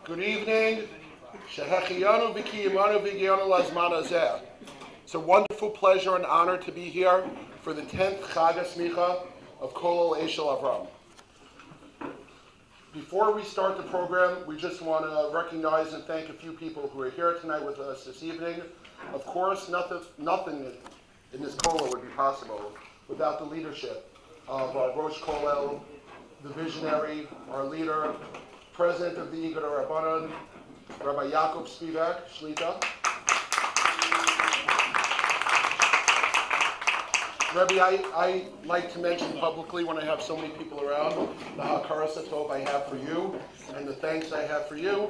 Good evening. It's a wonderful pleasure and honor to be here for the 10th Chag HaSimcha of Kollel Ayshel Avraham. Before we start the program, we just want to recognize and thank a few people who are here tonight with us this evening. Of course, nothing in this Kollel would be possible without the leadership of our Rosh Kollel, the visionary, our leader, president of the Rabbi, Rabbi Yaakov Spivak, Shlita. Rabbi, I like to mention publicly when I have so many people around, the hakaras hatov I have for you and the thanks I have for you.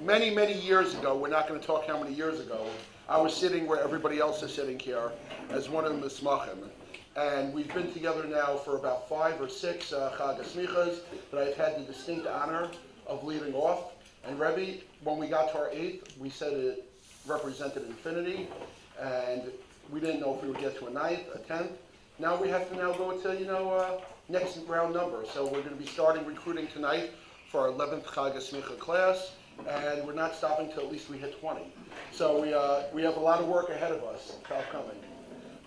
Many years ago, we're not going to talk how many years ago, I was sitting where everybody else is sitting here as one of the mismachim. And we've been together now for about 5 or 6 Chag HaSimichas that I've had the distinct honor of leading off. And Rabbi, when we got to our 8th, we said it represented infinity, and we didn't know if we would get to a 9th, a 10th. Now we have to go to, next round number. So we're going to be starting recruiting tonight for our 11th Chag HaSimicha class, and we're not stopping till at least we hit 20. So we have a lot of work ahead of us coming.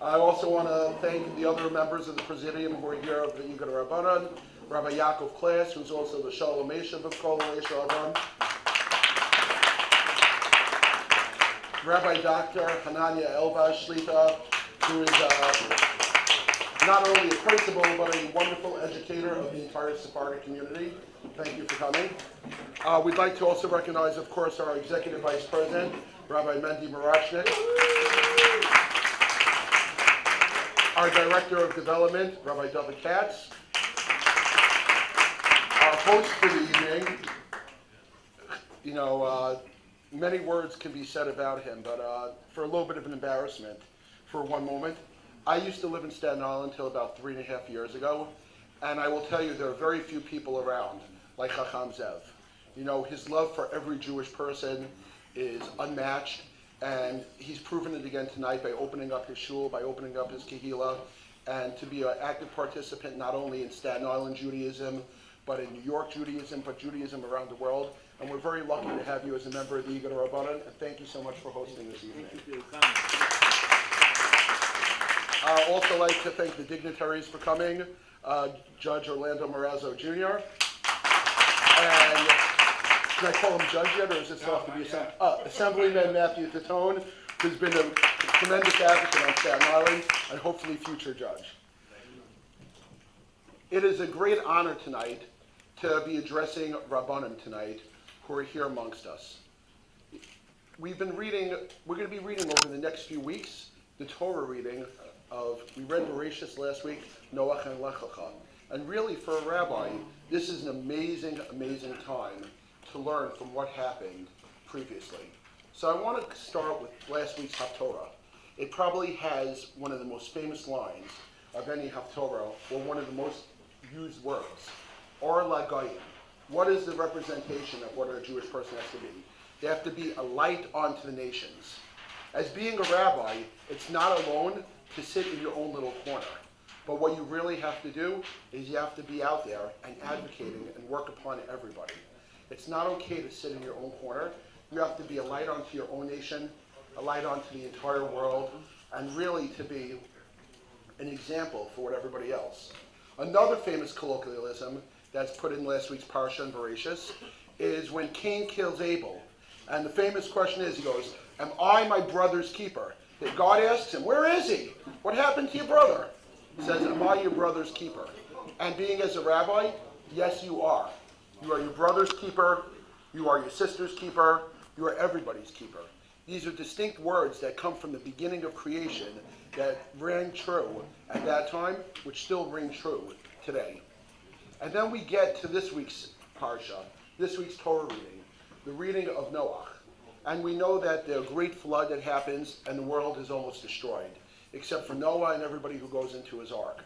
I also want to thank the other members of the Presidium who are here of the Rabbi, Rabbi Yaakov Klaas, who's also the Shalom Meshav of Kollel Ayshel Avraham, Rabbi Dr. Hananya Elbaz Shlita, who is not only a principal but a wonderful educator of the entire Sephardic community. Thank you for coming. We'd like to also recognize, of course, our Executive Vice President, Rabbi Mendy Marachnik, our Director of Development, Rabbi David Katz, our host for the evening. Many words can be said about him, but for a little bit of an embarrassment, for one moment, I used to live in Staten Island until about 3.5 years ago, and I will tell you there are very few people around like Chacham Zev. His love for every Jewish person is unmatched, and he's proven it again tonight by opening up his shul, by opening up his kehillah, and to be an active participant not only in Staten Island Judaism, but in New York Judaism, but Judaism around the world. And we're very lucky to have you as a member of the Rabbi, and thank you so much for hosting this evening. Thank you. I'd also like to thank the dignitaries for coming, Judge Orlando Morazzo Jr., and can I call him Judge yet, or is this have to be Assemblyman Matthew Tatone, who's been a tremendous advocate on Staten Island, and hopefully future judge. It is a great honor tonight to be addressing Rabbanim tonight, who are here amongst us. We're going to be reading over the next few weeks the Torah reading we read Bereshis last week, Noach and Lech Lecha. And really, for a rabbi, this is an amazing time to learn from what happened previously. So I want to start with last week's Haftorah. It probably has one of the most famous lines of any Haftorah, or one of the most used words, Or Lagayim. What is the representation of what a Jewish person has to be? They have to be a light onto the nations. As being a rabbi, it's not alone to sit in your own little corner. But what you really have to do is you have to be out there and advocating and work upon everybody. It's not okay to sit in your own corner. You have to be a light onto your own nation, a light onto the entire world, and really to be an example for what everybody else. Another famous colloquialism that's put in last week's Parsha and Bereshis is when Cain kills Abel. And the famous question is, he goes, am I my brother's keeper? That God asks him, where is he? What happened to your brother? He says, am I your brother's keeper? And being as a rabbi, yes, you are. You are your brother's keeper. You are your sister's keeper. You are everybody's keeper. These are distinct words that come from the beginning of creation that rang true at that time, which still ring true today. And then we get to this week's Parsha, this week's Torah reading, the reading of Noach. And we know that the great flood that happens and the world is almost destroyed, except for Noah and everybody who goes into his ark.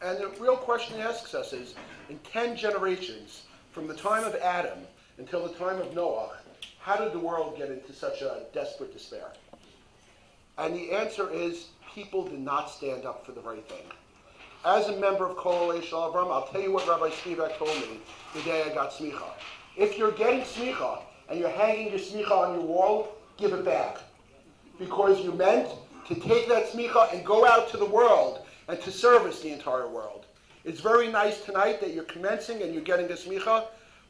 And the real question he asks us is, in 10 generations, from the time of Adam until the time of Noah, how did the world get into such a desperate despair? And the answer is, people did not stand up for the right thing. As a member of Kollel Ayshel Avraham, I'll tell you what Rabbi Spivak told me the day I got smicha. If you're getting smicha and you're hanging your smicha on your wall, give it back. Because you meant to take that smicha and go out to the world and to service the entire world. It's very nice tonight that you're commencing and you're getting a smicha,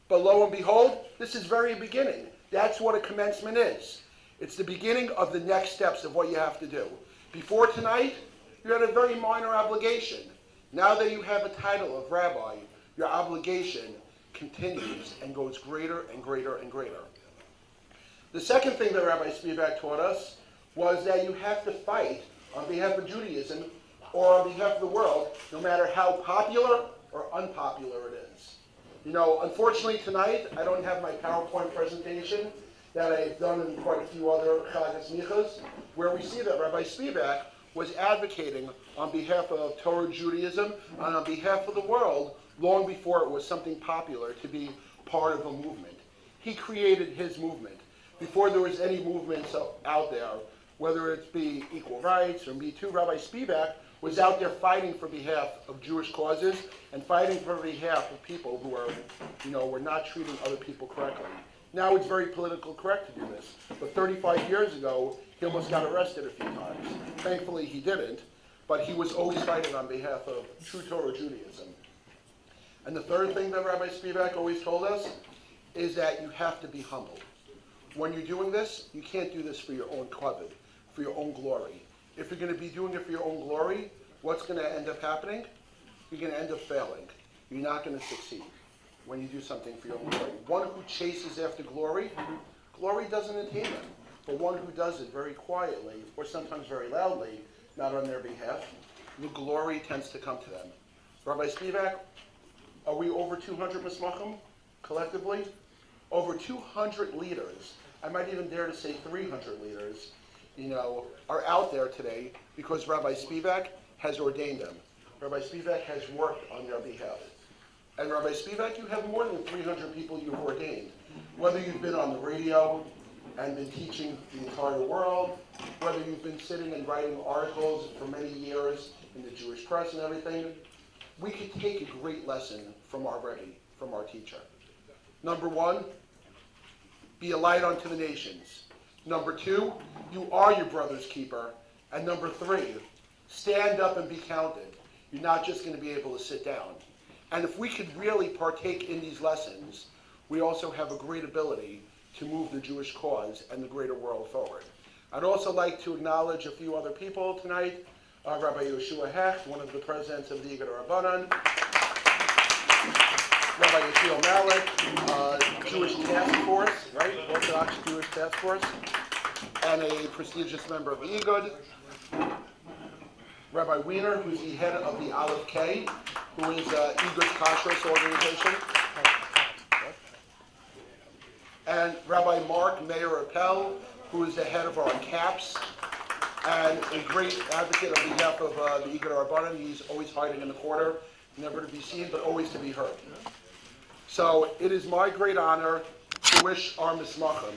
but lo and behold, this is very beginning. That's what a commencement is. It's the beginning of the next steps of what you have to do. Before tonight, you had a very minor obligation. Now that you have a title of rabbi, your obligation continues and goes greater and greater and greater. The second thing that Rabbi Spivak taught us was that you have to fight on behalf of Judaism or on behalf of the world, no matter how popular or unpopular it is. You know, unfortunately tonight, I don't have my PowerPoint presentation that I've done in quite a few other Chag HaSimchas, where we see that Rabbi Spivak was advocating on behalf of Torah Judaism and on behalf of the world long before it was something popular to be part of a movement. He created his movement. Before there was any movements out there, whether it be equal rights or Me Too, Rabbi Spivak was out there fighting for behalf of Jewish causes and fighting for behalf of people who are, were not treating other people correctly. Now it's very politically correct to do this, but 35 years ago, he almost got arrested a few times. Thankfully, he didn't, but he was always fighting on behalf of true Torah Judaism. And the third thing that Rabbi Spivak always told us is that you have to be humble. When you're doing this, you can't do this for your own kavod, for your own glory. If you're going to be doing it for your own glory, what's going to end up happening? You're going to end up failing. You're not going to succeed when you do something for your own glory. One who chases after glory, glory doesn't attain them. But one who does it very quietly, or sometimes very loudly, not on their behalf, the glory tends to come to them. Rabbi Spivak, are we over 200 mismachim collectively? Over 200 leaders, I might even dare to say 300 leaders, are out there today because Rabbi Spivak has ordained them. Rabbi Spivak has worked on their behalf. And Rabbi Spivak, you have more than 300 people you've ordained. Whether you've been on the radio and been teaching the entire world, whether you've been sitting and writing articles for many years in the Jewish press and everything, we could take a great lesson from our Rabbi, from our teacher. Number one, be a light unto the nations. Number two, you are your brother's keeper. And number three, stand up and be counted. You're not just going to be able to sit down. And if we could really partake in these lessons, we also have a great ability to move the Jewish cause and the greater world forward. I'd also like to acknowledge a few other people tonight. Rabbi Yoshua Hecht, one of the presidents of the Igad Rabbanan, Rabbi Ayshel Malik, Jewish Task Force, right? Orthodox Jewish Task Force, and a prestigious member of the Igad. Rabbi Wiener, who's the head of the Aleph K, who is Igad's Kashrus organization. And Rabbi Mark Meir Appel, who is the head of our CAPS, and a great advocate on behalf of the Igad Rabbanan. He's always hiding in the corner, never to be seen, but always to be heard. So it is my great honor to wish our mismachim,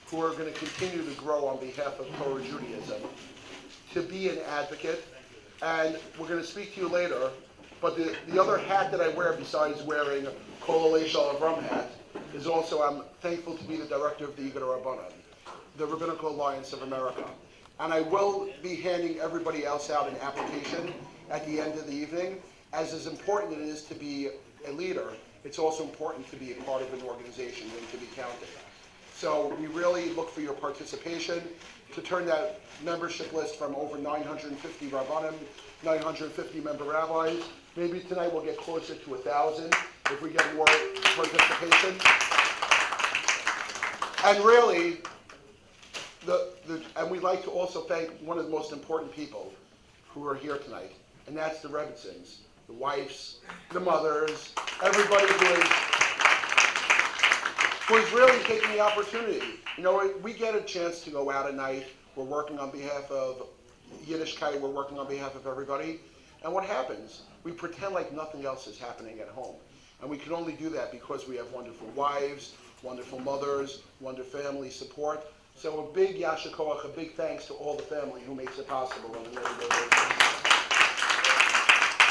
who are going to continue to grow on behalf of Torah Judaism, to be an advocate. And we're going to speak to you later, but the other hat that I wear besides wearing Kollel Ayshel Avraham hat is also I'm thankful to be the director of the Igad Rabbanan, the Rabbinical Alliance of America. And I will be handing everybody else out an application at the end of the evening. As important it is to be a leader, it's also important to be a part of an organization and to be counted. So we really look for your participation to turn that membership list from over 950 Rabbanim, 950 member rabbis. Maybe tonight we'll get closer to 1,000 if we get more participation. And really, and we'd like to also thank one of the most important people who are here tonight, and that's the Rebbitzins, the wives, the mothers, everybody who is really taking the opportunity. We get a chance to go out at night. We're working on behalf of Yiddishkeit. We're working on behalf of everybody. And what happens? We pretend like nothing else is happening at home. And we can only do that because we have wonderful wives, wonderful mothers, wonderful family support. So a big yasher koach, a big thanks to all the family who makes it possible on an everyday basis.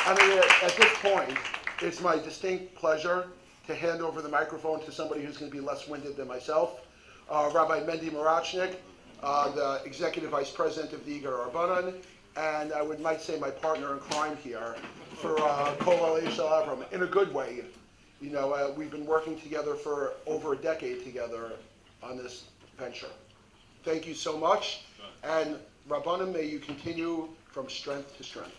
And at this point, it's my distinct pleasure to hand over the microphone to somebody who's going to be less winded than myself. Rabbi Mendy Marachnik, the Executive Vice President of the Igar Rabbanan, and I might say my partner in crime here for Kollel Ayshel Avraham, in a good way. You know, we've been working together for over a decade together on this venture. Thank you so much, and Rabbanim, may you continue from strength to strength.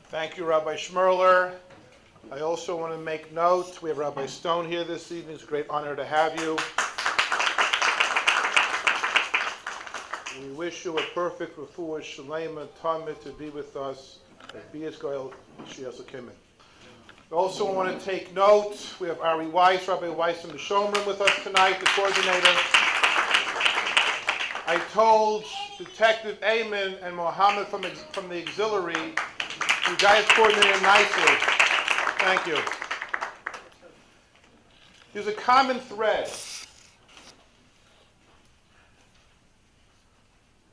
Thank you, Rabbi Schmerler. I also want to make note, we have Rabbi Stone here this evening. It's a great honor to have you. We wish you a perfect refuah shalema tamid to be with us. Be as goyel shias akimin. We also want to take note, we have Ari Weiss, Rabbi Weiss from the Shomrim with us tonight, the coordinator. I told Detective Ayman and Mohammed from the auxiliary, you guys coordinated nicely. Thank you. There's a common thread.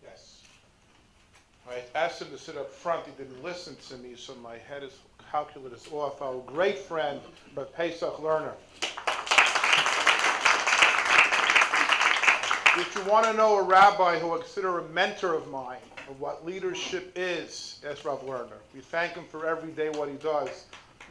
Yes. I asked him to sit up front. He didn't listen to me, so my head is calculus off. Our great friend, but Pesach learner. If you want to know a rabbi who I consider a mentor of mine, of what leadership is, as Rav Lerner. We thank him for every day what he does.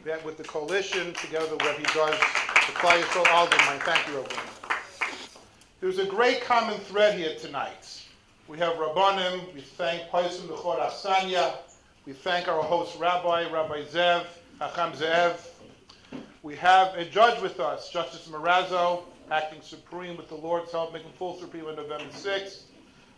That with the coalition, together with what he does, the Klal Yisrael Alderman. Thank you, Rav Lerner. There's a great common thread here tonight. We have Rabbanim. We thank Paisim B'chor Asanya. We thank our host Rabbi Zev, Hacham Zev. We have a judge with us, Justice Marazzo, acting supreme with the Lord's help, making full supreme on November 6th.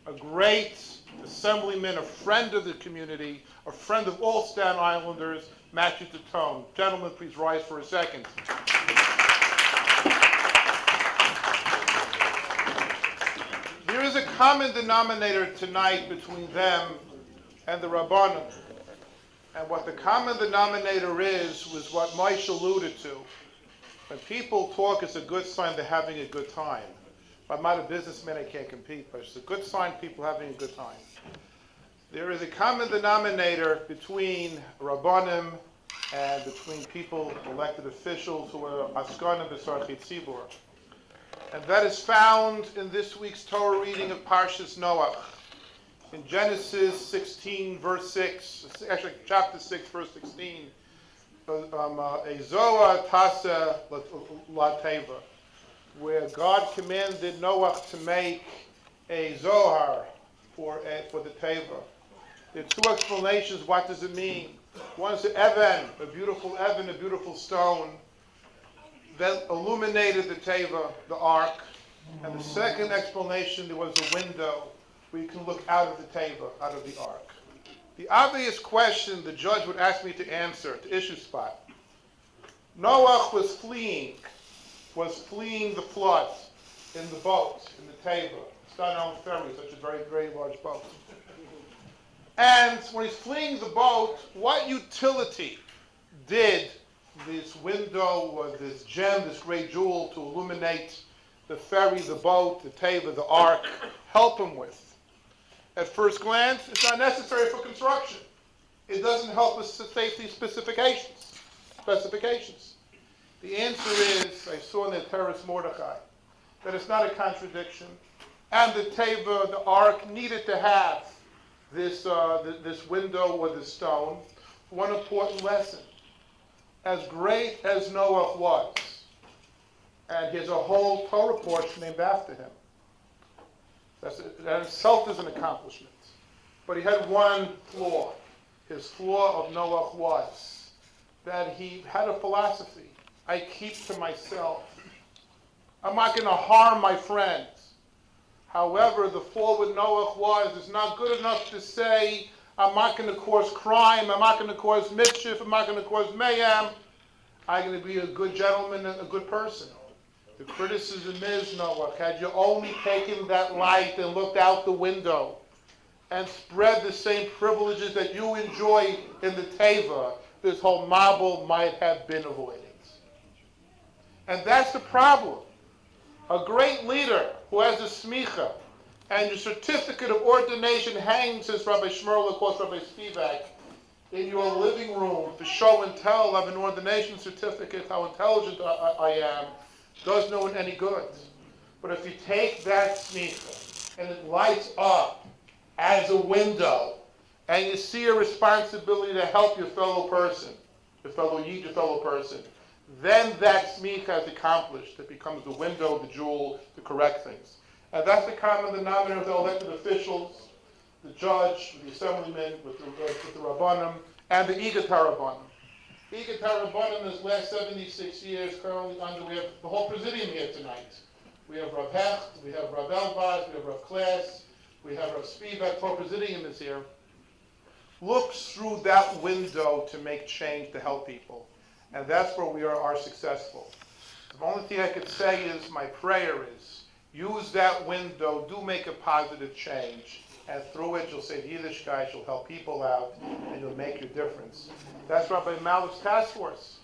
A great assemblyman, a friend of the community, a friend of all Staten Islanders, Matthew Tatone. Gentlemen, please rise for a second. There is a common denominator tonight between them and the Rabbanim. And what the common denominator is was what Moshe alluded to. When people talk, it's a good sign they're having a good time. If I'm not a businessman, I can't compete, but it's a good sign people having a good time. There is a common denominator between Rabbanim and between people, elected officials who are Askanim B'Sarchei Tzibur. And that is found in this week's Torah reading of Parshas Noach. In Genesis 16, verse 6, actually chapter 6, verse 16, a Zohar Tasa La Teva, where God commanded Noach to make a Zohar for the Teva. There are two explanations. What does it mean? One is the Even, a beautiful stone that illuminated the Teva, the ark. And the second explanation, there was a window where you can look out of the Teva, out of the ark. The obvious question the judge would ask me to answer, to issue spot. Noach was fleeing the flood in the boat, in the Teva. It's not on ferry, such a very, very large boat. And when he's fleeing the boat, what utility did this window or this gem, this great jewel to illuminate the ferry, the boat, the Teva, the ark, help him with? At first glance, it's not necessary for construction. It doesn't help with safety specifications. The answer is, I saw in the Teres Mordechai, that it's not a contradiction. And the Teva, the ark, needed to have this window or this stone. One important lesson. As great as Noach was, and he has a whole Torah portion named after him. That itself is an accomplishment. But he had one flaw. His flaw of Noach was that he had a philosophy. I keep to myself. I'm not going to harm my friends. However, the flaw with Noach was, it's not good enough to say, I'm not going to cause crime, I'm not going to cause mischief, I'm not going to cause mayhem. I'm going to be a good gentleman and a good person. The criticism is, Noach, had you only taken that light and looked out the window and spread the same privileges that you enjoy in the Teva, this whole mabul might have been avoided. And that's the problem. A great leader who has a smicha and your certificate of ordination hangs, as Rabbi Shmerla quotes Rabbi Spivak, in your living room to show and tell of an ordination certificate how intelligent I am, does no one any good. But if you take that smicha and it lights up as a window, and you see a responsibility to help your fellow person, your fellow yid, your fellow person, then that smicha is accomplished. It becomes the window, the jewel, to correct things. And that's the common denominator of the elected officials, the judge, the assemblyman, with the rabbanim, and the igat rabbanim. Igat rabbanim is last 76 years currently under. We have the whole presidium here tonight. We have Rav Hecht, we have Rav Elbaz, we have Rav Klaas, we have Rav Spivak. The whole presidium is here. Looks through that window to make change, to help people. And that's where we are successful. The only thing I could say is, my prayer is, use that window, do make a positive change, and through it you'll save Yiddishkeit, you'll help people out, and you'll make your difference. That's Rabbi Malik's task force.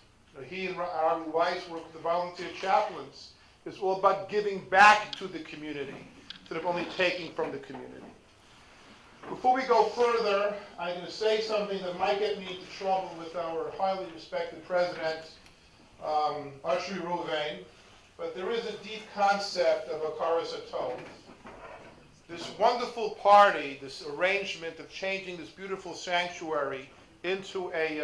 He and Rabbi Weiss work with the volunteer chaplains. It's all about giving back to the community, instead of only taking from the community. Before we go further, I'm going to say something that might get me into trouble with our highly respected president, Reuven, but there is a deep concept of Hakaras HaTov. This wonderful party, this arrangement of changing this beautiful sanctuary into a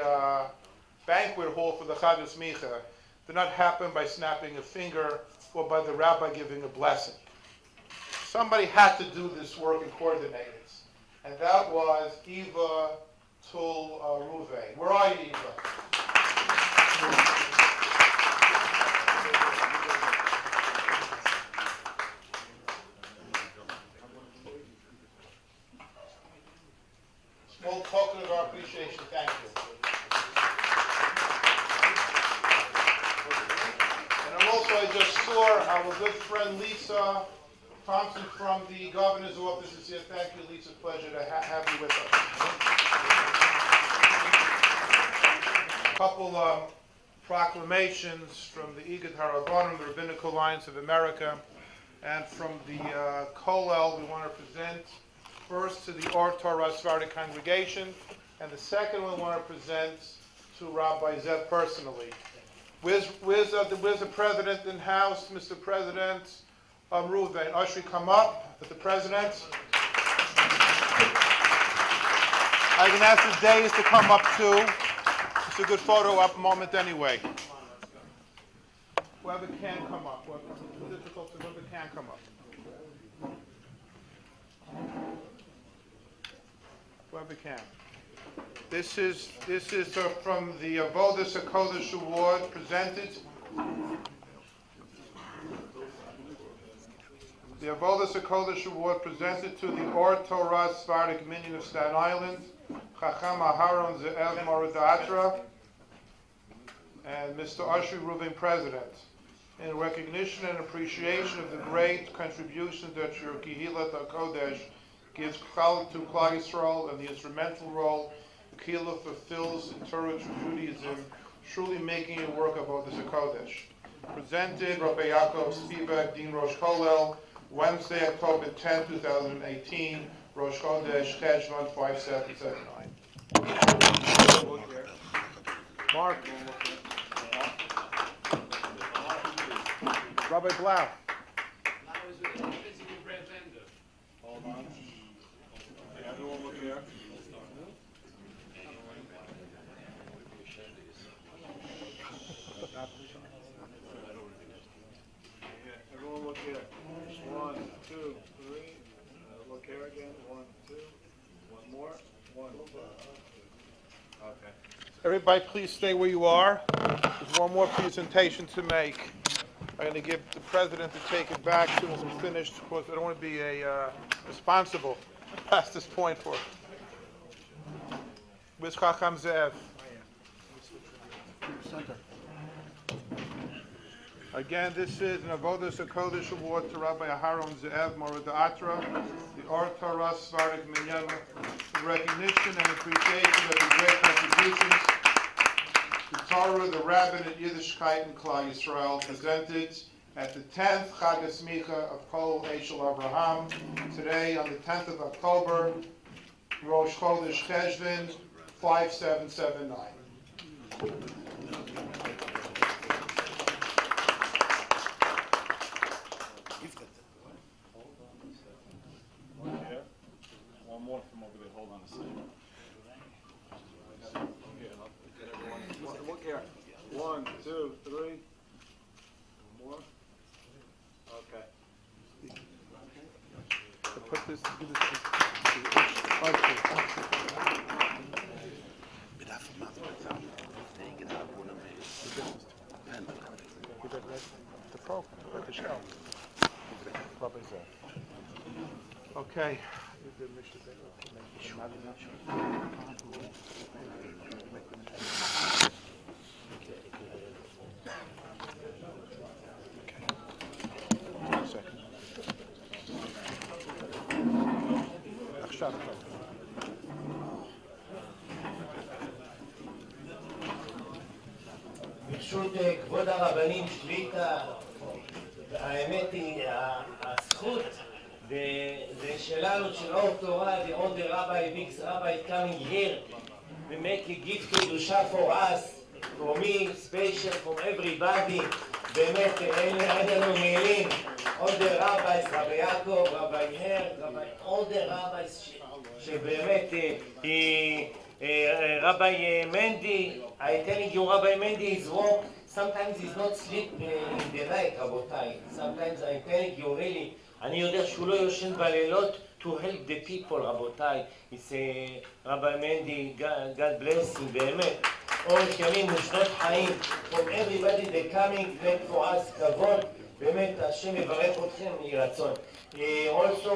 banquet hall for the Chag HaSimcha did not happen by snapping a finger or by the rabbi giving a blessing. Somebody had to do this work and coordinate it. And that was Eva Tul Reuven. Where are you, Eva? Small token of our appreciation. Thank you. And I just saw our good friend Lisa Thompson from the governor's office is here. Thank you, Lisa. Pleasure to have you with us. A couple proclamations from the Igat HaRabbanim, the Rabbinical Alliance of America, and from the Kollel. We want to present first to the Torah Sephardic congregation, and the second one we want to present to Rabbi Zev personally. Where's the president in house, Mr. President? Reuven, Ushri, come up with the president. I can ask the days to come up too. It's a good photo op moment anyway. Whoever can come up. Whoever can come up. Whoever can. This is from the Avodas HaKodesh Award presented. The Avodas HaKodesh Award presented to the Torah Sephardic Minion of Staten Island, Chacham Aharon Ze'ev Moradatra, and Mr. Ushri Reuven, President, in recognition and appreciation of the great contributions that your Kehillat HaKodesh gives to Klal Yisrael and the instrumental role the Kehillah fulfills in Torah Judaism, truly making a work of Avodas HaKodesh. Presented, Rabbi Yaakov Spivak, Dean Rosh Kollel, Wednesday, October 10, 2018, Rosh Chodesh, Cheshvan 5779. Mark. Rabbi Blau. Hold on. Everyone look here. Everyone look here. 1, 2, 3. Look here again. 1, 2. One more. 1. Okay. Everybody, please stay where you are. There's one more presentation to make. I'm going to give the president to take it back as soon as I'm finished. Of course, I don't want to be responsible past this point for it. Where's Chacham Zev? Center. Again, this is an Avodas HaKodesh Award to Rabbi Aharon Ze'ev Moradatra, the Torah Sephardic Minyan, in recognition and appreciation of the great contributions to Torah, the Rabbi, and Yiddishkeit in Klal Yisrael, presented at the 10th Chag HaSimcha of Kollel, Ayshel, Avraham. Today, on the 10th of October, Rosh Chodesh Cheshvan, 5779. One more from over there. Hold on a second. Look here. 1, 2, 3. One more. Okay. Put this, give this the program, the show. Okay. עכשיו טוב. ברשות כבוד הרבנים שליטה, האמת היא, הזכות זה שלנו, של אור תורה, the older rabbi, big rabbi coming here, we make a gift to Dusha for us, for me, special, from everybody, באמת אין לנו מילים, older rabbis, רבי יעקב, רבי רבי, older rabbis, שבאמת, Rabbi Mendy, I telling you, Rabbi Mendy is work. Sometimes he's not sleep in the night, רבותיי. Sometimes I'm telling you, really, אני יודע שהוא לא יושן בלילות to help the people, רבותיי. It's Rabbi Mendy, God bless him, באמת. אורך ימים ושנות חיים. From everybody they coming, make for us כבוד. באמת, השם יברך אתכם מרצון. Also,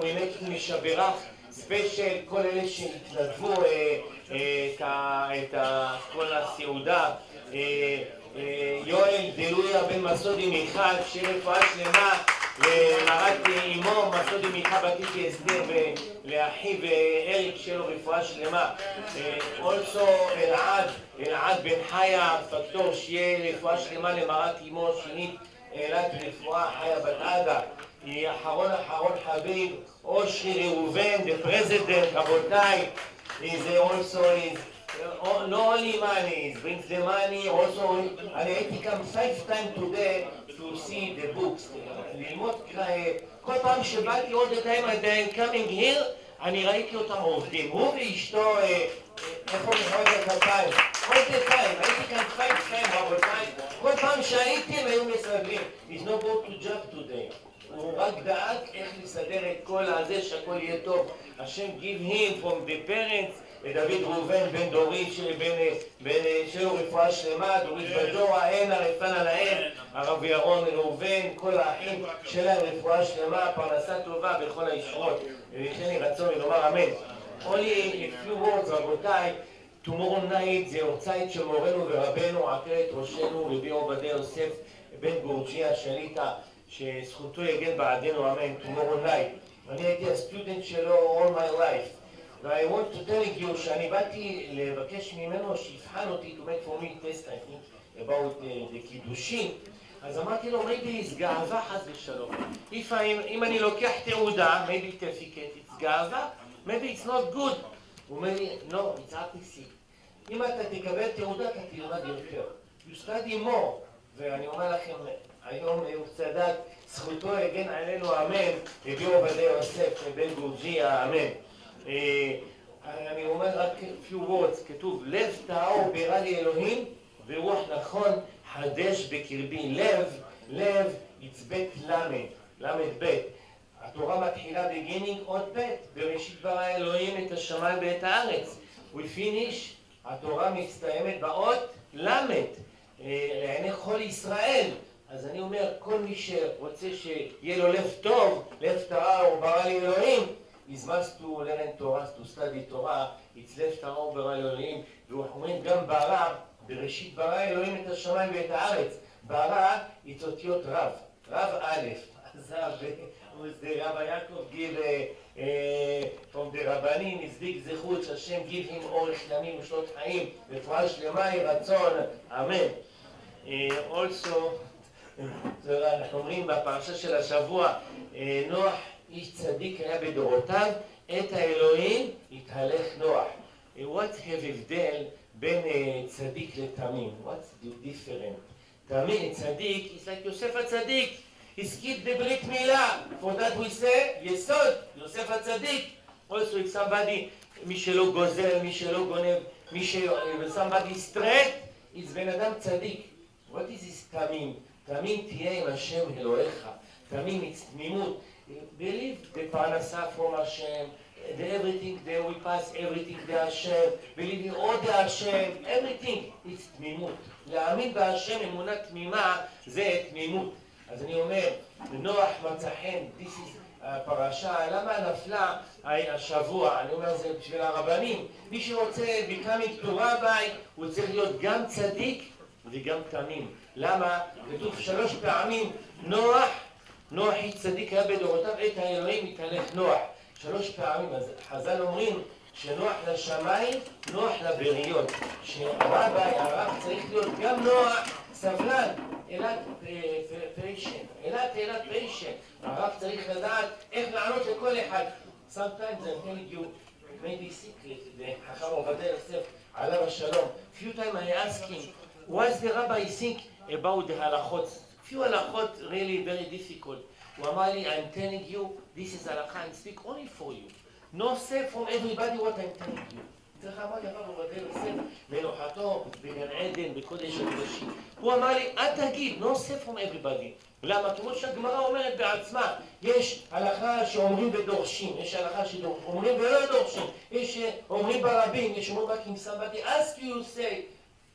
we make משברך. ספיישל, כל אלה שהתנדבו את כל הסעודה, יואל דלויה בן מסודי מיכל, שרפואה שלמה למרת אמו מסודי מיכל בתיקי אסתר ולאחיו אריק שלו רפואה שלמה. Also אלעד בן חיה, פקטור, שיהיה רפואה שלמה למרת אמו שנית אלעד רפואה חיה בת עדה. אחרון חביב, אושרי ראובן, the president, רבותיי, is also not only money, brings the money, also, אני הייתי כאן 5 times today to see the books, ללמוד, כל פעם שבאתי all the time I'm coming here, אני ראיתי אותם עובדים, הוא ואשתו, איפה מחוות הכפיים, all the time, הייתי כאן 5 times רבותיי, כל פעם שהייתי הם היו מסדרים, he's not go to job today. הוא רק דאג איך לסדר את כל הזה שהכל יהיה טוב. השם give him from the parents, לדוד ראובן בן דורית שלו רפואה שלמה, דורית בג'ורה, אין הרפנה להם, הרב ירון ראובן, כל האחים שלהם רפואה שלמה, פרנסה טובה בכל הישועות. וכן יהי רצון ולומר אמן. Only a few words רבותיי, tomorrow night זה הוצאת של מורנו ורבנו, עטרת ראשנו רבי עובדיה יוסף בן גורג'יה שליטה, שזכותו יגן בעדנו, אמן, tomorrow night. אני הייתי הסטודנט שלו all my life. I want to tell you שאני באתי לבקש ממנו שיבחן אותי, to make for me test, I think, about the קידושים. אז אמרתי לו, maybe it's גאווה חס ושלום. אם אני לוקח תעודה, maybe certificate, it's גאווה, maybe it's not good. הוא אומר לי, no, it's artistic. אם אתה תקבל תעודה, אתה תלמד יותר. You study more. ואני אומר לכם, היום הוא צדק, זכותו יגן עלינו, אמן, רבי עובדיה יוסף בן גורג'יה, אמן. אני אומר רק few words, כתוב, לב טהור ברא לי אלוהים, ורוח נכון חדש בקרבי. לב, it's בית למד בית. התורה מתחילה beginning עוד בית, בראשית ברא אלוהים את השמיים ואת הארץ. We finish, התורה מסתיימת באות למד, לעיני כל ישראל. אז אני אומר, כל מי שרוצה שיהיה לו לב טוב, לב טהור ברא לי אלוהים, is must to learn Torah, to study Torah, it's לב טהור ברא לי אלוהים, ואנחנו אומרים גם ברא, בראשית ברא אלוהים את השמיים ואת הארץ. ברא, it's אותיות רב א', אז רבי יעקב give from the רבנים, is big זכות, שהשם give him אורך ימים ושנות חיים, רפואה שלמה יהי רצון, אמן. Also, אנחנו אומרים בפרשה של השבוע, נוח איש צדיק היה בדורותיו, את האלוהים התהלך נוח. What have הבדל בין צדיק לתמים? What's the difference? תמים, צדיק, it's like יוסף הצדיק. הזכית בברית מילה. For that we say, יסוד, יוסף הצדיק. Also if somebody, מי שלא גוזל, מי שלא גונב, מי somebody straight, is בן אדם צדיק. What is this תמים? תמים תהיה עם השם אלוהיך. תמים, it's תמימות. Believe the parnasa from Hashem, everything there we pass, everything there Hashem, believe in all the Hashem, everything, it's תמימות. להאמין בהשם אמונה תמימה, זה תמימות. אז אני אומר, נוח מצא חן, this is הפרשה, למה נפלה השבוע? אני אומר, זה בשביל הרבנים. מי שרוצה becoming to rabbi, הוא צריך להיות גם צדיק וגם תמים. למה? כתוב 3 פעמים, נוח היא צדיק היה בדורותיו, את האלוהים התהלך נוח. 3 פעמים, אז חז"ל אומרים שנוח לשמיים, נוח לבריות. הרב צריך להיות גם נוח, סבלן, אלת פיישן. הרב צריך לדעת איך לענות לכל אחד. Sometimes I'm telling you, maybe secret, חכם עובדיה יוסף, עליו השלום. Few times I ask him, what the rabbi think about the halachot? Few halachot really very difficult. הוא אמר לי, I'm telling you, this is halakha, I speak only for you. No say from everybody what I'm telling you. צריך אמר לי הרב עובדיה יוסף, מנוחתו בגן עדן, בקודש הקודשים. הוא אמר לי, אל תגיד, no say from everybody. למה? כמו שהגמרא אומרת בעצמה, יש הלכה שאומרים ודורשים, יש הלכה שאומרים ולא דורשים, יש אומרים ברבים, יש אומרים רק אם somebody ask you say,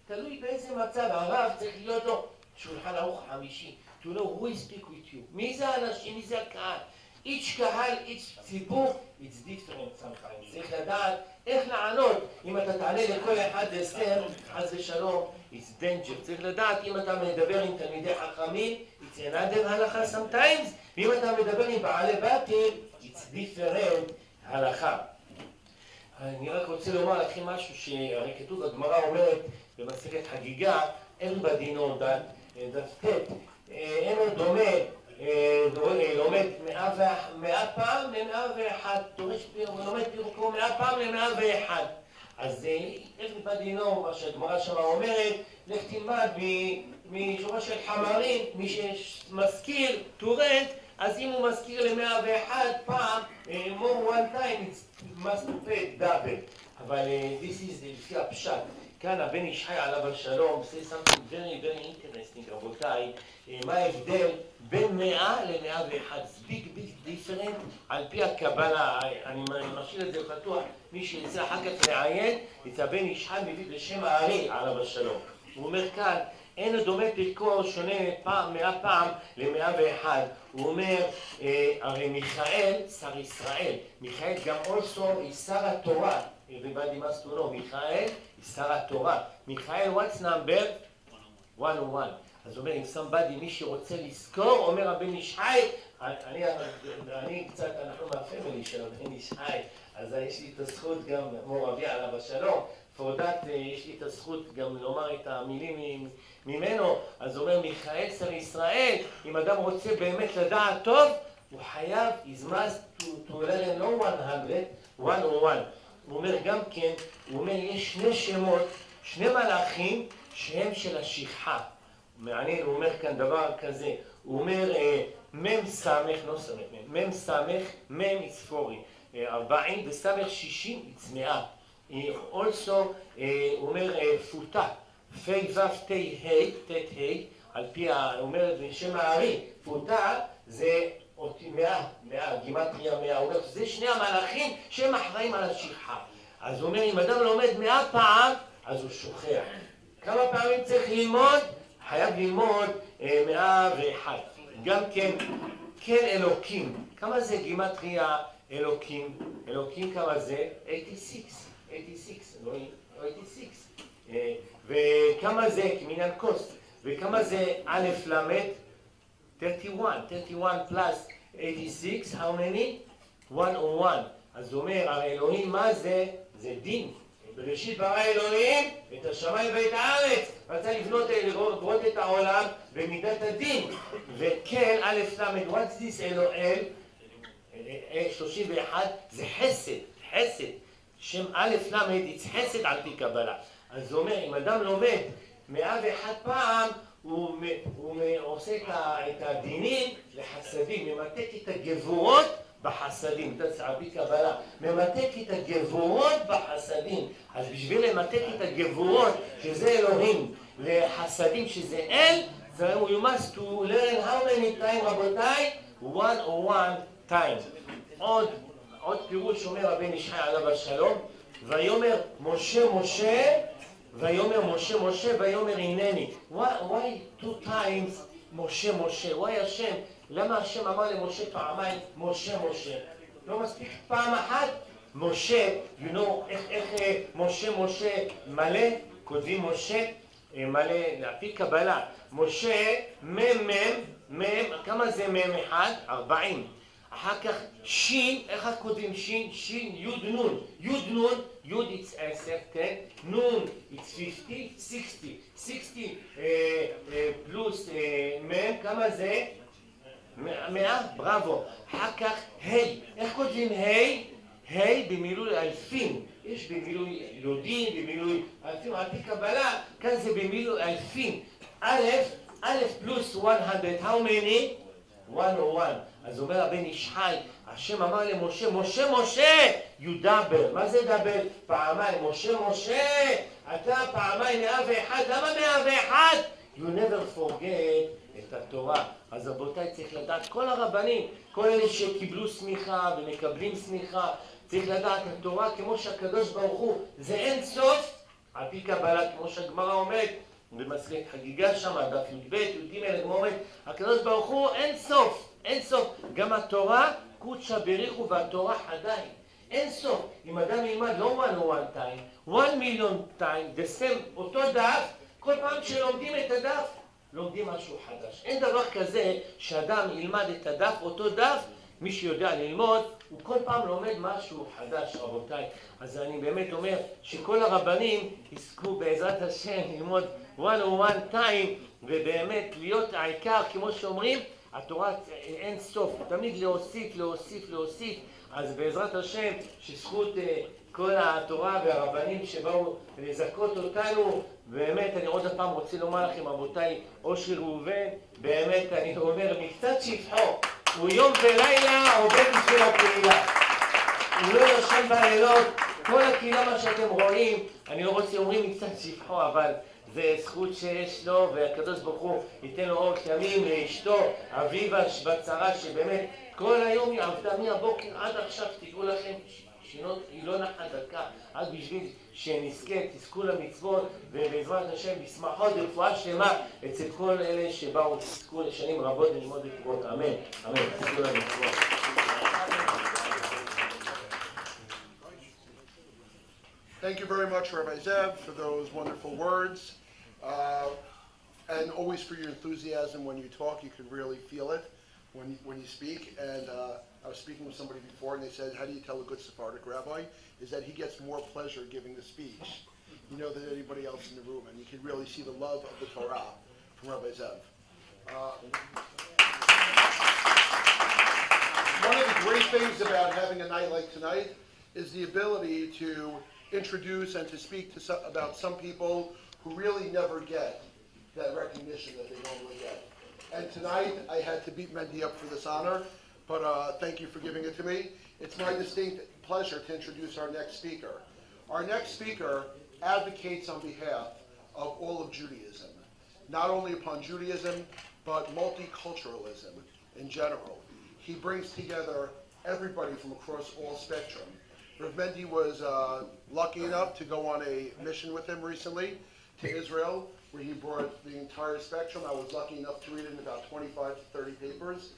תלוי באיזה מצב, הרב צריך להיות לו שולחן ערוך 50, to know who is speak with you, מי זה האנשים, מי זה הקהל, each קהל, each ציבור, it's different sometimes, צריך לדעת איך לענות, אם אתה תענה לכל אחד לסר, חס ושלום, it's danger, צריך לדעת אם אתה מדבר עם תלמידי חכמים, it's another הלכה sometimes, ואם אתה מדבר עם בעלי בתים, it's different הלכה. אני רק רוצה לומר לכם משהו שהרי כתוב, הגמרא אומרת במסכת חגיגה, everybody know that אין דומה, לומד 100 פעם ל-101, לומד פירוקו 100 פעם ל-101. אז everybody know מה שהגמרא שמה אומרת, לך תלמד משורה של חמרים, מי שמזכיר, טורנט, אז אם הוא מזכיר ל-101 פעם, more one time, it must pay double. אבל this is לפי הפשט. כאן הבן ישחי עליו השלום, say something very very interesting, רבותיי, מה ההבדל בין 100 ל-101, big different, על פי הקבלה, אני משאיר את זה פתוח, מי שיצא אחר כך לעיין, את הבן ישחי מביא בשם הארי עליו השלום. הוא אומר כאן, אין דומה פרקו שונה 100 פעם ל-101, הוא אומר, הרי מיכאל, שר ישראל, מיכאל גם also is שר התורה, everybody must know, מיכאל is שר התורה, מיכאל what's number? 101. אז אומר, אם somebody, מי שרוצה לזכור, אומר הבן ישחי, אני קצת, אנחנו מהפמילי של הבן ישחי, אז יש לי את הזכות גם, מור אבי עליו השלום, for that יש לי את הזכות גם לומר את המילים ממנו, אז אומר מיכאל שר ישראל, אם אדם רוצה באמת לדעת טוב, הוא חייב, is must to learn no 101. הוא אומר גם כן, הוא אומר יש 2 שמות, 2 מלאכים שהם של השכחה. מעניין, הוא אומר כאן דבר כזה, הוא אומר מם סמך, לא סמך, מם סמך, מם איספורי, 40 וסמך 60 יצמאה. also, הוא אומר פותה, פי וו תי הי, תת הי, על פי, הוא אומר בשם הארי, פותה זה 100, גימטריה 100, הוא אומר, זה 2 המלאכים שהם אחראים על השכחה. אז הוא אומר, אם אדם לומד 100 פעם, אז הוא שוכח. כמה פעמים צריך ללמוד? חייב ללמוד 101. גם כן, כן אלוקים. כמה זה גימטריה אלוקים? אלוקים כמה זה? 86. וכמה זה כמניין כוס? וכמה זה א' למד? 31 plus 86, how many? 101. אז הוא אומר, הרי אלוהים מה זה? זה דין. בראשית ברא אלוהים את השמיים ואת הארץ. רצה לבנות את העולם במידת הדין. וכן, א' ל', what's this אלוהל? 31 זה חסד, חסד. שם א' ל', it's חסד על פי קבלה. אז זה אומר, אם אדם לומד 101 פעם, הוא עושה את הדינים לחסדים, ממתק את הגבורות בחסדים, על פי קבלה, ממתק את הגבורות בחסדים. אז בשביל למתק את הגבורות, שזה אלוהים, לחסדים שזה אל, you must to learn how many time, רבותיי? 101 time. עוד פירוש אומר רבי ישחי עליו השלום, ויאמר משה משה, ויאמר משה משה, ויאמר הנני. Why two times משה משה? Why השם? למה השם אמר למשה פעמיים משה משה? לא מספיק פעם אחת? משה, you know איך משה משה מלא? כותבים משה מלא, לפי קבלה. משה מם, כמה זה מם אחד? 40. אחר כך שין, איך כותבים שין? שין, יוד נון. יוד נון, יוד it's 10, נון it's 50, 60. 60 פלוס מם, כמה זה? 100, בראבו. אחר כך היי, איך כותבים היי? היי במילוי אלפים. יש במילוי יודעים, במילוי אלפים, על פי קבלה, כאן זה במילוי אלפים. א' פלוס 100, how many? 101. אז אומר הבן איש חי, השם אמר למשה, משה משה, you double. מה זה דאבל? פעמיים. משה משה, אתה פעמיים 101. למה 101? You never forget את התורה. אז רבותיי, צריך לדעת, כל הרבנים, כל אלה שקיבלו סמיכה ומקבלים סמיכה, צריך לדעת התורה כמו שהקדוש ברוך הוא, זה אין סוף, על פי קבלה, כמו שהגמרא אומרת, במסכת חגיגה שם, דף י"ב, י"ג, הגמרא אומרת, הקדוש ברוך הוא אין סוף, אין סוף. גם התורה, קודשא בריחו והתורה עדיין. אין סוף. אם אדם ילמד לא one time, 1 million time, the same, אותו דף, כל פעם שלומדים את הדף, לומדים משהו חדש. אין דבר כזה שאדם ילמד את הדף, אותו דף, מי שיודע ללמוד, הוא כל פעם לומד משהו חדש, רבותיי. אז אני באמת אומר שכל הרבנים יזכו בעזרת השם ללמוד one time, ובאמת להיות העיקר, כמו שאומרים, התורה אין סוף, תמיד להוסיף. אז בעזרת השם, שזכות כל התורה והרבנים שבאו לזכות אותנו, באמת אני עוד הפעם רוצה לומר לכם, רבותיי, אושר ראובן, באמת אני אומר, מקצת שבחו, הוא יום ולילה עובד בשביל הקהילה. הוא לא יושן בלילות, כל הקהילה מה שאתם רואים, אני לא רוצה אומרים מקצת שבחו, אבל זה זכות שיש לו, והקדוש ברוך הוא ייתן לו אורך ימים לאשתו, אביבה בצרה, שבאמת כל היום היא עבדה מהבוקר עד עכשיו, תדעו לכם, היא לא נחה דקה, עד בשביל שנזכה, תזכו למצוות, ובעזרת השם בשמחות ורפואה שלמה אצל כל אלה שבאו, תזכו לשנים רבות ללמוד את תורות, אמן, אמן, תזכו למצוות. Thank you very much, Rabbi Zev, for those wonderful words, and always for your enthusiasm when you talk. You can really feel it when you speak. And I was speaking with somebody before, and they said, how do you tell a good Sephardic rabbi? Is that he gets more pleasure giving the speech, you know, than anybody else in the room. And you can really see the love of the Torah from Rabbi Zev. One of the great things about having a night like tonight is the ability to introduce and to speak to about some people who really never get that recognition that they normally get. And tonight I had to beat Mendy up for this honor, but thank you for giving it to me. It's my distinct pleasure to introduce our next speaker. Our next speaker advocates on behalf of all of Judaism, not only upon Judaism, but multiculturalism in general. He brings together everybody from across all spectrum. Rav Mendy was lucky enough to go on a mission with him recently to Israel, where he brought the entire spectrum. I was lucky enough to read it in about 25 to 30 papers.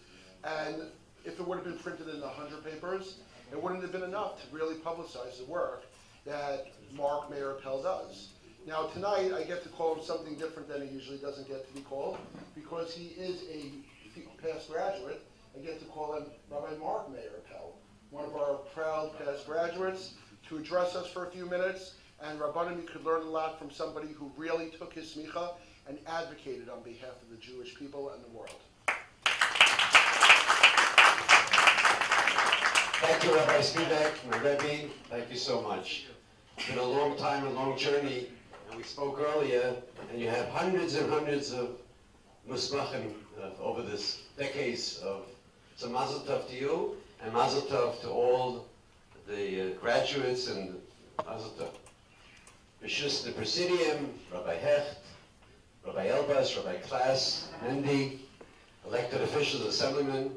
And if it would have been printed in 100 papers, it wouldn't have been enough to really publicize the work that Mark Meir Appel does. Now tonight I get to call him something different than he usually doesn't get to be called, because he is a past graduate. I get to call him Rabbi Mark Meir Appel, one of our proud past graduates, to address us for a few minutes And Rabbanim, you could learn a lot from somebody who really took his smicha and advocated on behalf of the Jewish people and the world. Thank you, Rabbi Spivak, my Rebbe. Thank you so much. It's been a long time, a long journey, and we spoke earlier, and you have hundreds and hundreds of musmachim over this decades of. So mazel tov to you, and mazel tov to all the graduates, and mazel tov. Rishus the Presidium, Rabbi Hecht, Rabbi Elbas, Rabbi Klaas, Mendy, elected officials, assemblymen,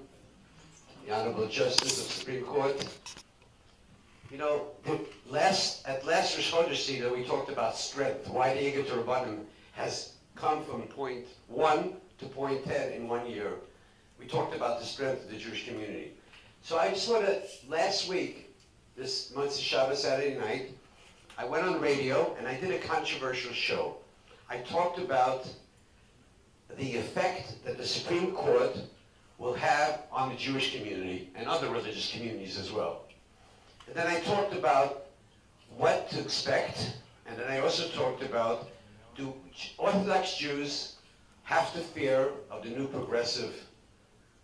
the Honorable Justice of the Supreme Court. You know, at last Rosh Chodesh Seder, we talked about strength, why the Eger to Rabbanim has come from point 1 to point 10 in 1 year. We talked about the strength of the Jewish community. So I just want to, last week, this Motzei Shabbos Saturday night, I went on radio and I did a controversial show. I talked about the effect that the Supreme Court will have on the Jewish community and other religious communities as well. And then I talked about what to expect, and then I also talked about, do Orthodox Jews have to fear of the new progressive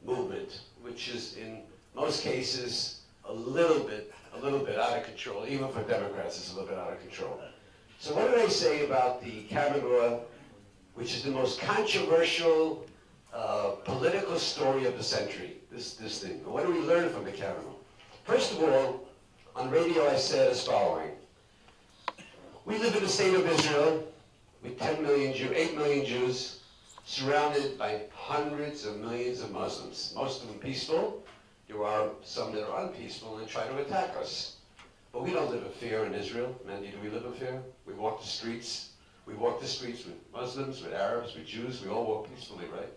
movement, which is in most cases a little bit out of control. Even for Democrats, it's a little bit out of control. So what did I say about the Kavanaugh, which is the most controversial political story of the century, this thing? What do we learn from the Kavanaugh? First of all, on radio I said as following. We live in the state of Israel with 8 million Jews, surrounded by hundreds of millions of Muslims, most of them peaceful. There are some that are unpeaceful and try to attack us. But we don't live in fear in Israel. Mandy, do we live in fear? We walk the streets. We walk the streets with Muslims, with Arabs, with Jews. We all walk peacefully, right?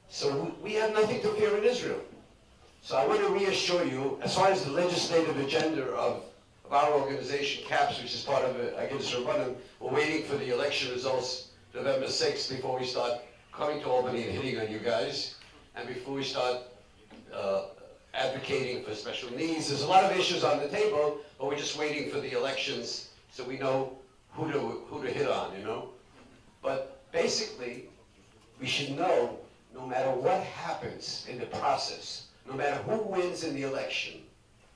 So we have nothing to fear in Israel. So I want to reassure you, as far as the legislative agenda of our organization, CAPS, which is part of it, I guess we're waiting for the election results November 6th before we start coming to Albany and hitting on you guys, and before we start advocating for special needs. There's a lot of issues on the table, but we're just waiting for the elections so we know who to hit on, you know? But basically, we should know, no matter what happens in the process, no matter who wins in the election,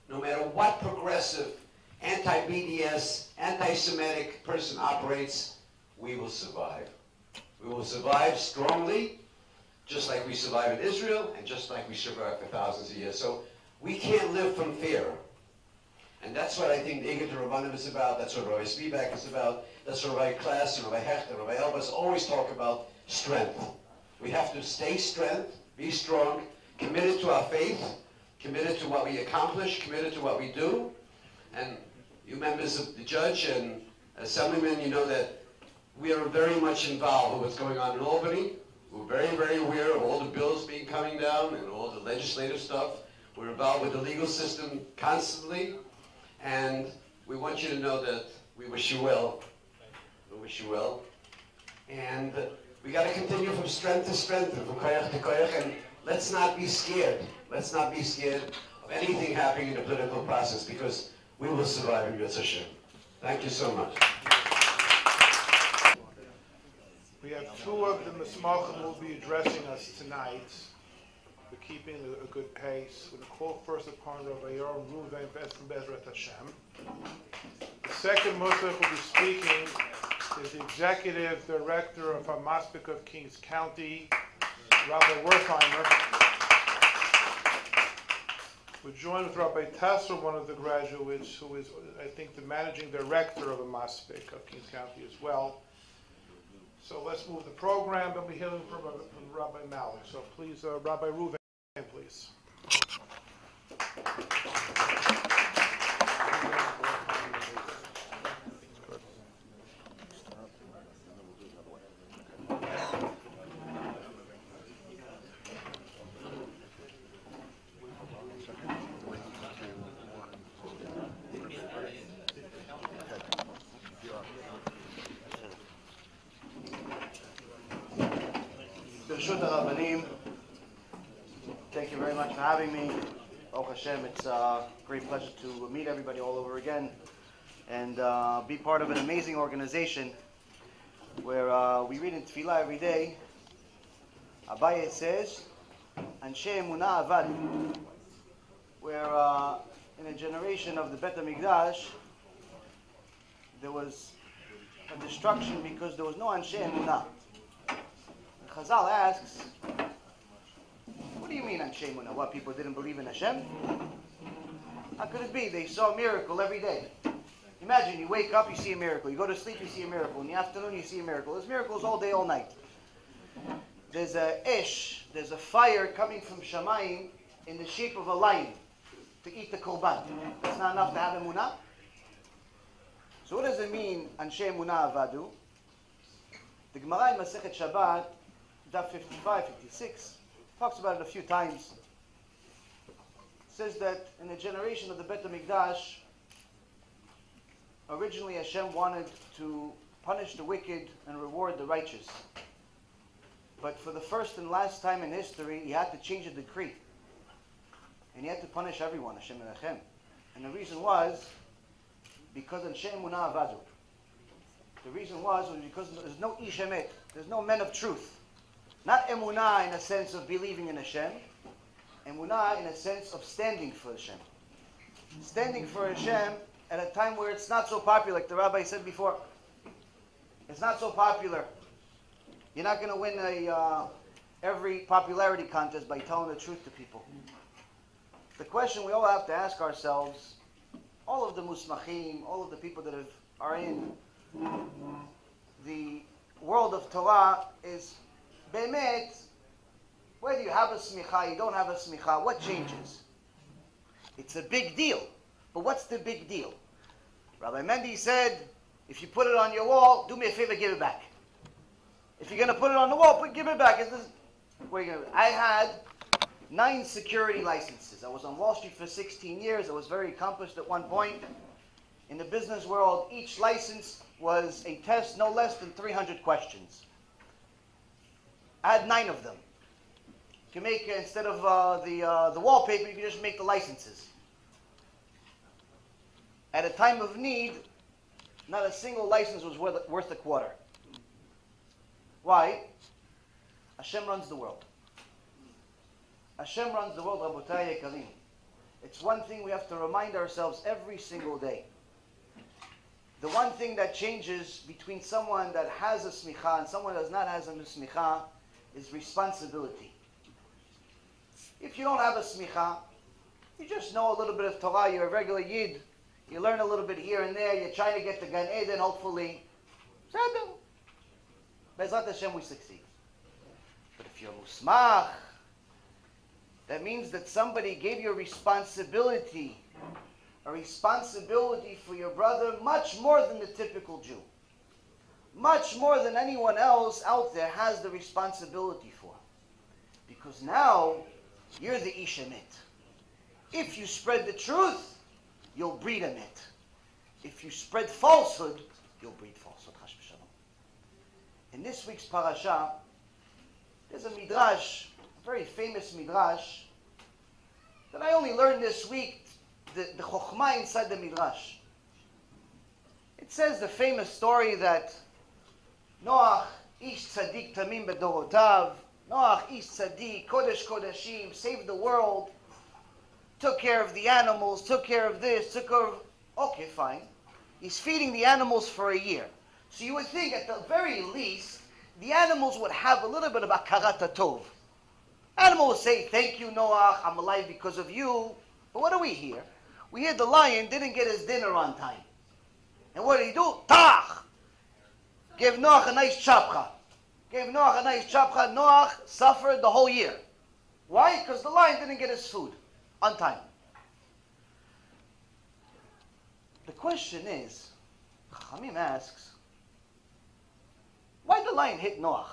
no matter what progressive, anti-BDS, anti-Semitic person operates, we will survive. We will survive strongly, just like we survive in Israel, and just like we survived for thousands of years. So we can't live from fear. And that's what I think the Eger to Rabbanim is about. That's what Rabbi Spivak is about. That's what Rabbi Klaas and Rabbi Hecht and Rabbi Elbas always talk about, strength. We have to stay strength, be strong, committed to our faith, committed to what we accomplish, committed to what we do. And you members of the judge and assemblymen, you know that we are very much involved with what's going on in Albany. We're very, very aware of all the bills being coming down and all the legislative stuff. We're involved with the legal system constantly. And we want you to know that we wish you well. We wish you well. And we got to continue from strength to strength and from koyach to koyach. And let's not be scared. Let's not be scared of anything happening in the political process, because we will survive in Yetz Hashem. Thank you so much. We have two of the Musmachim who will be addressing us tonight. We're keeping a good pace. We're going to call first upon Rabbi Yaron Reuven from Bezrat Hashem. The second Muslim who will be speaking is the Executive Director of HaMaspik of Kings County, Rabbi Wertheimer. We're joined with Rabbi Tasser, one of the graduates, who is, I think, the Managing Director of HaMaspik of Kings County as well. So let's move the program, and we're hearing from Rabbi Malik. So please, Rabbi Reuven, please. Thank you very much for having me. Baruch Hashem, it's a great pleasure to meet everybody all over again. and be part of an amazing organization where we read in Tefillah every day. Abaye says, Anshe Emunah Avad, where in a generation of the Bet HaMikdash, there was a destruction because there was no Anshe Emunah. And Chazal asks, what do you mean Anshe Emunah? What, people didn't believe in Hashem? How could it be? They saw a miracle every day. Imagine, you wake up, you see a miracle. You go to sleep, you see a miracle. In the afternoon, you see a miracle. There's miracles all day, all night. There's a ish, there's a fire coming from Shamayim in the shape of a lion to eat the korban. That's not enough to have emunah. So what does it mean, Anshe Emunah Avadu? The Gemara in Masechet Shabbat, Daf 55, 56, talks about it a few times. It says that in the generation of the Bet HaMikdash, originally Hashem wanted to punish the wicked and reward the righteous. But for the first and last time in history, he had to change a decree. And he had to punish everyone, Hashem Menachem. And the reason was because Anshe Emunah Avadu. The reason was because there's no Ish Emet, there's no men of truth. Not Emunah in a sense of believing in Hashem, Emunah in a sense of standing for Hashem. Standing for Hashem at a time where it's not so popular, like the Rabbi said before. It's not so popular. You're not going to win every popularity contest by telling the truth to people. The question we all have to ask ourselves, all of the musmachim, all of the people that are in the world of Torah is, be'emet, whether you have a smicha, you don't have a smicha, what changes? It's a big deal. But what's the big deal? Rabbi Mendy said, if you put it on your wall, do me a favor, give it back. If you're going to put it on the wall, give it back. I had 9 security licenses. I was on Wall Street for 16 years. I was very accomplished at one point. In the business world, each license was a test no less than 300 questions. I had 9 of them. You can make, instead of the wallpaper, you can just make the licenses. At a time of need, not a single license was worth a quarter. Why? Hashem runs the world. Hashem runs the world, Rabotai Yekarim. It's one thing we have to remind ourselves every single day. The one thing that changes between someone that has a smicha and someone that does not have a smicha is responsibility. If you don't have a smicha, you just know a little bit of Torah, you're a regular Yid, you learn a little bit here and there, you're trying to get to Gan Eden, hopefully. Be'ezrat Hashem, we succeed. But if you're musmach, that means that somebody gave you a responsibility for your brother much more than the typical Jew. Much more than anyone else out there has the responsibility for. Because now, you're the Ish Emet. If you spread the truth, you'll breed Emet. If you spread falsehood, you'll breed falsehood. In this week's parasha, there's a midrash, a very famous midrash, that I only learned this week, the chokhmah inside the midrash. It says the famous story that Noach, ish tzaddik tamim bedorotav, Noach, ish tzaddik, kodesh kodashim, saved the world, took care of the animals, took care of this, took care of... Okay, fine. He's feeding the animals for a year. So you would think at the very least, the animals would have a little bit of akarat tov. Animal will say, thank you, Noach, I'm alive because of you. But what do we hear? We hear the lion didn't get his dinner on time. And what did he do? Tach! Gave Noach a nice chapcha. Noach suffered the whole year. Why? Because the lion didn't get his food on time. The question is, Chachamim asks, why did the lion hit Noach?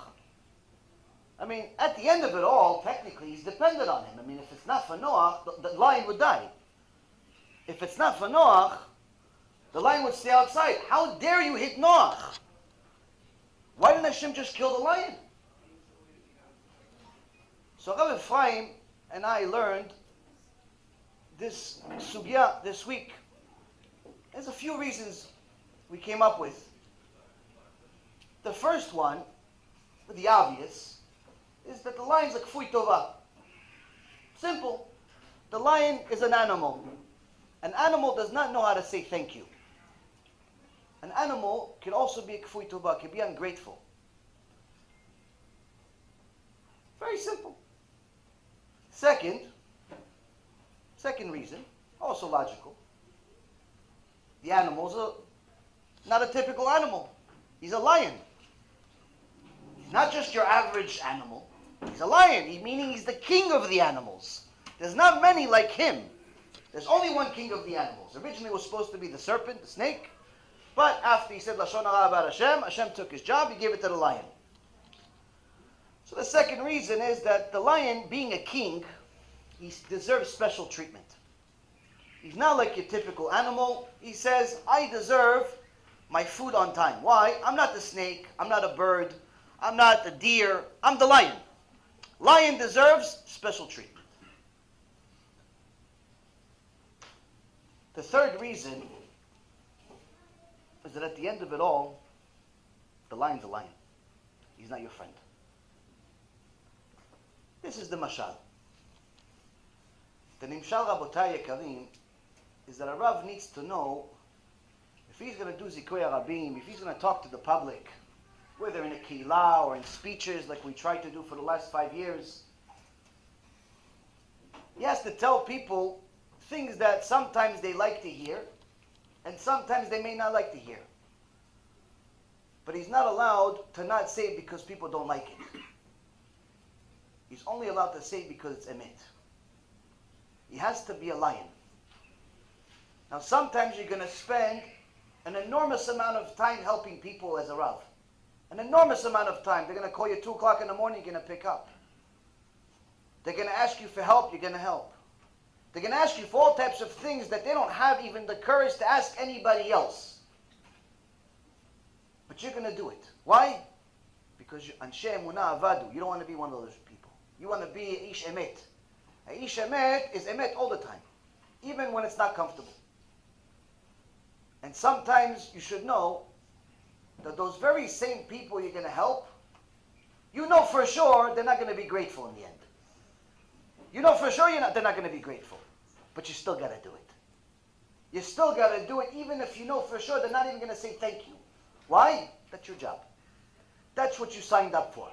I mean, at the end of it all, technically, he's dependent on him. I mean, if it's not for Noach, the lion would die. If it's not for Noach, the lion would stay outside. How dare you hit Noach? Why didn't Hashem just kill the lion? So Rabbi Ephraim and I learned this sugya this week. There's a few reasons we came up with. The first one, the obvious, is that the lion's a kfui tova. Simple. The lion is an animal. An animal does not know how to say thank you. An animal can also be a kfui tova, can be ungrateful. Very simple. Second reason, also logical. The animal's not a typical animal. He's a lion. He's not just your average animal. He's a lion, meaning he's the king of the animals. There's not many like him. There's only one king of the animals. Originally it was supposed to be the serpent, the snake. But after he said Lashon Hara about Hashem, Hashem took his job, he gave it to the lion. So the second reason is that the lion, being a king, he deserves special treatment. He's not like your typical animal. He says, I deserve my food on time. Why? I'm not the snake. I'm not a bird. I'm not a deer. I'm the lion. Lion deserves special treatment. The third reason is that at the end of it all, the lion's a lion. He's not your friend. This is the mashal. The nimshal Rabotai Yekarim is that a Rav needs to know if he's going to do Zikui Arabim, if he's going to talk to the public, whether in a Keynote or in speeches like we tried to do for the last 5 years, he has to tell people things that sometimes they like to hear and sometimes they may not like to hear. But he's not allowed to not say it because people don't like it. He's only allowed to say it because it's emet. He has to be a lion. Now sometimes you're going to spend an enormous amount of time helping people as a Rav. An enormous amount of time. They're going to call you 2 o'clock in the morning, you're going to pick up. They're going to ask you for help, you're going to help. They're going to ask you for all types of things that they don't have even the courage to ask anybody else. But you're going to do it. Why? Because Anshe Emunah Avadu. You don't want to be one of those people. You want to be Ish Emet. Ish Emet is Emet all the time. Even when it's not comfortable. And sometimes you should know that those very same people you're going to help, you know for sure they're not going to be grateful in the end. You know for sure they're not going to be grateful. But you still got to do it. You still got to do it even if you know for sure they're not even going to say thank you. Why? That's your job. That's what you signed up for.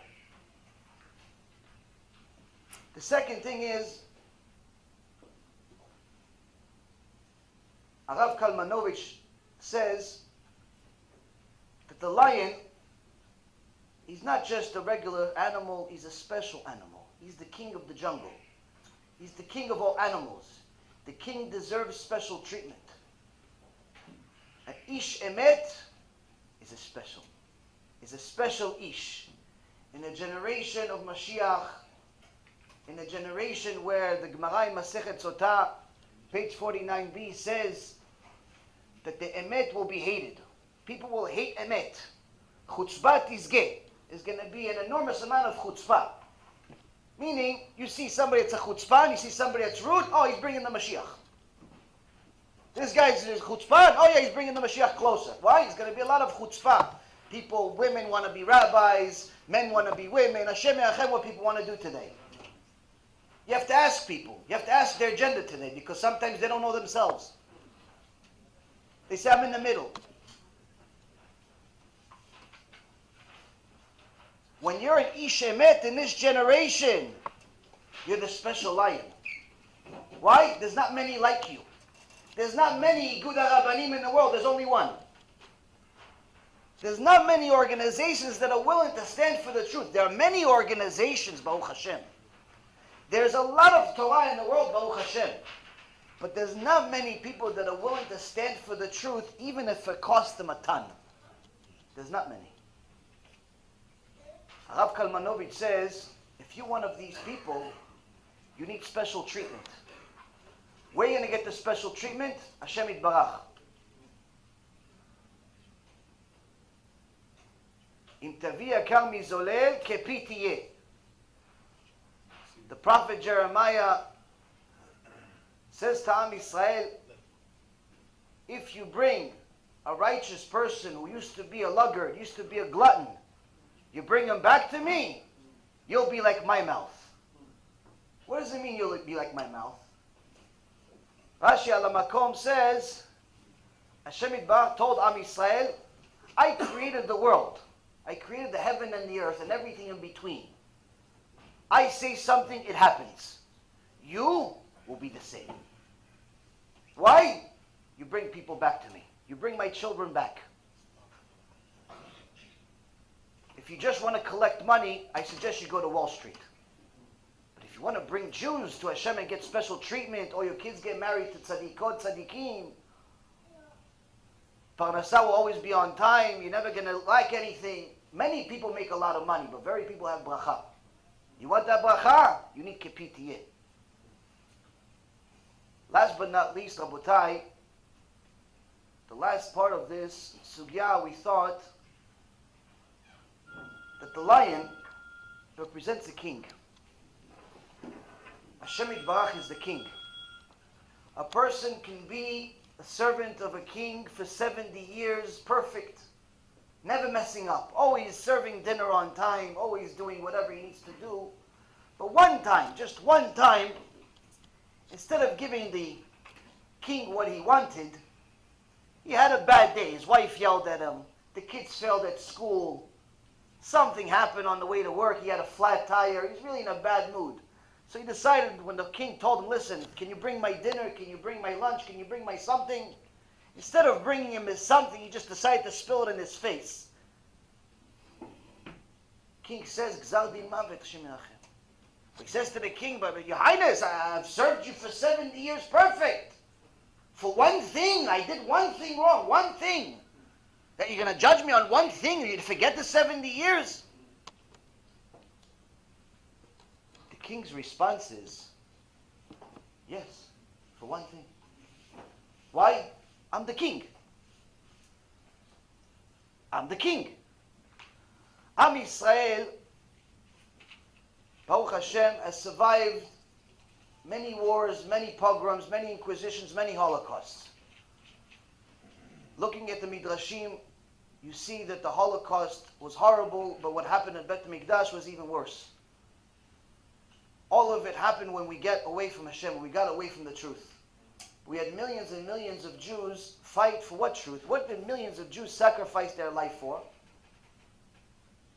The second thing is, Arav Kalmanovich says that the lion, he's not just a regular animal, he's a special animal. He's the king of the jungle. He's the king of all animals. The king deserves special treatment. An Ish Emet is a special Ish. In a generation of Mashiach, in a generation where the Gemara in Masechet Sotah, page 49b, says that the Emet will be hated. People will hate Emet. Chutzpah tizgeh. There's going to be an enormous amount of chutzpah. Meaning, you see somebody that's a chutzpah, and you see somebody that's rude, oh, he's bringing the Mashiach. This guy's chutzpah, oh yeah, he's bringing the Mashiach closer. Why? There's going to be a lot of chutzpah. People, women want to be rabbis, men want to be women. Hashem Yachem, what people want to do today. You have to ask people. You have to ask their gender today, because sometimes they don't know themselves. They say, I'm in the middle. When you're an Ish Emet in this generation, you're the special lion. Why? There's not many like you. There's not many good Rabbanim in the world. There's only one. There's not many organizations that are willing to stand for the truth. There are many organizations, Baruch Hashem. There's a lot of Torah in the world, Baruch Hashem. But there's not many people that are willing to stand for the truth, even if it costs them a ton. There's not many. Rav Kalmanovich says, if you're one of these people, you need special treatment. Where are you going to get the special treatment? Hashem Yitbarach. Im tavi yakar mizolel kepi tiyeh. The prophet Jeremiah says to Am Yisrael, if you bring a righteous person who used to be a luggard, used to be a glutton, you bring him back to me, you'll be like my mouth. What does it mean you'll be like my mouth? Rashi al Makom says, Hashem Yitbarach told Am Yisrael, I created the world. I created the heaven and the earth and everything in between. I say something, it happens. You will be the same. Why? You bring people back to me. You bring my children back. If you just want to collect money, I suggest you go to Wall Street. But if you want to bring Jews to Hashem and get special treatment, or your kids get married to tzaddikot, tzaddikim, Parnasah will always be on time, you're never going to lack anything. Many people make a lot of money, but very people have bracha. You want that bracha? You need kepitiyeh. Last but not least, Rabotai, the last part of this sugya, we thought that the lion represents the king. Hashem Yitbarach is the king. A person can be a servant of a king for 70 years, perfect, never messing up, always serving dinner on time, always doing whatever he needs to do. But one time, just one time, instead of giving the king what he wanted, he had a bad day. His wife yelled at him, the kids failed at school, something happened on the way to work, he had a flat tire, he's really in a bad mood. So he decided, when the king told him, listen, can you bring my dinner, can you bring my lunch, can you bring my something? Instead of bringing him his something, he just decided to spill it in his face. King says, Gzar din mavet, Hashem Yirachem. He says to the king, but Your Highness, I've served you for 70 years perfect. For one thing, I did one thing wrong, one thing. That you're going to judge me on one thing, and you'd forget the 70 years? The king's response is, yes, for one thing. Why? I'm the king. I'm the king. Am Yisrael, Baruch Hashem, has survived many wars, many pogroms, many inquisitions, many holocausts. Looking at the Midrashim, you see that the Holocaust was horrible, but what happened at Bet Mikdash was even worse. All of it happened when we get away from Hashem, when we got away from the truth. We had millions and millions of Jews fight for what truth? What did millions of Jews sacrifice their life for?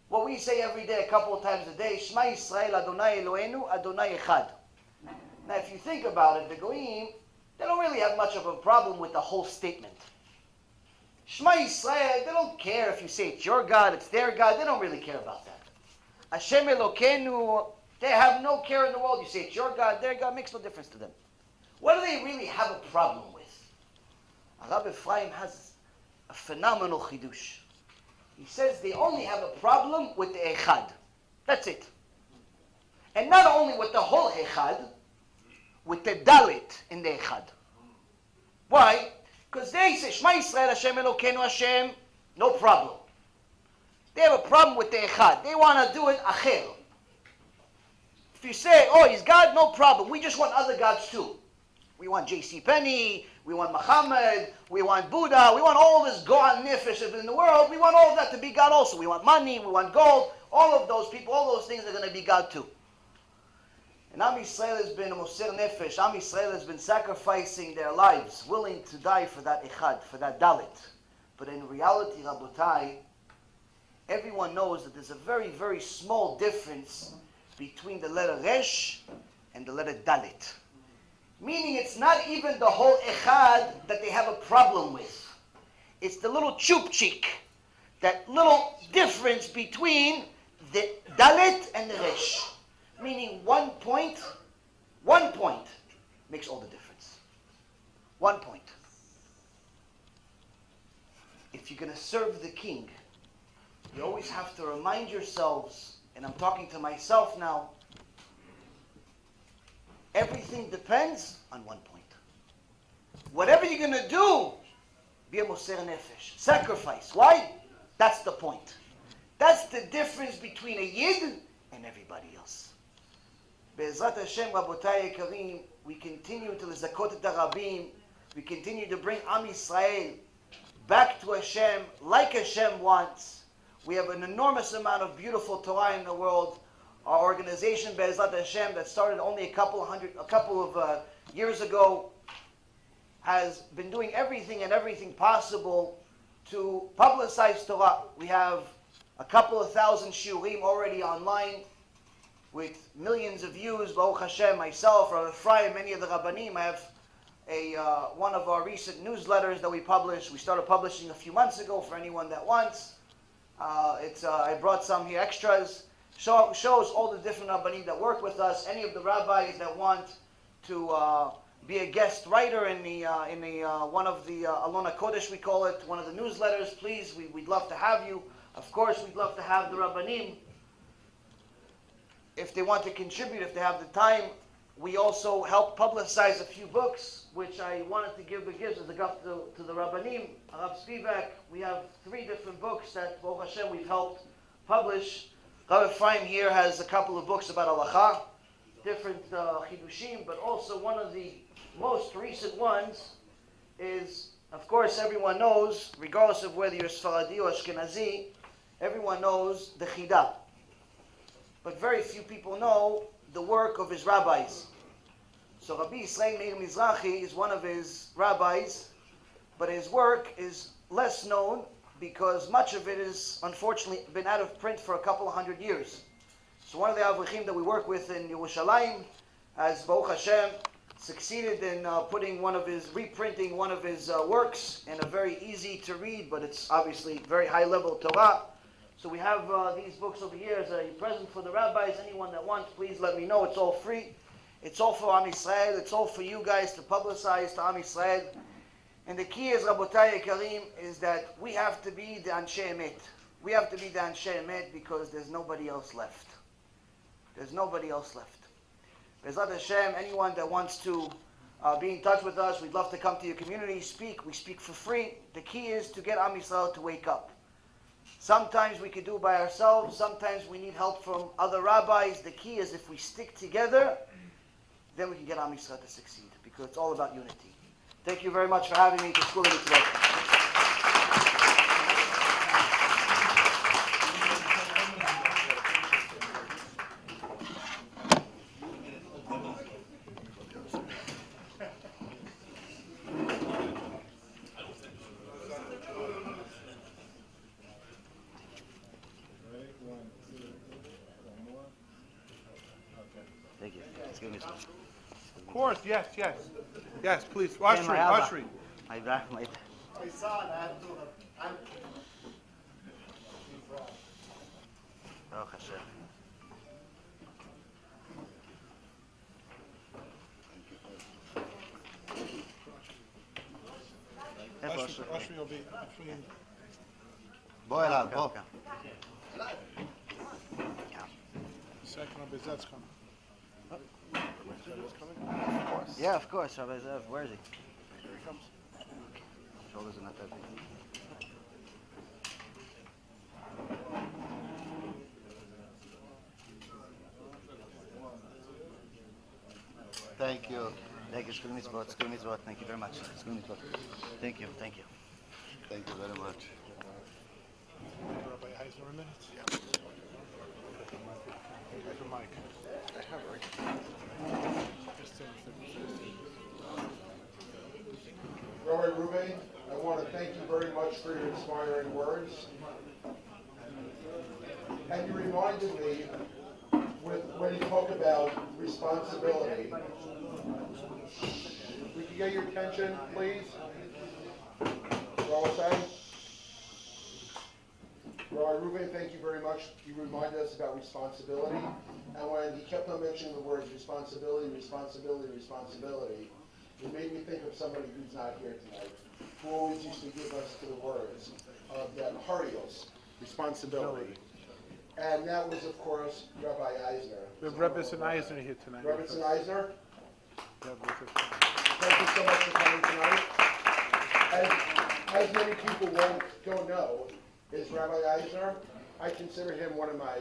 What we say every day, a couple of times a day, Shema Yisrael Adonai Eloheinu Adonai Echad. Now if you think about it, the Goyim, they don't really have much of a problem with the whole statement. Shema Yisrael, they don't care if you say it's your God, it's their God, they don't really care about that. Hashem Elokeinu, they have no care in the world. You say it's your God, their God, makes no difference to them. What do they really have a problem with? Rabbi Ephraim has a phenomenal chidush. He says they only have a problem with the Echad. That's it. And not only with the whole Echad, with the Dalit in the Echad. Why? Because they say, Shema Yisrael Hashem Elokeinu Hashem, no problem. They have a problem with the Echad. They want to do it Acher. If you say, oh, he's God, no problem. We just want other gods too. We want J.C. Penney, we want Muhammad, we want Buddha, we want all this Go'an Nefesh in the world. We want all of that to be God also. We want money, we want gold. All of those people, all those things are going to be God too. And Am Yisrael has been a Moser Nefesh. Am Yisrael has been sacrificing their lives, willing to die for that Echad, for that Dalit. But in reality, Rabotai, everyone knows that there's a very, very small difference between the letter Resh and the letter Dalit. Meaning it's not even the whole Echad that they have a problem with. It's the little chupchik, that little difference between the Dalit and the Resh. Meaning 1 point makes all the difference. 1 point. If you're going to serve the king, you always have to remind yourselves, and I'm talking to myself now, everything depends on 1 point. Whatever you're going to do, be a Moser Nefesh. Sacrifice. Why? That's the point. That's the difference between a Yid and everybody else. Be'ezrat Hashem, Rabotai Yekarim, we continue to lezakot et harabim, We continue to bring Am Yisrael back to Hashem like Hashem wants. We have an enormous amount of beautiful Torah in the world. Our organization, Be'ezrat Hashem, that started only a couple of years ago, has been doing everything possible to publicize Torah. We have a couple of thousand shiurim already online with millions of views. Baruch Hashem, myself, Rabbi Ephraim, many of the Rabbanim. I have one of our recent newsletters that we published. We started publishing a few months ago for anyone that wants. I brought some here extras. Shows all the different Rabbanim that work with us. Any of the rabbis that want to be a guest writer in the one of the Alona Kodesh, we call it, one of the newsletters, please, we'd love to have you. Of course, we'd love to have the Rabbanim if they want to contribute, if they have the time. We also help publicize a few books, which I wanted to give the gifts to the Rabbanim, Rav Spivak. We have 3 different books that, Baruch Hashem, we've helped publish. Rabbi Ephraim here has a couple of books about halacha, different chidushim, but also one of the most recent ones is, of course, everyone knows, regardless of whether you're Sfaradi or Ashkenazi, everyone knows the Chidah. But very few people know the work of his rabbis. So Rabbi Yisrael Meir Mizrahi is one of his rabbis, but his work is less known because much of it is unfortunately been out of print for a couple of 100 years. So one of the Avraham that we work with in Yerushalayim has, Baruch Hashem, succeeded in reprinting one of his works in a very easy to read, but it's obviously very high level Torah. So we have these books over here as a present for the rabbis. Anyone that wants, please let me know. It's all free. It's all for Am Yisrael. It's all for you guys to publicize to Am Yisrael. And the key is, Rabotai Yekarim, is that we have to be the Anshe Emet. We have to be the Anshe Emet because there's nobody else left. There's nobody else left. Be'ezrat Hashem, anyone that wants to be in touch with us, we'd love to come to your community, speak. We speak for free. The key is to get Am Yisrael to wake up. Sometimes we can do it by ourselves. Sometimes we need help from other rabbis. The key is if we stick together, then we can get Am Yisrael to succeed, because it's all about unity. Thank you very much for having me to School of Mitzvot. Thank you. Let's give me some. Of course, yes. Yes, please. Ashri. My son, Baruch Hashem. Ashri will be between. בוא אליו, בוא. Second Rabbi Zet's coming. Yeah, of course, Rabbi Zev. Where is he? Here he comes. Shoulders are not that big. Thank you. Thank you, School Mitzvot. School Mitzvot. Thank you very much. School Mitzvot. Thank you. Thank you. Thank you very much. Rabbi Eisner a minute? Yeah. Here's the mic. I have it right. Rabbi Reuven, I want to thank you very much for your inspiring words. And you reminded me when you talk about responsibility. We can get your attention, please. Rabbi Reuven, thank you very much. You reminded us about responsibility. And when he kept on mentioning the words responsibility, it made me think of somebody who's not here tonight, who always used to give us the words of that Harios, responsibility. And that was, of course, Rabbi Eisner. We have Rebbe and Eisner here tonight. Rebbe and Eisner, Yeah, thank you so much for coming tonight. As many people don't know, is Rabbi Eisner, I consider him one of my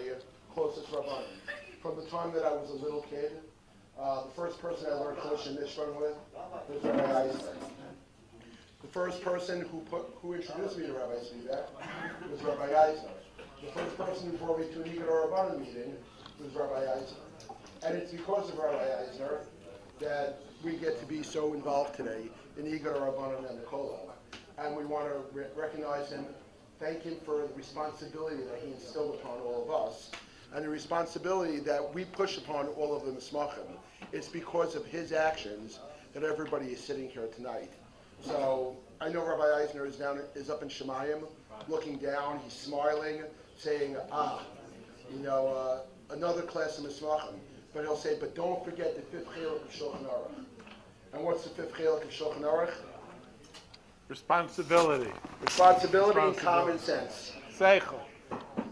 closest rabbanim. From the time that I was a little kid, the first person I learned Kodesh and Mishran with was Rabbi Eisner. The first person who introduced me to Rabbi Spivak was Rabbi Eisner. The first person who brought me to an Igor Rabbanim meeting was Rabbi Eisner. And it's because of Rabbi Eisner that we get to be so involved today in Igor Rabbanim and the Kollel. And we want to recognize him, thank him for the responsibility that he instilled upon all of us, and the responsibility that we push upon all of the Mismachim. It's because of his actions that everybody is sitting here tonight. So I know Rabbi Eisner is up in Shemayim, looking down, he's smiling, saying, another class of Mismachim. But he'll say, but don't forget the fifth chiluk of Shulchan Aruch. And what's the fifth chiluk of Shulchan Aruch? Responsibility. Responsibility and common sense. Seichel.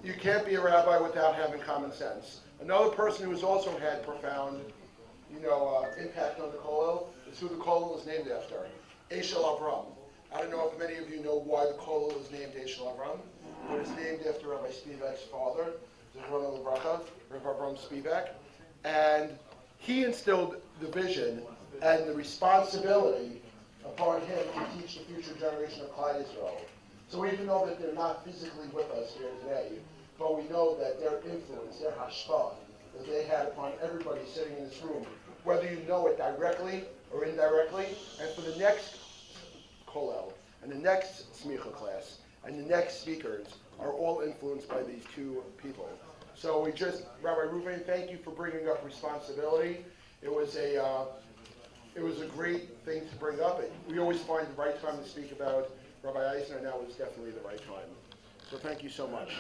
You can't be a rabbi without having common sense. Another person who has also had profound, impact on the Kollel is who the Kollel is named after. Ayshel Avraham. I don't know if many of you know why the Kollel is named Ayshel Avraham, but it's named after Rabbi Spivak's father, Zichrono Livracha, Rabbi Avraham Spivak. And he instilled the vision and the responsibility upon him to teach the future generation of Klal Yisrael. So even though that they're not physically with us here today, but we know that their influence, their hashpah, that they had upon everybody sitting in this room, whether you know it directly or indirectly, and for the next Kollel, and the next Smicha class, and the next speakers are all influenced by these two people. So Rabbi Reuven, thank you for bringing up responsibility. It was a great thing to bring up. We always find the right time to speak about Rabbi Eisner. Now is definitely the right time. So thank you so much.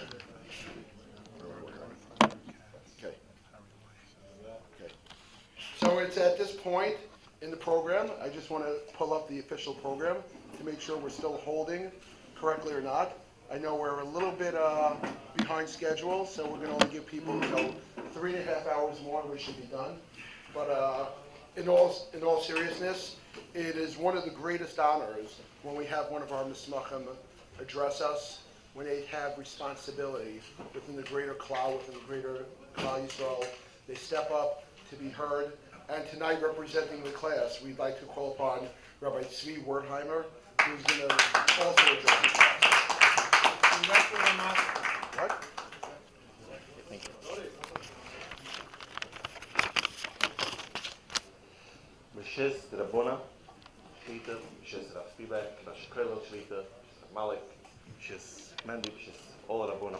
Okay. So it's at this point in the program. I just want to pull up the official program to make sure we're still holding correctly or not. I know we're a little bit behind schedule, so we're going to only give people 3.5 hours more and we should be done. But in all seriousness, it is one of the greatest honors when we have one of our Mismachim address us, when they have responsibility within the greater Klal, within the greater Klal Yisrael. They step up to be heard. And tonight, representing the class, we'd like to call upon Rabbi Tzvi Wertheimer, who's going to also address the class. What? Thank you. B'shes Rabbona, Shlita, b'shes Rav Spivak, Rav Kollel Shlita, Rav Malik, b'shes Mendy, b'shes all Rabbona.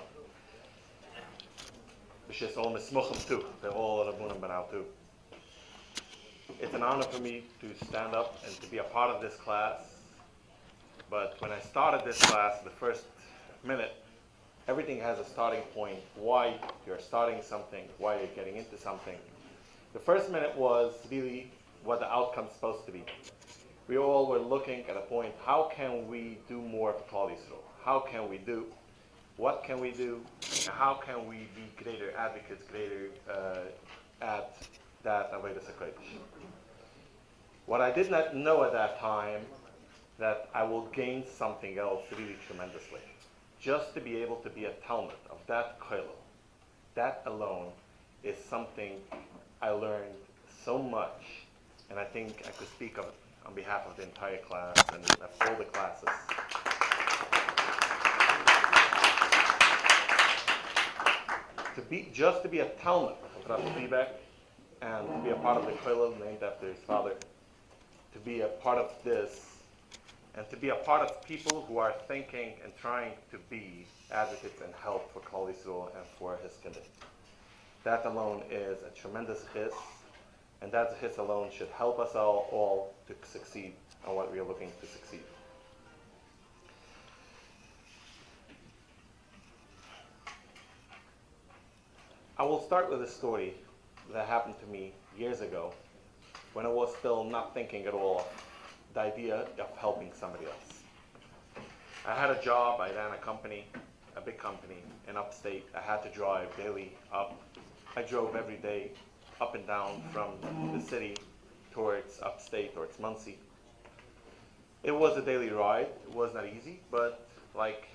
B'shes all Mismachim too. They're all Rabbona Banal too. It's an honor for me to stand up and to be a part of this class. But when I started this class, the first minute, everything has a starting point. Why you're starting something, why you're getting into something. The first minute was really what the outcome's supposed to be. We all were looking at a point, how can we do more for Klal Yisrael? How can we do? What can we do? And how can we be greater advocates, greater at that Avodas HaKodesh? What I did not know at that time, that I will gain something else really tremendously. Just to be able to be a Talmud of that Kollel, that alone is something I learned so much, and I think I could speak of on behalf of the entire class and of all the classes. Just to be a Talmud of Rav Spivak and to be a part of the Kollel named after his father, to be a part of this, and to be a part of people who are thinking and trying to be advocates and help for Klal Yisrael and for his kingdom. That alone is a tremendous hiss, and that hiss alone should help us all to succeed on what we are looking to succeed. I will start with a story that happened to me years ago when I was still not thinking at all the idea of helping somebody else. I had a job, I ran a company, a big company in upstate. I had to drive daily up. I drove every day up and down from the city towards upstate, towards Muncie. It was a daily ride. It was not easy, but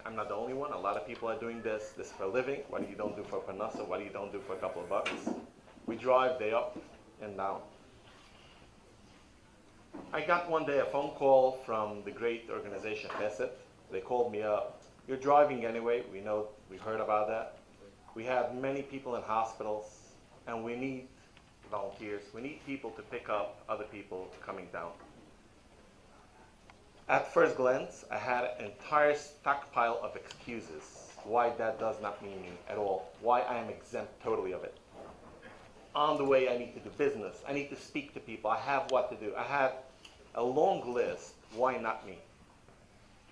I'm not the only one. A lot of people are doing this for a living. What you don't do for Parnassa, what you don't do for a couple of bucks. We drive day up and down. I got one day a phone call from the great organization Chesed. They called me up. You're driving anyway. We heard about that. We have many people in hospitals, and we need volunteers. We need people to pick up other people coming down. At first glance, I had an entire stockpile of excuses why that does not mean me at all, why I am exempt totally of it. On the way, I need to do business. I need to speak to people. I have what to do. I had a long list. Why not me?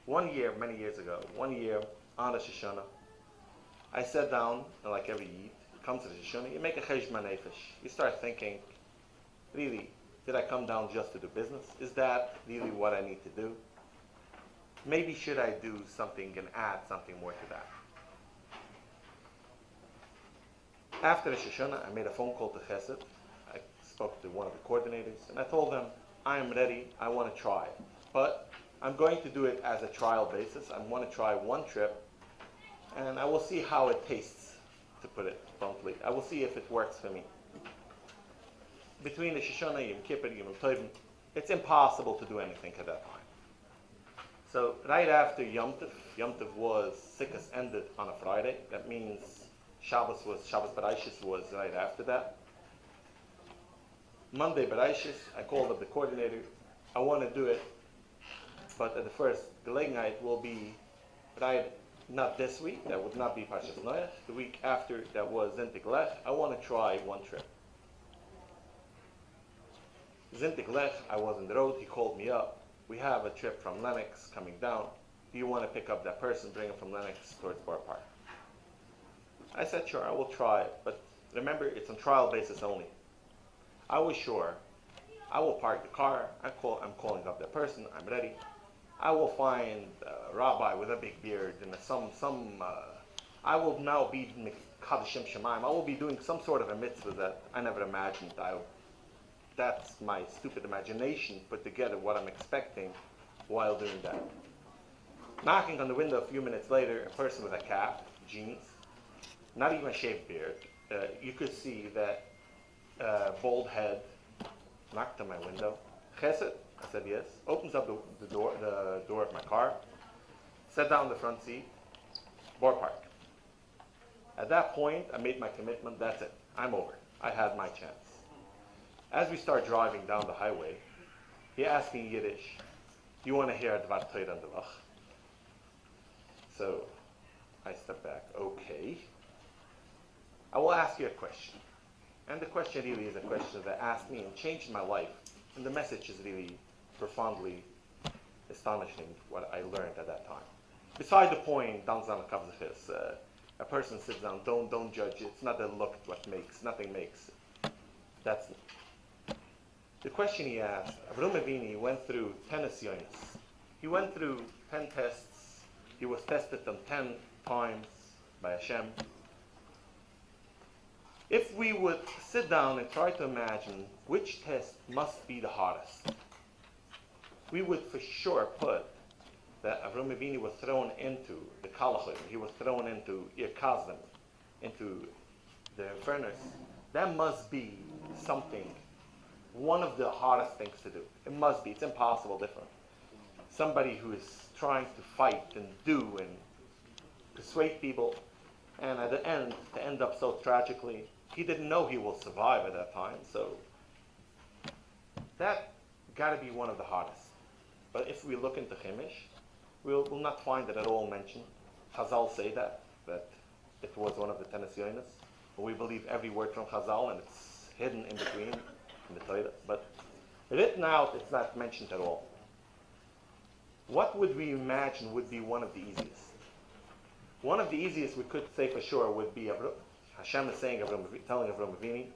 One year, many years ago, on Rosh Hashanah, I sat down, and like every Yid, comes to Rosh Hashanah, you make a cheshbon nefesh. You start thinking, really, did I come down just to do business? Is that really what I need to do? Maybe should I do something and add something more to that? After Rosh Hashanah, I made a phone call to Chesed. I spoke to one of the coordinators, and I told them, I am ready, I want to try. But I'm going to do it as a trial basis. I want to try one trip, and I will see how it tastes, to put it bluntly. I will see if it works for me. Between Rosh Hashanah, Yom Kippur, Yom Tovim, it's impossible to do anything at that time. So right after Yom Tov was, Sikkos ended on a Friday. That means Shabbos B'Reishis was right after that. Monday B'Reishis, I called up the coordinator. I want to do it, but at the first Gelegenheit will be right, not this week. That would not be Parshas Noach. The week after, that was Zintik Lech. I want to try one trip. Zintik Lech, I was on the road. He called me up. We have a trip from Lennox coming down. Do you want to pick up that person, bring him from Lennox towards Borough Park? I said, sure, I will try it. But remember, it's on trial basis only. I was sure. I will park the car. I'm calling up that person. I'm ready. I will find a rabbi with a big beard and I will now be Kadashim Shemaim. I will be doing some sort of a mitzvah that I never imagined. That's my stupid imagination put together what I'm expecting while doing that. Knocking on the window a few minutes later, a person with a cap, jeans, not even a shaved beard. You could see that bald head knocked on my window. Chesed, I said yes. Opens up the door of my car, sat down in the front seat, Borough Park. At that point, I made my commitment. That's it. I'm over. I had my chance. As we start driving down the highway, he asked me in Yiddish, "You want to hear Dvar Torah and Devach?" So I step back. Okay. I will ask you a question. And the question really is a question that asked me and changed my life. And the message is really profoundly astonishing, what I learned at that time. Beside the point, a person sits down, don't judge it. It's not the look what makes, nothing makes. That's the question he asked. Avraham Avinu went through 10 nisyonos. He went through 10 tests. He was tested on 10 times by Hashem. If we would sit down and try to imagine which test must be the hardest, we would for sure put that Avraham Avinu was thrown into the Kollel. He was thrown into Irkazdim, into the furnace. That must be something, one of the hardest things to do. It must be. It's impossible different. Somebody who is trying to fight and do and persuade people, and at the end, to end up so tragically, he didn't know he will survive at that time, so that got to be one of the hardest. But if we look into Chumash, we'll not find it at all mentioned. Chazal say that it was one of the 10 nisyonos. We believe every word from Chazal, and it's hidden in between in the Torah. But written out, it's not mentioned at all. What would we imagine would be one of the easiest? One of the easiest we could say for sure would be Hashem is saying, telling Avraham Avinu,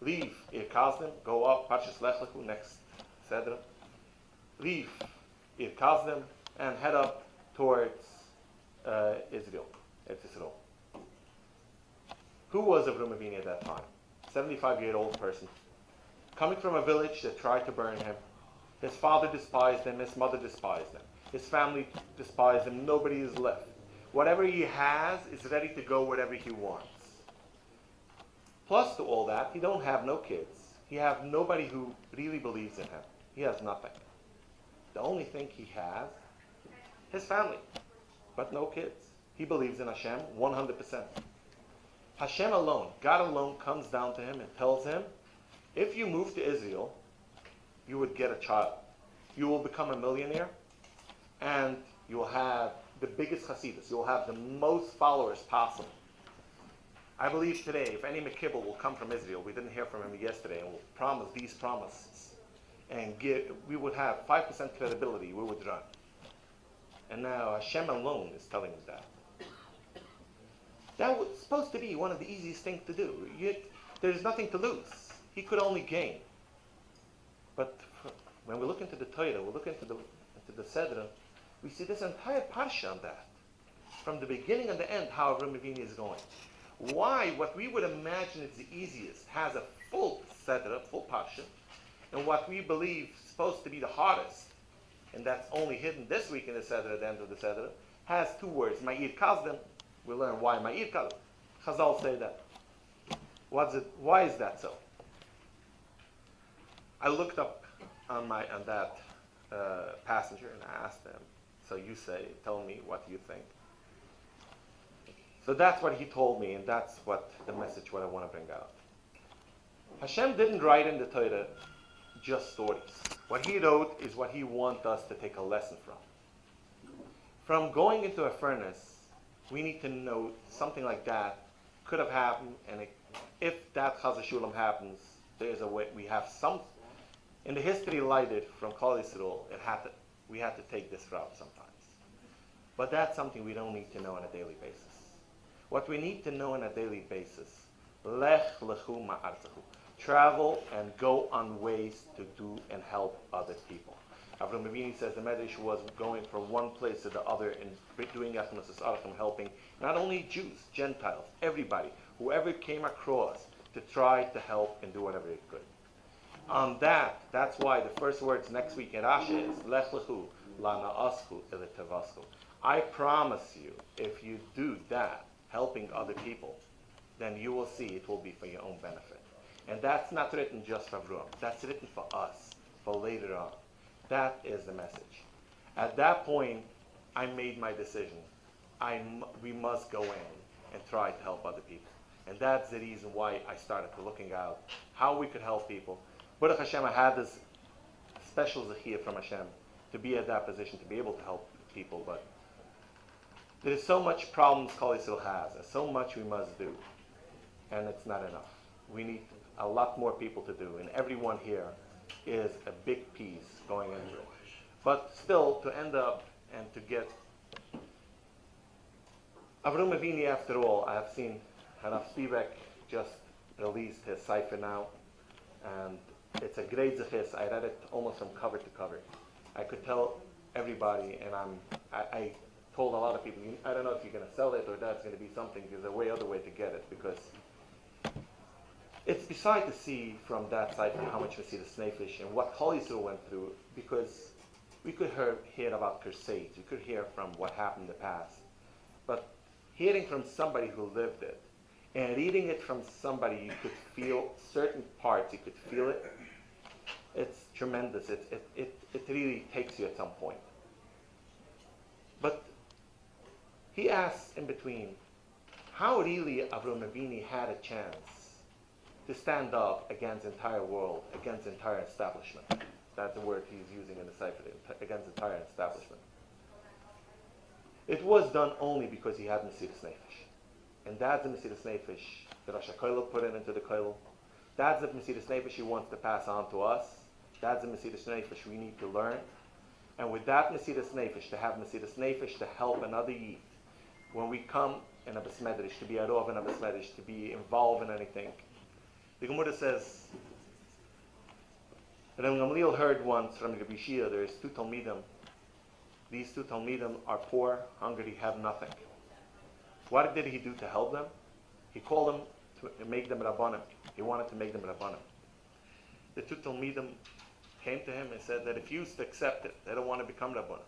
leave Irkazdim, go up, Parshas Lech Lechu, next Sedra. Leave Irkazdim and head up towards Israel. It's Israel. Who was Avraham Avinu at that time? 75-year-old person. Coming from a village that tried to burn him. His father despised him, his mother despised him. His family despised him, nobody is left. Whatever he has is ready to go wherever he wants. Plus to all that, he don't have no kids. He have nobody who really believes in him. He has nothing. The only thing he has, his family, but no kids. He believes in Hashem 100%. Hashem alone, God alone, comes down to him and tells him, if you move to Israel, you would get a child. You will become a millionaire, and you will have the biggest Hasidus. You will have the most followers possible. I believe today, if any Mekibel will come from Israel, we didn't hear from him yesterday, and will promise these promises, and we would have 5% credibility, we would run. And now Hashem alone is telling him that. That was supposed to be one of the easiest things to do. There's nothing to lose. He could only gain. But when we look into the Torah, we look into the Sedra, we see this entire parsha on that. From the beginning and the end, how Avraham Avinu is going. Why what we would imagine is the easiest has a full Sedra, full parsha, and what we believe is supposed to be the hardest, and that's only hidden this week in the Sedra, at the end of the Sedra, has two words, Ma'ir Kazdem. We'll learn why Ma'ir Kazdem. Chazal say that. Why is that so? I looked up on that passenger and I asked them, so you say, tell me what you think. So that's what he told me, and that's what the message, what I want to bring out. Hashem didn't write in the Torah just stories. What he wrote is what he wants us to take a lesson from. From going into a furnace, we need to know something like that could have happened, and if that Chaz Shulam happens, there's a way, we have some, in the history lighted from Kollel, we had to take this route sometimes. But that's something we don't need to know on a daily basis. What we need to know on a daily basis, lech lechu ma'artzechu. Travel and go on ways to do and help other people. Avraham Avinu says the Medrash was going from one place to the other and doing helping not only Jews, Gentiles, everybody, whoever came across to try to help and do whatever he could. On that's why the first words next week in Rashi is Lech lechu lana'aschu eletavaschu. I promise you, if you do that, helping other people, then you will see it will be for your own benefit. And that's not written just for Avraham. That's written for us, for later on. That is the message. At that point, I made my decision. We must go in and try to help other people. And that's the reason why I started looking out how we could help people. Baruch Hashem, I had this special zechiyah from Hashem to be at that position, to be able to help people. But there's so much problems Kollel has, and so much we must do. And it's not enough. We need a lot more people to do. And everyone here is a big piece going into it. But still, to end up and to get Avraham Avinu, after all, I have seen Hanav Spivak just released his cipher now, and it's a great zechis. I read it almost from cover to cover. I could tell everybody, and I told a lot of people, I don't know if you're going to sell it or that's going to be something. There's a other way to get it, because it's beside to see from that side how much we see the Snayfish and what Kollel went through, because we could hear about crusades, we could hear from what happened in the past, but hearing from somebody who lived it and reading it from somebody, you could feel certain parts, you could feel it. It's tremendous. It really takes you at some point. But he asks in between, how really Avraham Avinu had a chance to stand up against the entire world, against the entire establishment. That's the word he's using in the cipher, against the entire establishment. It was done only because he had Mesiras Nefesh. And that's the Mesiras Nefesh that Rosh HaKollel put into the Kollel. That's the Mesiras Nefesh he wants to pass on to us. That's the Mesiras Nefesh we need to learn. And with that Mesiras Nefesh, to have Mesiras Nefesh to help another Yid, when we come in a Besmedrish, to be a Rov in a Besmedrish, to be involved in anything. The Gemara says, Rabbi Gamliel heard once from Rabbi Shia, there's two Talmidim. These two Talmidim are poor, hungry, have nothing. What did he do to help them? He called them to make them Rabbanim. He wanted to make them Rabbanim. The two Talmidim came to him and said that if you accept it, they don't want to become Rabbanim.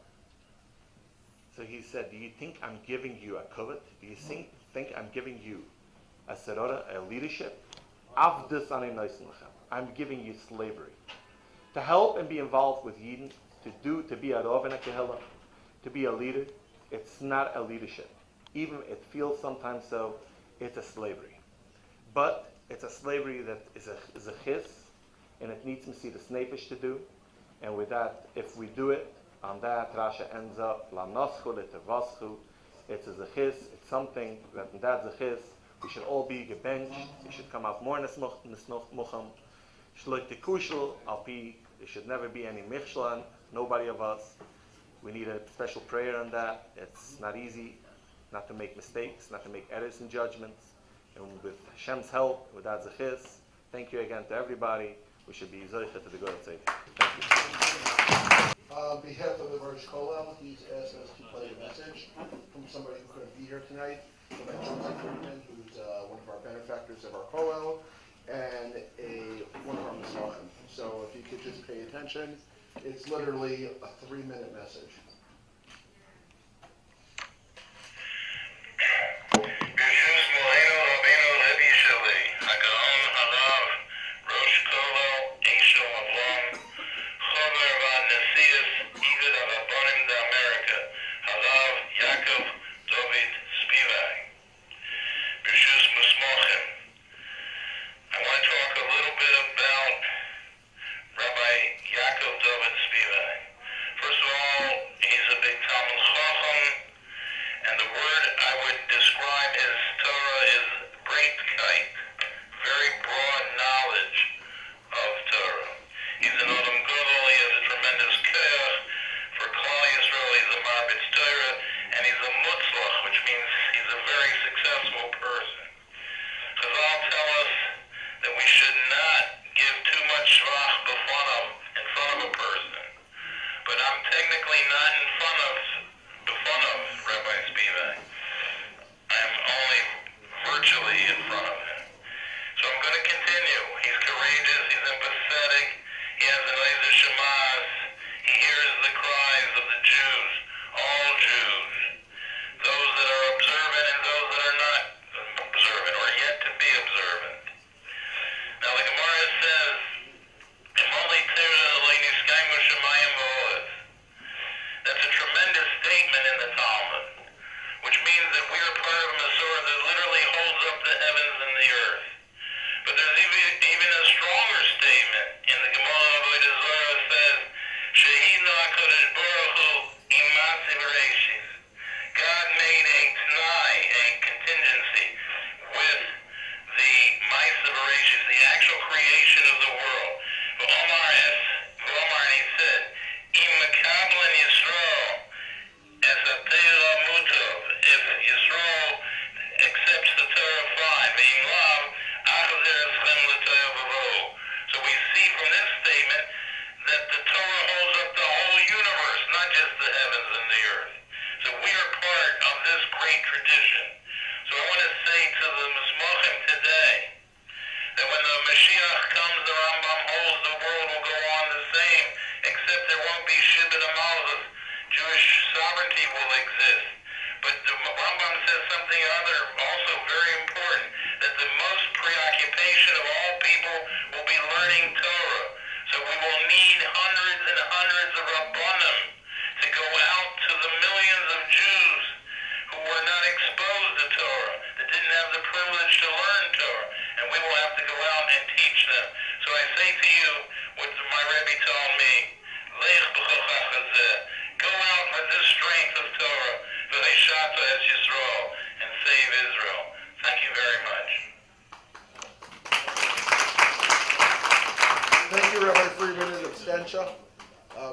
So he said, do you think I'm giving you a covet? Do you think I'm giving you a serora, a leadership? I'm giving you slavery. to help and be involved with Yidden, to be a Reuven HaKehillah, to be a leader. It's not a leadership. Even it feels sometimes so, it's a slavery. But it's a slavery that is a chis, and it needs Mesiras Nefesh to do. And with that, if we do it, on that, Rasha ends up, La noschu letevaschu. It's a zechis, it's something that in that zechis, we should all be gebenched. We should come out more nismucham. Shloik tekushel alpi. There should never be any michshlan. Nobody of us. We need a special prayer on that. It's not easy not to make mistakes, not to make errors in judgments. And with Hashem's help, with that zechis, thank you again to everybody. We should be zoichet to the good Tzedek. Thank you. On behalf of the Rosh Kollel, he's asked us to play a message from somebody who couldn't be here tonight, Rabbi Reuven, who's one of our benefactors of our Kollel, and one of our Messiahim. So if you could just pay attention, it's literally a 3-minute message.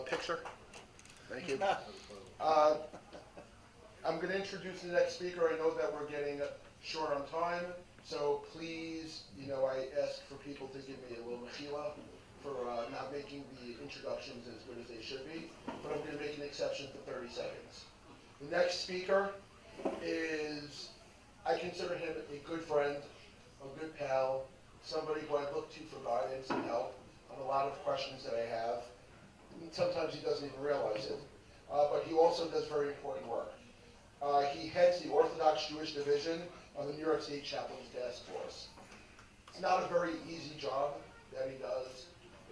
Picture. Thank you. I'm going to introduce the next speaker. I know that we're getting short on time, so please, I ask for people to give me a little mechila for not making the introductions as good as they should be, but I'm going to make an exception for 30 seconds. The next speaker is, I consider him a good friend, a good pal, somebody who I look to for guidance and help on a lot of questions that I have. Sometimes he doesn't even realize it, but he also does very important work. He heads the Orthodox Jewish Division of the New York State Chaplains Task Force. It's not a very easy job that he does.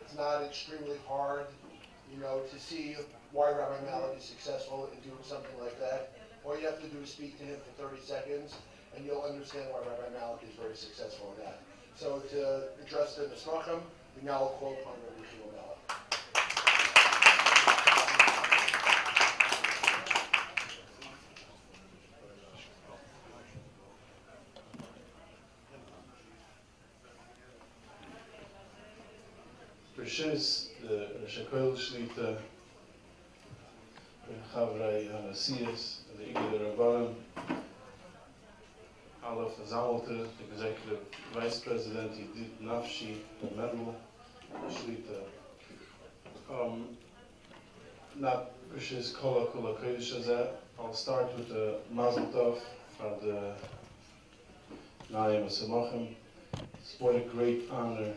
It's not extremely hard, you know, to see why Rabbi Malik is successful in doing something like that. All you have to do is speak to him for 30 seconds, and you'll understand why Rabbi Malik is very successful in that. So to address the Nesmachim, we now call upon Rabbi Malik. Rishis, the Kollel Shlita, Chavrai Hanasiyas, the Igor Rabbanim, Alef Zamolte, the Executive Vice President, Yedid Nafshi, the Mendel Shlita. Not Rishis Kola Kodesh Hazeh. I'll start with the Mazel Tov for the Nayim HaSimcha. It's what a great honor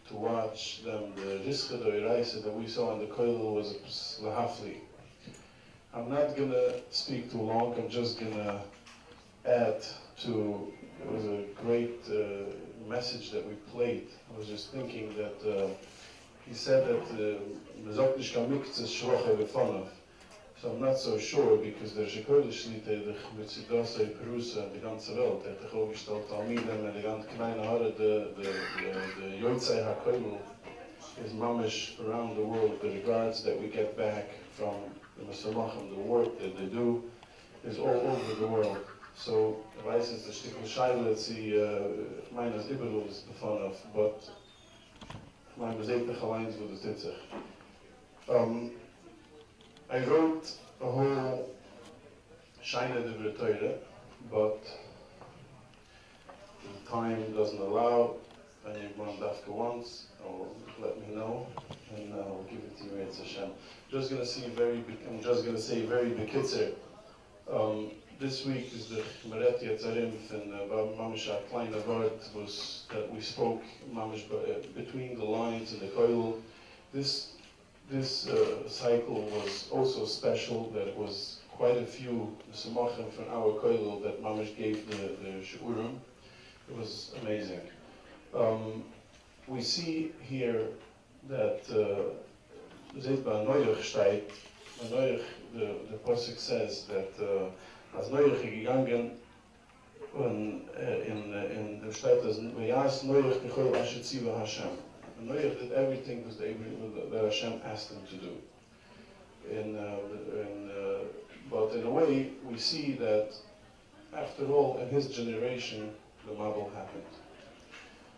to watch them. The Rizcha Doiraisa that we saw in the Kollel was lahafli. I'm not going to speak too long. I'm just going to add to, it was a great message that we played. I was just thinking that he said that so I'm not so sure, because the Kollel Shlita, the Mitzidasa, Perusa, the ganze Welt, der hat gestellt Talmidem, and the ganze kleine Haare, the Yotzei HaKollel is mamish around the world. The regards that we get back from the Mesamachim, the work that they do, is all over the world. So, I weiß jetzt, das Stück Scheile, dass sie meines Iberus befangen haben, but mein Besätlich allein wo das dit sich. I wrote a whole Shaina Divrei Torah, but the time doesn't allow. And you want Dafka once, or let me know, and I'll give it to you. It's Hashem. I'm just going to say very bekitzer. This week is the Meret Yatzarim and Mamish Kleiner Wort was that we spoke Mamish between the lines in the Kollel. This cycle was also special, that it was quite a few Samachim from our Kollel that Mamish gave the Shu'urim. It was amazing. We see here that the Pasuk says that as Neuech gegangen in the Stadt as Vayas Neuech Nechol Asher Tziva Hashem. Neuech did everything that Hashem asked him to do. But in a way, we see that after all, in his generation, the Mabul happened.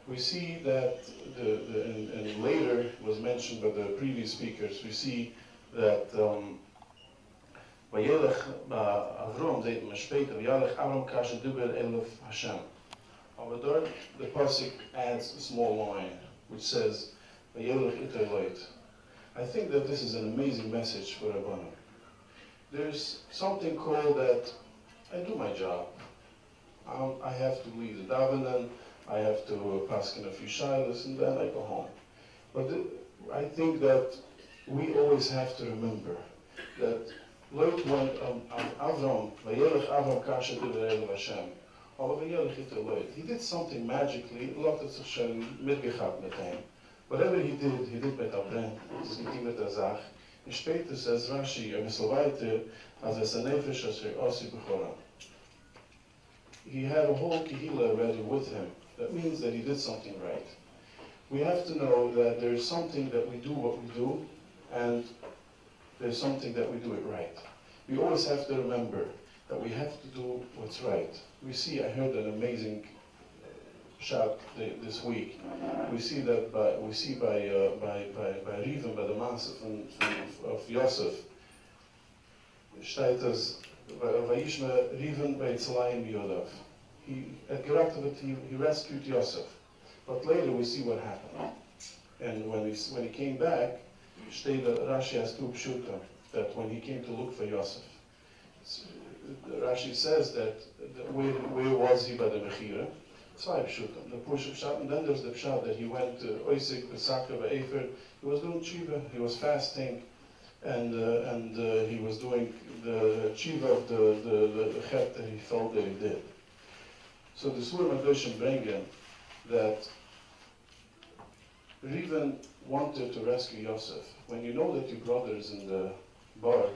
We see that, and later was mentioned by the previous speakers, we see that Vayelech Avraham zei het später, Vayelech Avraham kasher duber elef Hashem. Over there, the Pasuk adds a small line, which says, Vayelech iter loit. I think that this is an amazing message for Rabbanim. There's something called that I do my job. I have to lead the davening, I have to pass in a few shilas, and then I go home. But I think that we always have to remember that Lot went Avraham, Vayelech Avraham kasher duber elef Hashem. He did something magically, Lot hat sich schon mitgehabt mit ihm. Whatever he did mit Abraham, es geht ihm mit der Sache. Und später says Rashi, ein bisschen weiter, als es ein Nefesh, als Ossi Bechora. He had a whole Kehillah already with him. That means that he did something right. We have to know that there is something that we do what we do, and there's something that we do it right. We always have to remember that we have to do what's right. We see, I heard an amazing shot this week. We see that by Reuven, by the master of Yosef. Steht as Vayishma Reuven Beitzalayim Yodav. He rescued Yosef. But later we see what happened. And when he came back, Rashi has two pshutim, that when he came to look for Yosef, Rashi says that where was he by the Mechira? Zwei pshutim, the push of Pshat, and then there's the Pshat that he went to Oisik, Pesach, Be'efer. He was doing tshuva, he was fasting, and he was doing the tshuva of the chet that he felt that he did. So the Surah Madoshim bring in that Reuven wanted to rescue Yosef. When you know that your brother is in the bar,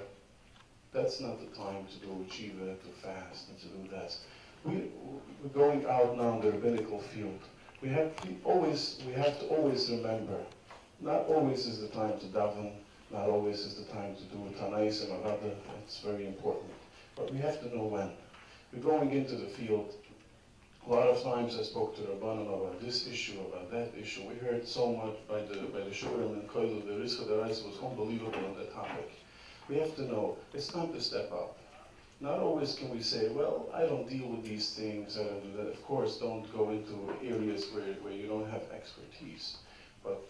that's not the time to do yeshiva, to fast, and to do that. We're going out now in the rabbinical field. We have to always remember, not always is the time to daven, not always is the time to do tanais and avada. It's very important. But we have to know when. We're going into the field. A lot of times I spoke to Rabbanim about this issue, about that issue. We heard so much by the Shurim and Kollel. The Rizcha Daraisa was unbelievable on that topic. We have to know it's time to step up. Not always can we say, well, I don't deal with these things, I don't do that. Of course, don't go into areas where you don't have expertise. But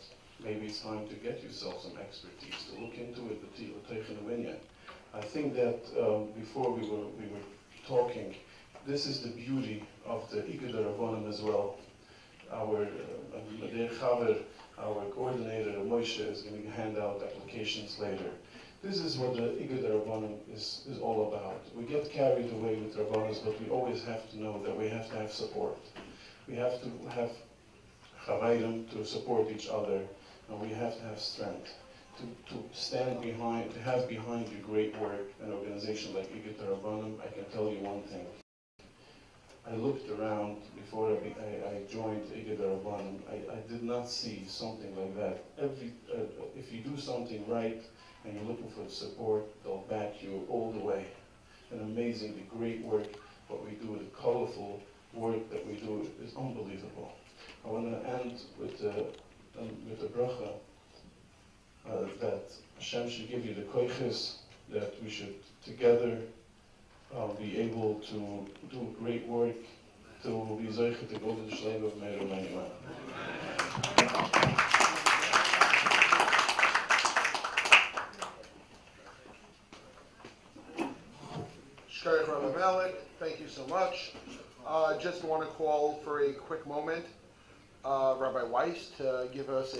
maybe it's time to get yourself some expertise, to look into it, I think that before we were talking, this is the beauty of the Igud Rabbanim as well. Our our coordinator, Moshe, is going to hand out applications later. This is what the Igud Rabbanim is all about. We get carried away with Rabbanis, but we always have to know that we have to have support. We have to have Chavayim to support each other, and we have to have strength to stand behind, to have behind you great work. An organization like Igud Rabbanim, I can tell you one thing. I looked around before I joined Igud Rabbanim. I did not see something like that. If you do something right, and you're looking for the support, they'll back you all the way. And amazingly great work, what we do, the colorful work that we do is unbelievable. I want to end with the bracha that Hashem should give you the koiches, that we should together be able to do great work, to be zeicher to go to the Shleim of Meir Umayimah. Rabbi Malik, thank you so much. Just want to call for a quick moment Rabbi Weiss to give us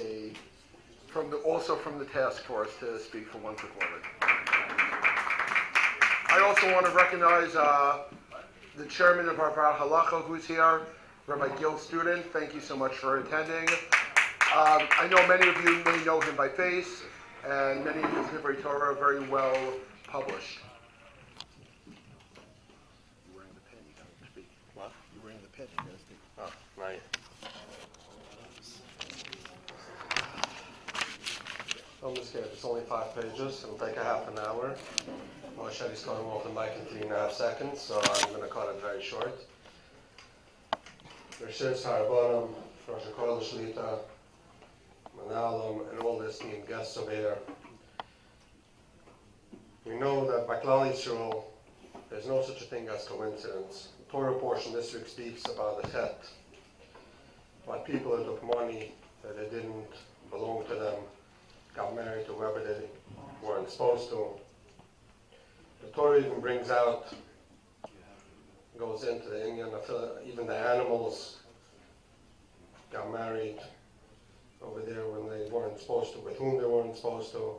also from the task force to speak for one quick moment. I also want to recognize the chairman of our Halacha who's here, Rabbi Gil Student. Thank you so much for attending. I know many of you may know him by face, and many of his Divrei Torah are very well published. I'm just scared. It's only 5 pages. It'll take a half an hour. Moshe is cutting off the mic in 3.5 seconds, so I'm going to cut it very short. Rishis Harabanim, Rosh Kollel Shlita, Manalam, and all the esteemed guests over here. We know that by Klal Yisrael, there's no such a thing as coincidence. The Torah portion this week speaks about the Chet, by people that took money that they didn't belong to them, got married to whoever they weren't supposed to. The Torah even brings out, goes into the Indian, even the animals got married over there when they weren't supposed to, with whom they weren't supposed to.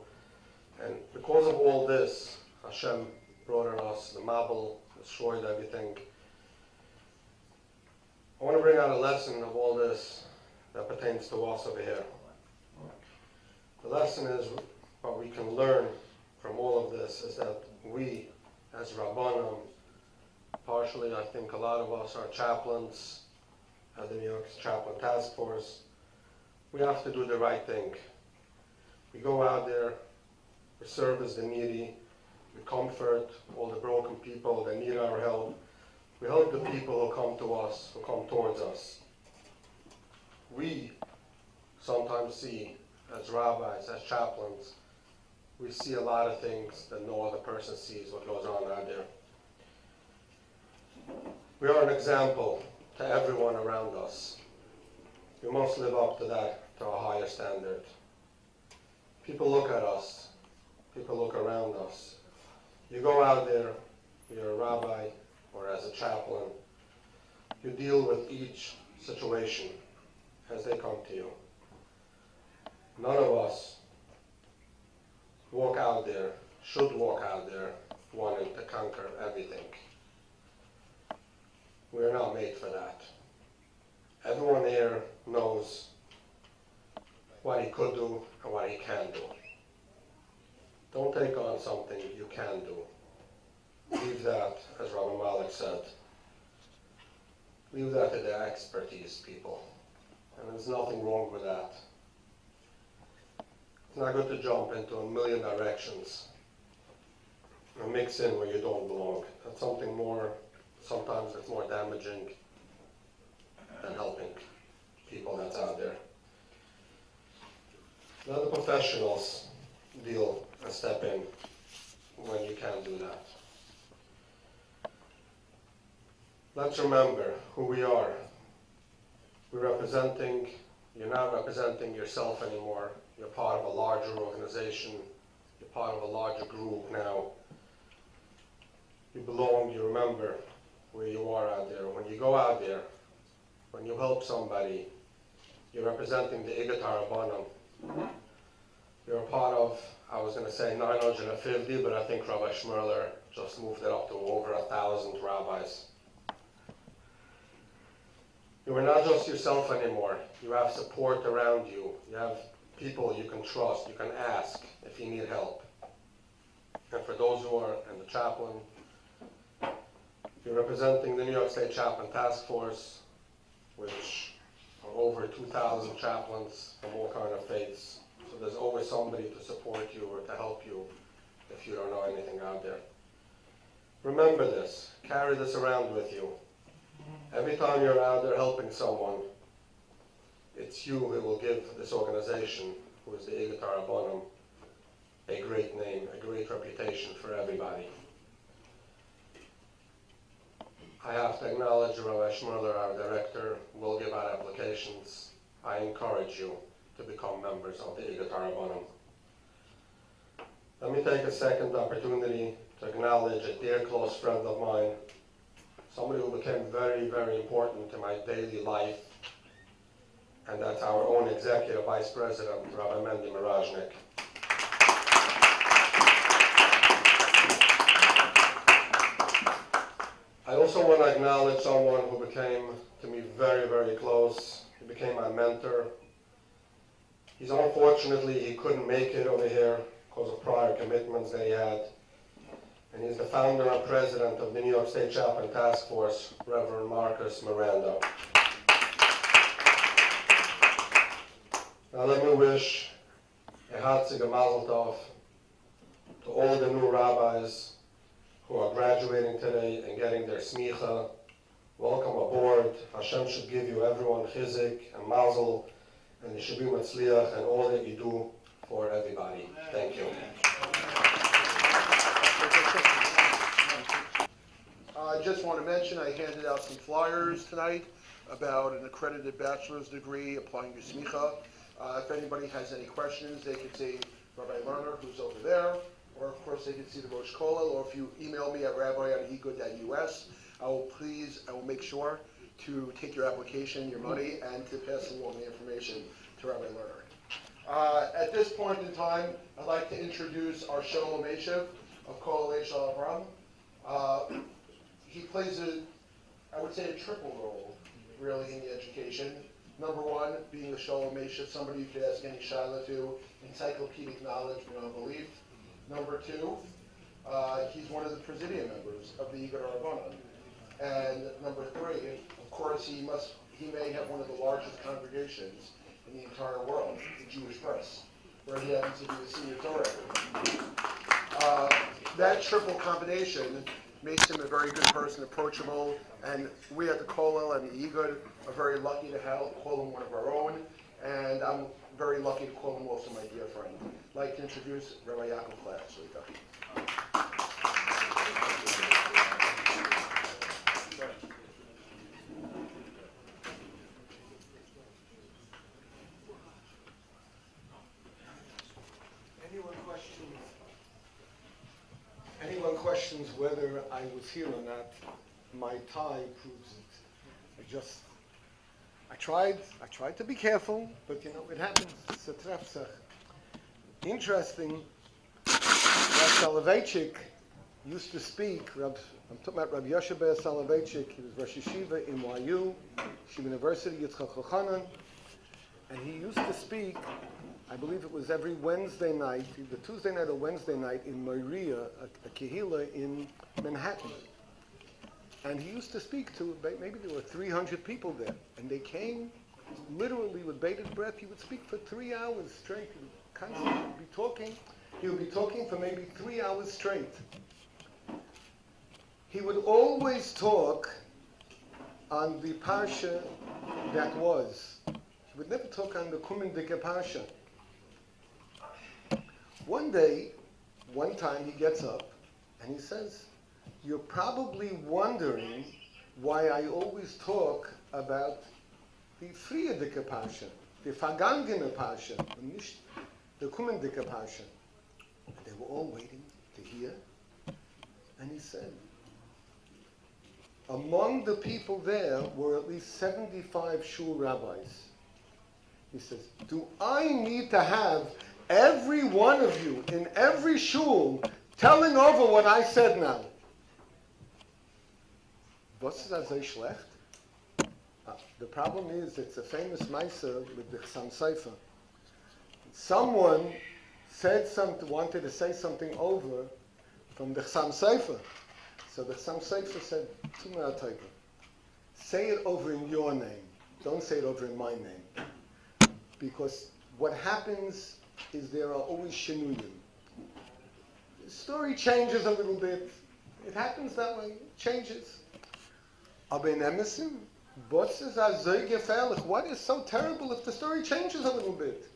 And because of all this, Hashem brought on us the Mabul, destroyed everything. I want to bring out a lesson of all this that pertains to us over here. The lesson is, what we can learn from all of this is that we, as Rabbanim, partially I think a lot of us are chaplains at the New York Chaplain Task Force. We have to do the right thing. We go out there, we service the needy, we comfort all the broken people that need our help. We help the people who come to us, who come towards us. We sometimes see, as rabbis, as chaplains, we see a lot of things that no other person sees what goes on out there. We are an example to everyone around us. We must live up to that, to a higher standard. People look at us. People look around us. You go out there, you're a rabbi, or as a chaplain, you deal with each situation as they come to you. None of us walk out there, should walk out there, wanting to conquer everything. We're not made for that. Everyone here knows what he could do and what he can do. Don't take on something you can do. Leave that, as Rabbi Malik said, leave that to the expertise people. And there's nothing wrong with that. It's not good to jump into a million directions and mix in where you don't belong. That's something more, sometimes it's more damaging than helping people that's out there. Let the professionals deal and step in when you can't do that. Let's remember who we are. You're not representing yourself anymore. You're part of a larger organization. You're part of a larger group now. You belong, you remember where you are out there. When you go out there, when you help somebody, you're representing the Igat HaRabbanim. You're a part of, I was going to say 950, but I think Rabbi Shmerler just moved it up to over 1,000 rabbis. You are not just yourself anymore. You have support around you. You have people you can trust. You can ask if you need help. And for those who are in the chaplain, you're representing the New York State Chaplain Task Force, which are over 2,000 chaplains from all kinds of faiths. So there's always somebody to support you or to help you if you don't know anything out there. Remember this. Carry this around with you. Every time you're out there helping someone, it's you who will give this organization, who is the Igat HaRabbanim, a great name, a great reputation for everybody. I have to acknowledge Rabbi Shmerler, our director, will give out applications. I encourage you to become members of the Igat HaRabbanim. Let me take a second opportunity to acknowledge a dear close friend of mine, somebody who became very, very important in my daily life, and that's our own Executive Vice President, Rabbi Mendy Mirajnik. I also want to acknowledge someone who became to me very, very close. He became my mentor. Unfortunately, he couldn't make it over here because of prior commitments that he had. And he's the founder and president of the New York State Chaplain Task Force, Reverend Marcus Miranda. Now let me wish a herzliche Mazel Tov to all the new rabbis who are graduating today and getting their smicha. Welcome aboard. Hashem should give you everyone chizik and mazel, and you should be matzliach and all that you do for everybody. Thank you. I just want to mention I handed out some flyers tonight about an accredited bachelor's degree applying to smicha. If anybody has any questions, they could see Rabbi Lerner, who's over there, or of course they could see the Rosh Kollel, or if you email me at rabbi@egood.us, I will make sure to take your application, your money, and to pass along the information to Rabbi Lerner. At this point in time, I'd like to introduce our Shalom Ayshel of Kollel Ayshel Avraham. He plays I would say a triple role, really, in the education. Number one, being a Shalom Ayshel, somebody you could ask any shaila to, encyclopedic knowledge beyond belief. Number two, he's one of the presidium members of the Igat HaRabbanim. And number three, of course, he may have one of the largest congregations in the entire world, the Jewish Press, where he happens to be the senior Torah. That triple combination makes him a very good person, approachable, and we at the Kollel and the Igut are very lucky to call him one of our own, and I'm very lucky to call him also my dear friend. I'd like to introduce Rabbi Yaakov Klaas. Anyone questions whether I was here or not? My tie proves it. I tried to be careful, but you know, it happens. It's a trefsach. Interesting, Rav Soloveitchik used to speak, I'm talking about Rav Yoshe Ber Soloveitchik, he was Rosh Yeshiva in YU, Yeshiva University, Yitzchak Chochanan, And he used to speak, I believe it was every Wednesday night, either Tuesday night or Wednesday night in Moria, a kehillah in Manhattan. And he used to speak to, maybe there were 300 people there. And they came literally with bated breath. He would speak for 3 hours straight. He would constantly be talking. He would be talking for maybe 3 hours straight. He would always talk on the parsha that was. He would never talk on the Kumendike parsha. One time he gets up and he says, "You're probably wondering why I always talk about the Friedike parsha, the Vergangene parsha, and nicht the Kumendike parsha." And they were all waiting to hear. And he said, among the people there were at least 75 shul rabbis. He says, "Do I need to have every one of you in every shul telling over what I said now?" Was ist also schlecht? The problem is, it's a famous Meiser with the Chassam Sofer. Someone said something, wanted to say something over from the Chassam Sofer. So the Chassam Sofer said, say it over in your name. Don't say it over in my name. Because what happens is there are always shinuyim. The story changes a little bit. It happens that way. It changes. Aber in Emerson, what is so terrible if the story changes a little bit?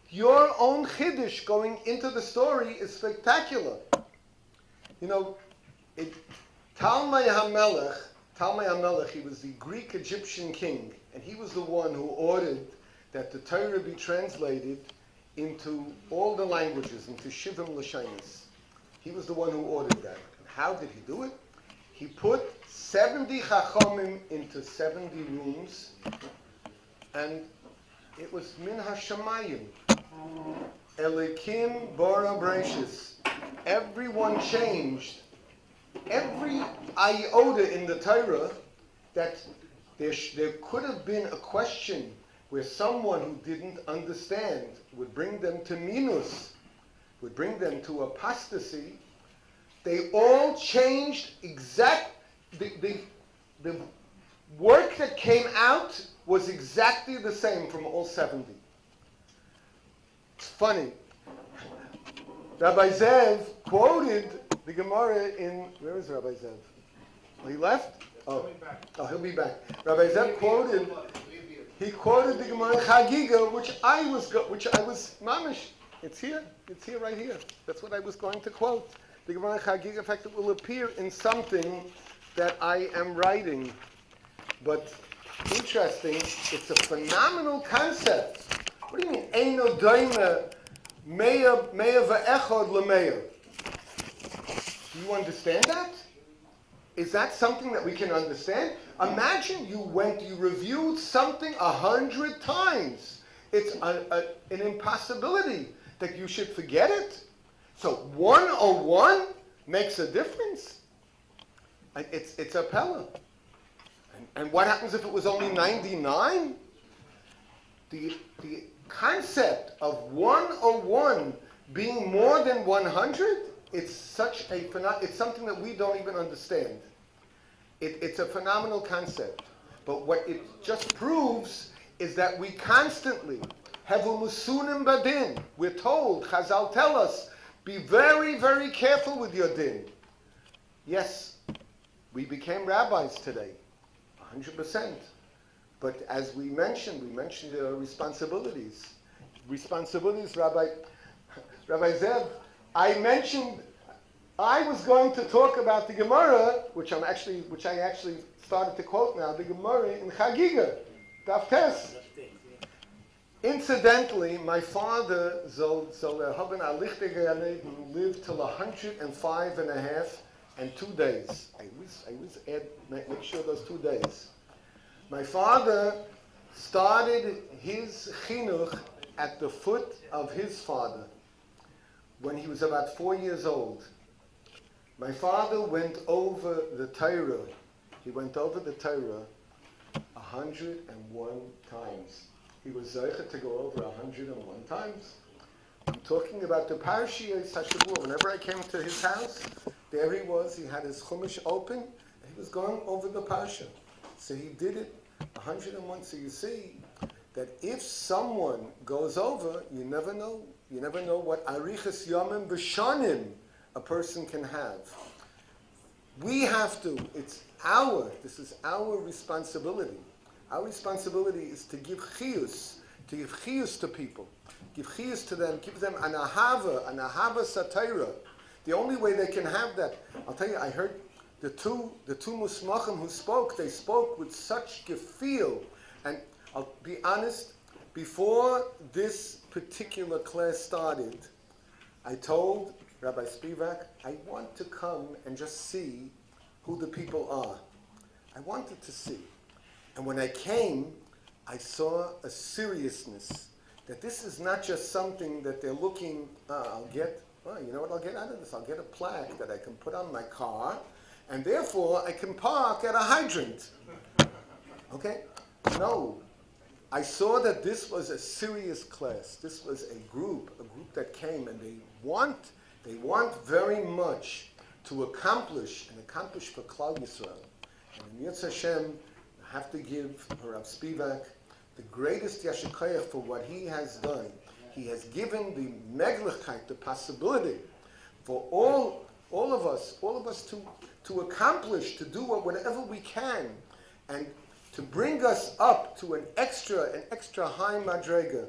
Your own chiddush going into the story is spectacular. You know, Talmai HaMelech, he was the Greek-Egyptian king, and he was the one who ordered that the Torah be translated into all the languages, into Shivim Lashonos. He was the one who ordered that. And how did he do it? He put 70 Chachamim into 70 rooms, and it was Min HaShamayim. Elikim Bara Brachis. Everyone changed. Every iota in the Torah that there could have been a question where someone who didn't understand would bring them to minus, would bring them to apostasy. They all changed the work that came out was exactly the same from all 70. It's funny. Rabbi Zev quoted the Gemara in, where is Rabbi Zev? Oh, he left? Oh, he'll be back. Rabbi Zev quoted the Gemara in Chagiga, which I was mamish. It's here right here. That's what I was going to quote. The Gemara in Chagiga, in fact, it will appear in something that I am writing. But interesting, it's a phenomenal concept. What do you mean, Eino Doime Meya Ve'echad L'Meya? Do you understand that? Is that something that we can understand? Imagine you reviewed something 100 times. It's an impossibility that you should forget it. So 101 makes a difference. And it's a pella. And what happens if it was only 99? The concept of 101 being more than 100, it's something that we don't even understand. It's a phenomenal concept. But what it just proves is that we constantly have a musunim badin. We're told, Chazal tell us, be very, very careful with your din. Yes, we became rabbis today, 100%. But as we mentioned the responsibilities. Responsibilities, Rabbi Zev, I was going to talk about the Gemara, which I actually started to quote now, the Gemara in Chagiga, Daf Tes. Incidentally, my father, lived till 105 and a half and 2 days. I always make sure those 2 days. My father started his chinuch at the foot of his father when he was about 4 years old. My father went over the Torah. He went over the Torah 101 times. he was zeicha to go over 101 times. I'm talking about the Parashiyah Hashavua. Whenever I came to his house, there he was. He had his Chumash open, and he was going over the Parsha. So he did it 101. So you see that if someone goes over, you never know. You never know what arichas yomim b'shanim a person can have. We have to. This is our responsibility. Our responsibility is to give chiyus, to people. Give chiyus to them, give them an ahava satira. The only way they can have that, I'll tell you, I heard the two musmachim who spoke, they spoke with such gefühl. And I'll be honest, before this particular class started, I told Rabbi Spivak, I want to come and just see who the people are. I wanted to see. And when I came, I saw a seriousness that this is not just something that they're looking, you know what I'll get out of this? I'll get a plaque that I can put on my car, and therefore I can park at a hydrant. Okay? No. I saw that this was a serious class. This was a group that came, and they want very much to accomplish for Klal Yisrael. And in Yitz Hashem, I have to give Rav Spivak the greatest yashikayach for what he has done. He has given the meglichkeit, the possibility for all of us to accomplish, to do whatever we can, and to bring us up to an extra high madrega.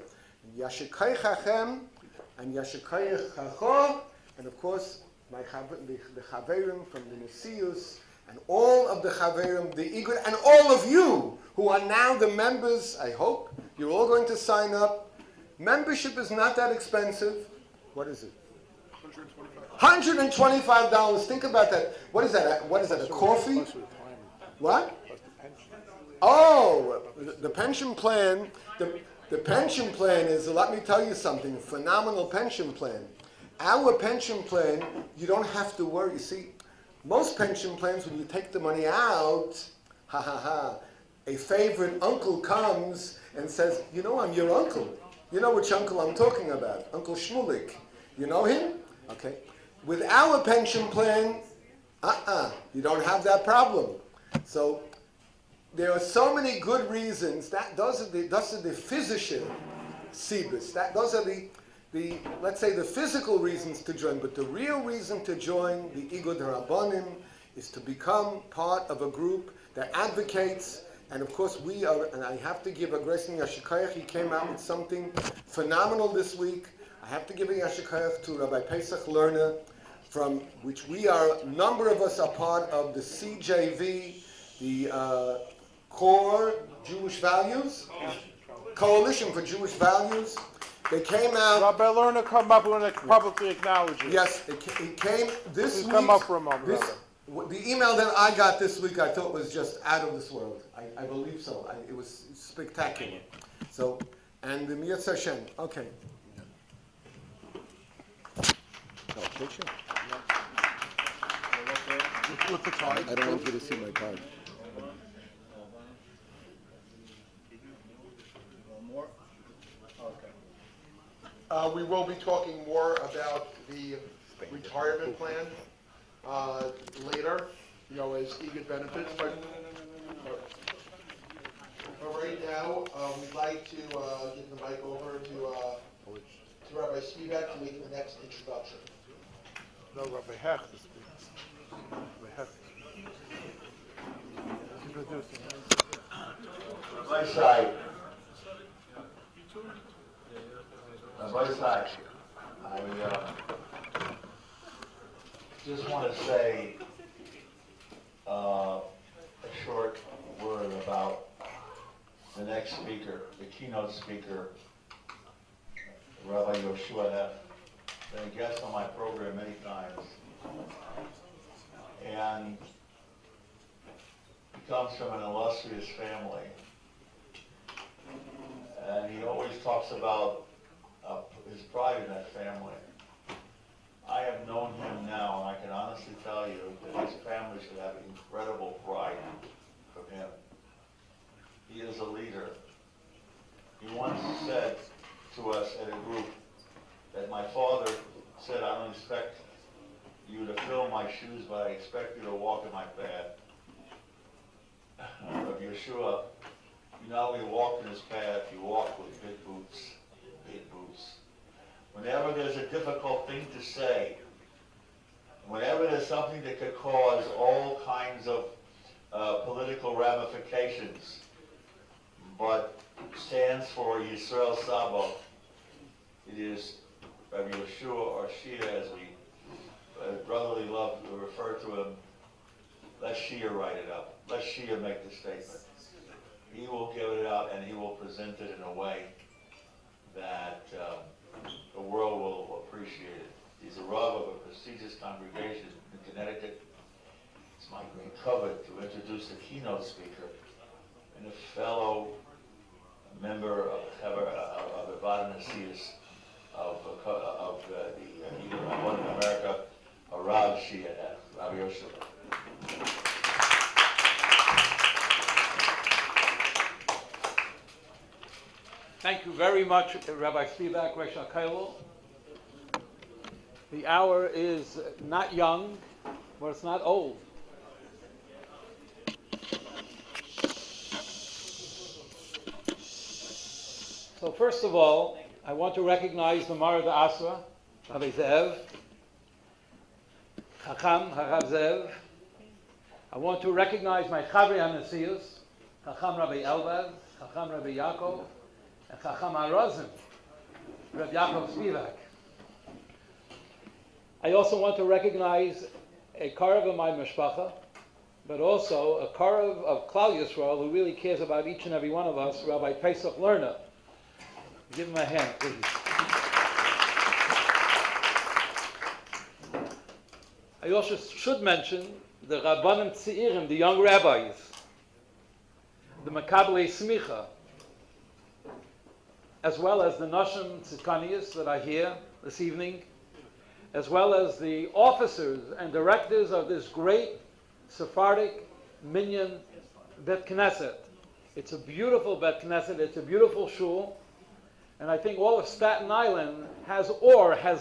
Yashikayach Hachem and Yashikayach Chacho, and of course the Chaverim from the Nesius, and all of the Chaverim, the Igor, and all of you who are now the members. I hope you're all going to sign up. Membership is not that expensive. What is it? $125. Think about that. What is that? What is that? A coffee? What? Oh, the pension plan. The pension plan is, let me tell you something, a phenomenal pension plan. Our pension plan, you don't have to worry. You see, most pension plans, when you take the money out, a favorite uncle comes and says, you know, I'm your uncle. You know which uncle I'm talking about, Uncle Shmulik. You know him? Okay. With our pension plan, you don't have that problem. So there are so many good reasons. Those are the physician sibus. Those are the let's say the physical reasons to join, but the real reason to join the Igud Rabbanim is to become part of a group that advocates. And of course we are, and I have to give a grace in Yashikayach. He came out with something phenomenal this week. I have to give a Yashikayach to Rabbi Pesach Lerner, from which we are, a number of us are part of the CJV, the Core Jewish Values, Coalition for Jewish Values. They came out. Rabbi Lerner come up and publicly acknowledge it. Yes, he came this week. Come up for a moment. The email that I got this week, I thought was just out of this world. I believe so. It was spectacular. So, and the Miyat Hashem. Okay. No, picture. With the card. I don't want you to see my card. We will be talking more about the retirement plan later, you know, as EGIT benefits. But right now, we'd like to give the mic over to Rabbi Spivak to make the next introduction. No, Rabbi Hecht is speaking. Rabbi Hecht. My side. Rabbi Sachs, I just want to say a short word about the next speaker, the keynote speaker, Rabbi Yoshua Hecht. Been a guest on my program many times, and he comes from an illustrious family, and he always talks about his pride in that family. I have known him now, and I can honestly tell you that his family should have incredible pride from him. He is a leader. He wants at a group that my father said, I don't expect you to fill my shoes, but I expect you to walk in my path. Rabbi Yeshua, you not only walk in his path, you walk with big boots, big boots. Whenever there's a difficult thing to say, whenever there's something that could cause all kinds of political ramifications, but stands for Yisrael Sabo, it is Rabbi Yeshua or Shia, as we brotherly love to refer to him. Let Shia write it up. Let Shia make the statement. He will give it out and he will present it in a way that the world will appreciate it. He's a Rav of a prestigious congregation in Connecticut. It's my great covet to introduce the keynote speaker and a fellow member of the Vadanasis of the Rabbin in America, a Rav Shia, Rabbi Ayshel. Thank you very much, Rabbi Spivak, Resh Kollel. The hour is not young, but it's not old. So first of all, I want to recognize the Mara Asra, Rabbi Zev, Chacham, Harav Zev. I want to recognize my Chavri HaNesiyos, Chacham Rabbi Elbaz, Chacham Rabbi Yaakov, and Chacham HaRozim, Rabbi Yaakov Spivak. I also want to recognize a Karev of my Mishpacha, but also a Karev of Klal Yisrael who really cares about each and every one of us, Rabbi Pesach Lerner. Give him a hand, please. I also should mention the Rabbanim Tzi'irim, the young rabbis, the Makabelei Smicha, as well as the Nashim Tzidkanias that are here this evening, as well as the officers and directors of this great Sephardic Minyan Bet Knesset. It's a beautiful Bet Knesset, it's a beautiful shul, and I think all of Staten Island has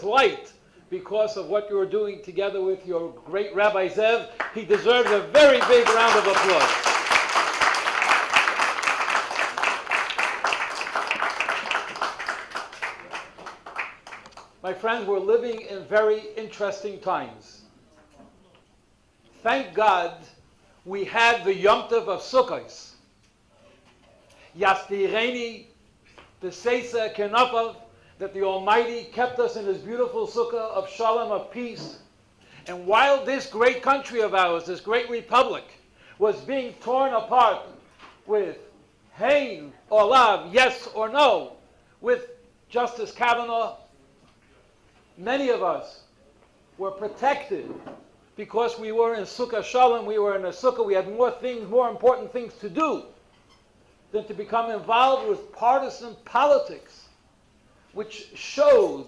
light because of what you're doing together with your great Rabbi Zev. He deserves a very big round of applause. My friends, we're living in very interesting times. Thank God we had the Yom Tov of Sukkot. Yastireni, the Seisa Kenafav, that the Almighty kept us in His beautiful sukkah of shalom, of peace. And while this great country of ours, this great republic, was being torn apart with Hein or Lav, yes or no, with Justice Kavanaugh, many of us were protected because we were in Sukkah Shalom, we were in a sukkah, we had more important things to do than to become involved with partisan politics, which showed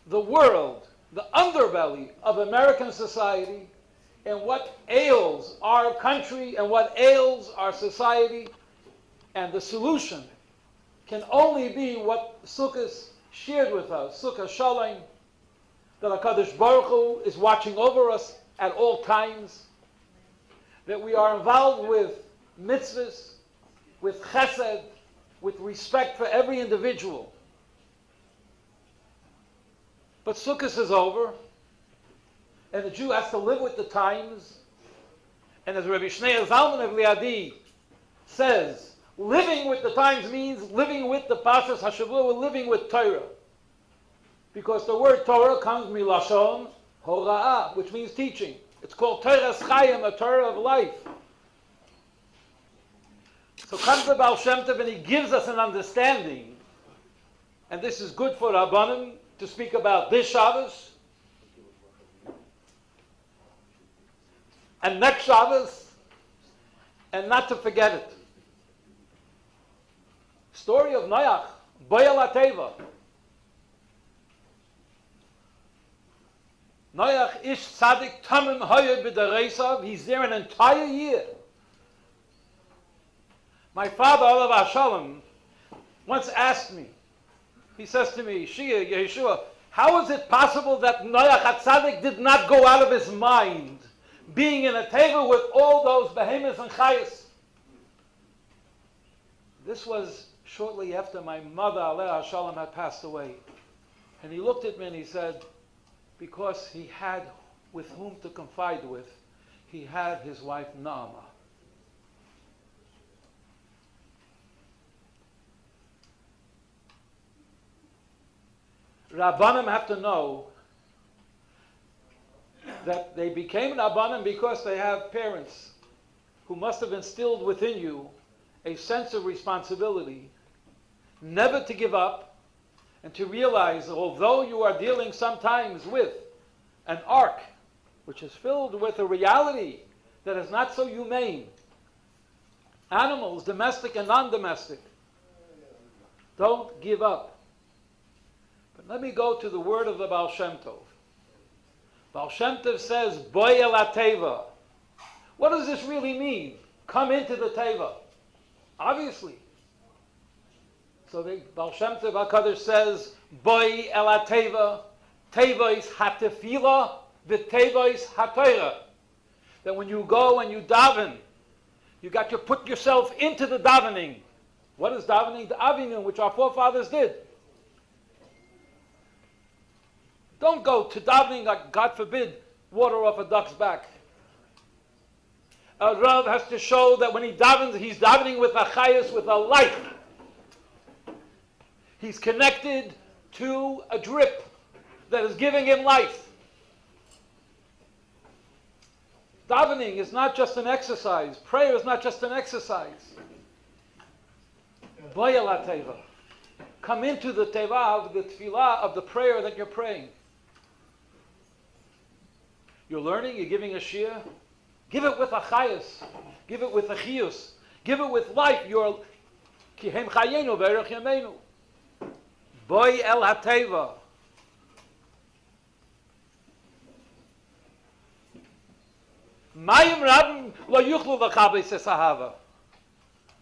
the world the underbelly of American society and what ails our country and what ails our society. And the solution can only be what Sukkot shared with us, Sukkah Shalom, that HaKadosh Baruch Hu is watching over us at all times, that we are involved with mitzvahs, with chesed, with respect for every individual. But Sukkot is over, and the Jew has to live with the times. And as Rabbi Shneur Zalman of Liadi says, living with the times means living with the Pashas HaShavua, we're living with Torah. Because the word Torah comes milashon hora'ah, which means teaching. It's called Torah's Chayim, a Torah of life. So comes the Baal Shem Tov and he gives us an understanding. And this is good for Rabbanim to speak about this Shabbos and next Shabbos, and not to forget it. Story of Noach, Boyal HaTeva. Noach ish tzaddik tamim hoyer b'dereisav. He's there an entire year. My father, Olav Hashalom, once asked me, He says to me, Shia, Yeshua, how is it possible that Noach HaTzadik did not go out of his mind being in a teva with all those behemoths and chayas? This was shortly after my mother, Aleh Shalom, had passed away. And he looked at me and he said, because he had with whom to confide with, he had his wife Naama. Rabbanim have to know that they became Rabbanim because they have parents who must have instilled within you a sense of responsibility, never to give up, and to realize that although you are dealing sometimes with an ark which is filled with a reality that is not so humane, animals, domestic and non-domestic, don't give up. But let me go to the word of the Baal Shem Tov. Baal Shem Tov says, Boy el ha-teva. What does this really mean? Come into the teva. Obviously. So the Baal Shem Tov HaKadosh says, Boy el ha-teva, teva is ha-tefila, v'teva is ha-Torah. That when you go and you daven, you got to put yourself into the davening. What is davening? The avinu, which our forefathers did. Don't go to davening like, God forbid, water off a duck's back. A Rav has to show that when he davens, he's davening with a chayas, with a life. He's connected to a drip that is giving him life. Davening is not just an exercise. Prayer is not just an exercise. Boy la teva. Come into the teva of the tefillah, of the prayer that you're praying. You're learning, you're giving a shir. Give it with a chayas. Give it with a chiyus. Give it with life. You're kihem chayenu v'erech yameinu. Boy el ha-teva. Mayim Rabin lo yuchlu v'chabei sesahava.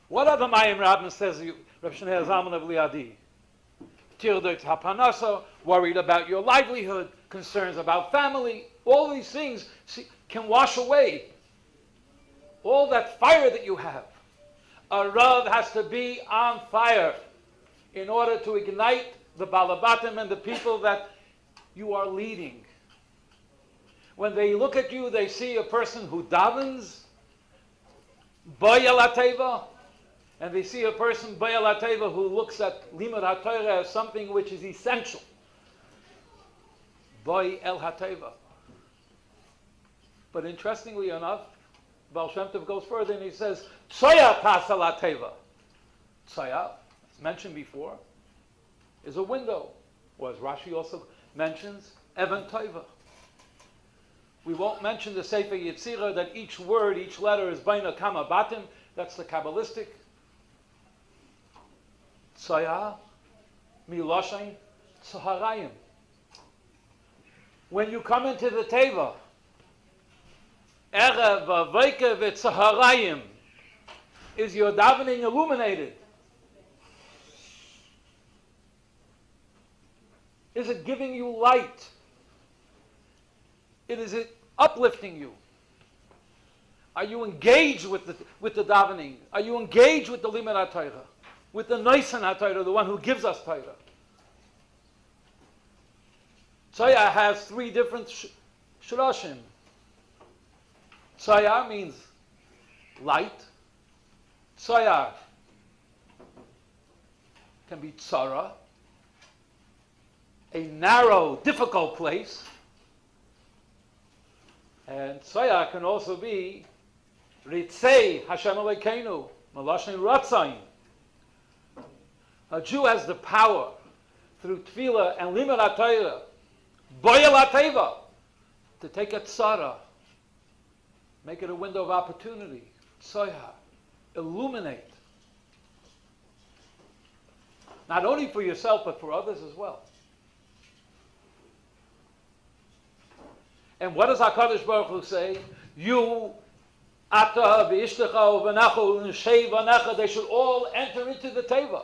What other Mayim Rabin says Reb Shneur Zalman of Liadi? Tirdik hapanasa, worried about your livelihood, concerns about family. All these things can wash away all that fire that you have. A Rav has to be on fire in order to ignite the balabatim and the people that you are leading. When they look at you, they see a person who davens, boy el ha-teva, and they see a person, boy el ha-teva, who looks at limud ha-Torah as something which is essential. Boy el ha-teva. But interestingly enough, Baal Shem Tov goes further and he says, Tsoya tas el ha-teva. Tsoya, as mentioned before, is a window. Or as Rashi also mentions, Even Tova. We won't mention the Sefer Yetzirah that each word, each letter is Baina Kama Batim. That's the Kabbalistic. Tsaya, Miloshain, Tzaharayim. When you come into the Teva, Erev, Vayke, V'Tzaharayim, is your davening illuminated? Is it giving you light? Is it uplifting you? Are you engaged with the davening? Are you engaged with the limud ha-Torah? With the Noisan ha-Torah, the one who gives us Torah? Tzaya has three different shloshim. Tzaya means light. Tzaya can be tzara, a narrow, difficult place. And Tzaya can also be Ritzei Hashem Elokeinu, Malashon Ratzain. A Jew has the power through Tefillah and Limud HaTorah, Boy el ha-teva, to take a tzara, make it a window of opportunity, Tzaya, illuminate. Not only for yourself, but for others as well. And what does HaKadosh Baruch Hu say? You, Ata, V'ishtecha, V'nachu, V'nshei, V'necha, they should all enter into the Teva.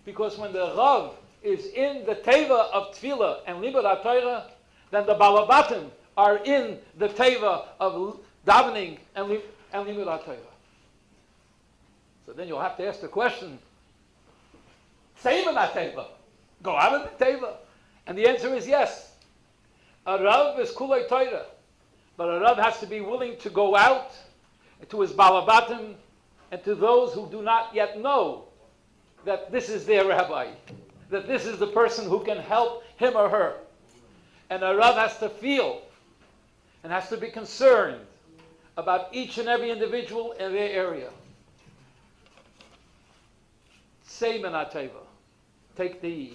Because when the Rav is in the teva of tefillah and limud HaTorah, then the balabatim are in the teva of davening and limud HaTorah. So then you'll have to ask the question, same in that teva, go out of the teva. And the answer is yes. A Rav is kulei Torah, but a Rav has to be willing to go out to his balabatim and to those who do not yet know that this is their rabbi, that this is the person who can help him or her. And a Rav has to feel and has to be concerned about each and every individual in their area. Same in our teva. Take the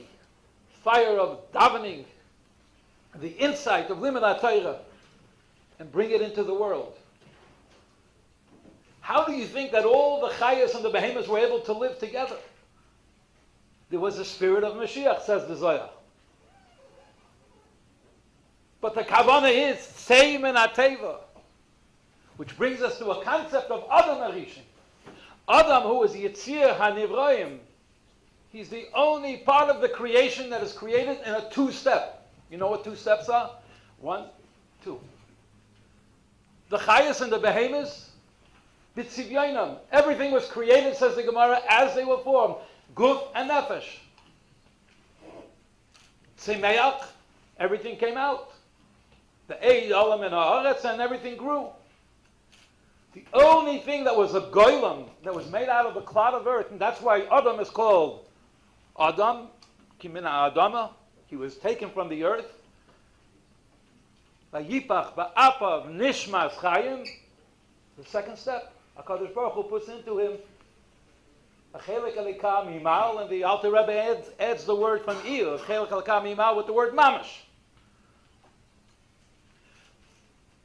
fire of davening, the insight of limud HaTorah, and bring it into the world. How do you think that all the chayas and the behemoths were able to live together? There was a spirit of Mashiach, says the Zohar. But the kavanah is same in Ateva, which brings us to a concept of Adam Arishin. Adam, who is Yitzir HaNivroim, he's the only part of the creation that is created in a two-step. You know what two steps are? 1, 2. The chayas and the behemoths, b'tzivyoinam, everything was created, says the Gemara, as they were formed. Guf and nefesh. Tzimeach, everything came out. The Eid, Olam, and Haaretz, and everything grew. The only thing that was a goylem, that was made out of a clod of earth, and that's why Adam is called Adam, Kimina Adama, he was taken from the earth. Vayipach ba'apav nishmas chayim, the second step. HaKadosh Baruch Hu puts into him a chelik alikah mimal, and the Alter Rebbe adds the word from Ir, chelik alikah mimal, with the word mamash.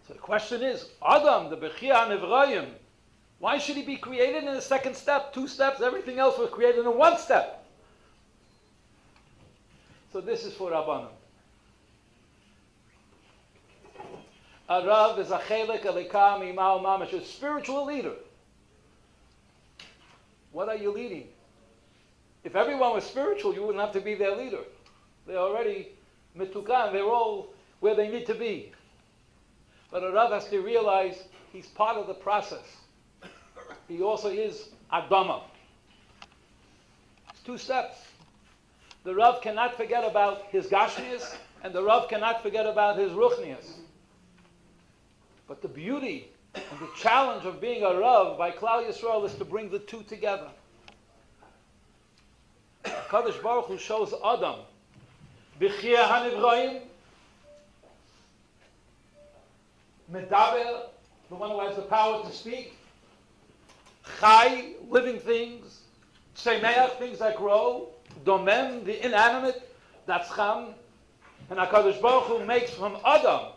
So the question is, Adam, the Bechia Nevrayim, why should he be created in the second step, 2 steps? Everything else was created in 1 step. So this is for Rabbanim. A Rav is a chelik alikah mimal mamash, a spiritual leader. What are you leading? If everyone was spiritual, you wouldn't have to be their leader. They're already mitukan, they're all where they need to be. But a Rav has to realize he's part of the process. He also is Adama. It's 2 steps. The Rav cannot forget about his Gashmias, and the Rav cannot forget about his Ruchnias. But the beauty and the challenge of being a Rav by Klal Yisrael is to bring the 2 together. Kadosh Baruch Hu shows Adam, B'chia HaNivroim, Medaber, the one who has the power to speak, Chai, living things, Tzemeach, things that grow, Domem, the inanimate, that's Cham, and HaKadosh Baruch Hu makes from Adam,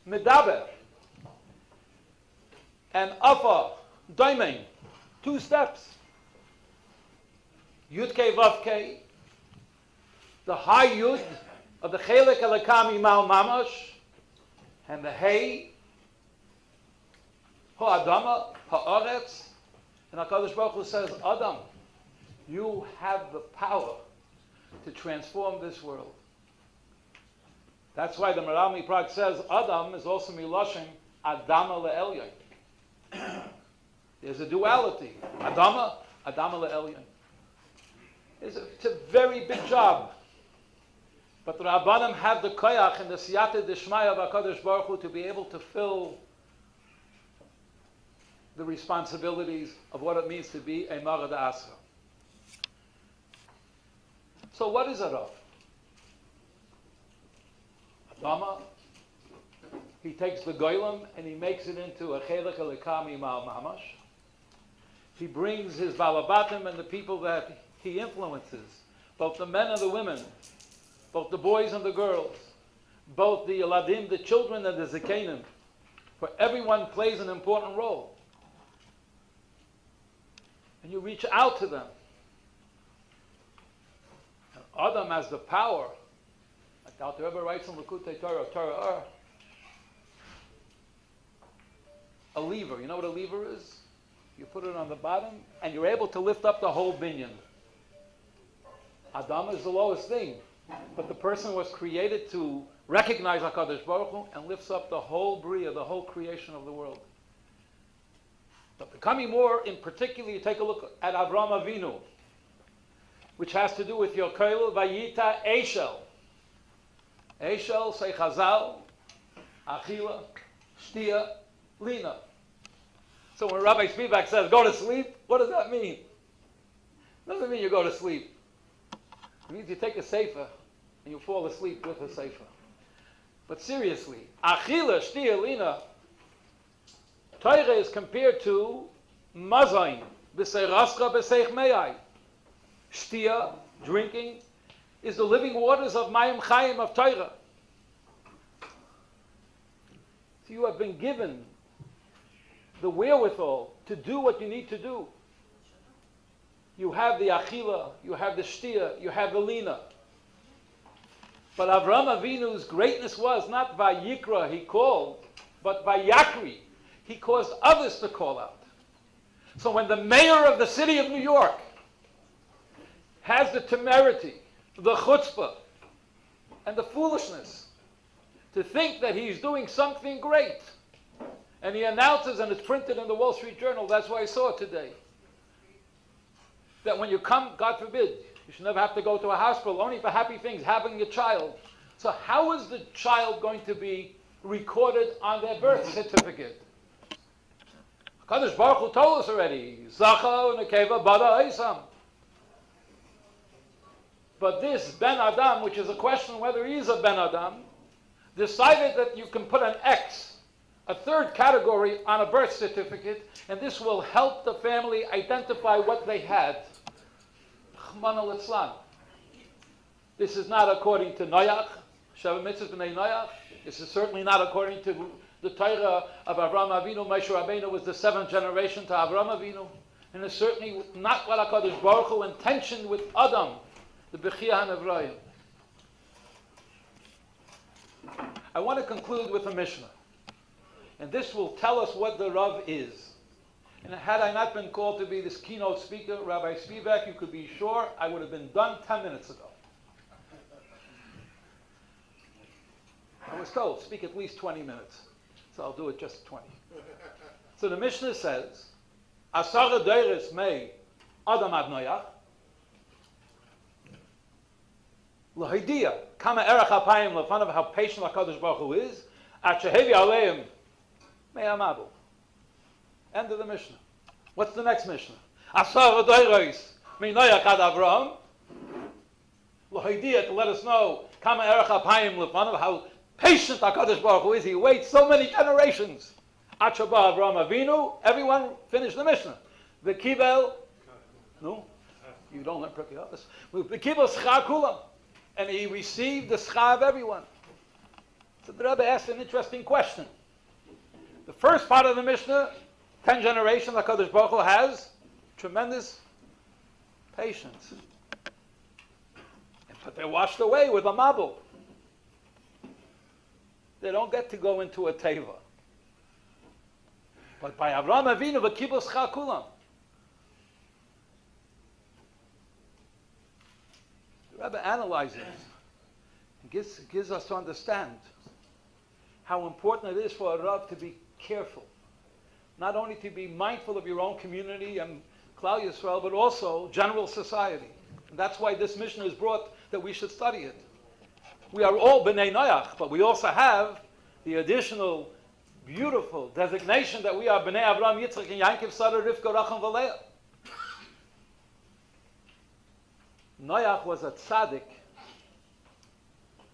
Medaber, and Afa, Doimein, 2 steps. Yud Kei Vav Kei, the high Yud of the Chelik Alikah Mimal Mamash, and the Hey, Ha'adama, Ha'aretz, and HaKadosh Baruch Hu says, Adam, you have the power to transform this world. That's why the Merami Prague says Adam is also Miloshin Adama Le'elyon. There's a duality. Adama Le'elyon. It's a very big job. But the Rabbanim have the koyach and the siyata d'shmaya of HaKadosh Baruch Hu to be able to fill the responsibilities of what it means to be a Marad Asra. So what is a Rav? Adama, he takes the goylem and he makes it into a chelik alikah mimal mamash. He brings his balabatim and the people that he influences, both the men and the women, both the boys and the girls, both the Eladim, the children, and the Zekanim. For everyone plays an important role. And you reach out to them. And Adam has the power, like Alter Rebbe writes in Likutei Torah, a lever. You know what a lever is? You put it on the bottom, and you're able to lift up the whole binyan. Adam is the lowest thing. But the person was created to recognize HaKadosh Baruch Hu and lifts up the whole Bria, the whole creation of the world. But becoming more, in particular, you take a look at Avraham Avinu, which has to do with your Kollel, Vayita Ayshel. Ayshel, say Chazal, Achila, Shtia, Lina. So when Rabbi Spivak says, go to sleep, what does that mean? It doesn't mean you go to sleep. It means you take a sefer and you fall asleep with a sefer. But seriously, Achila, Shtia, Lina, Torah is compared to Mazayin, B'sei Rascha, B'sei Me'ai. Shtia, drinking, is the living waters of Mayim Chayim, of Torah. So you have been given the wherewithal to do what you need to do. You have the Achila, you have the Shtia, you have the Lina. But Avraham Avinu's greatness was not Vayikra, he called, but Vayakri. He caused others to call out. So when the mayor of the city of New York has the temerity, the chutzpah, and the foolishness to think that he's doing something great, and he announces, and it's printed in the Wall Street Journal, that's why I saw it today, that when you come, God forbid, you should never have to go to a hospital, only for happy things, having a child. So how is the child going to be recorded on their birth certificate? HaKadosh Baruch Hu told us already, Zacha Nekeva Bada Eisam. But this Ben Adam, which is a question whether he is a Ben Adam, decided that you can put an X, a third category, on a birth certificate, and this will help the family identify what they had. Chmana Litzlan. This is not according to Noach, Sheva Mitzvah B'nai Noach. This is certainly not according to the Torah of Avraham Avinu. Moshe Rabbeinu was the 7th generation to Avraham Avinu. And it's certainly not what HaKadosh Baruch Hu intentioned with Adam, the Bechia HaNevrayim. I want to conclude with a Mishnah. And this will tell us what the Rav is. And had I not been called to be this keynote speaker, Rabbi Spivak, you could be sure I would have been done 10 minutes ago. I was told, speak at least 20 minutes. So I'll do it just 20. So the Mishnah says, Asara Deiris Mei Adam Ad Noach L'Hidia Kama Erech HaPayim L'fanav, how patient HaKadosh Baruch Hu is, At Shehevi Aleim Mei Amadu. End of the Mishnah. What's the next Mishnah? Asara Deiris Mei Noach Ad Avraham L'Hidia, to let us know Kama Erech HaPayim L'fanav, how patient HaKadosh Baruch Hu is. He waits so many generations. Achaba Avraham Avinu, everyone finish the Mishnah. The Kibel, no, you don't learn Pirkei Avos. The Kibel Schar Kulam, and he received the Schar of everyone. So the Rebbe asked an interesting question. The first part of the Mishnah, 10 generations, HaKadosh Baruch Hu has tremendous patience. But they're washed away with a mabul. They don't get to go into a teva. But by Avraham Avinu, v'kibul schar kulam, the Rebbe analyzes and gives us to understand how important it is for a Rav to be careful. Not only to be mindful of your own community and Klal Yisrael, but also general society. And that's why this Mishnah is brought, that we should study it. We are all B'nai Noach, but we also have the additional beautiful designation that we are B'nai Avraham, Yitzchak, and Yankov, Sarah, Rivka, Racham, Valeah. Noach was a tzaddik,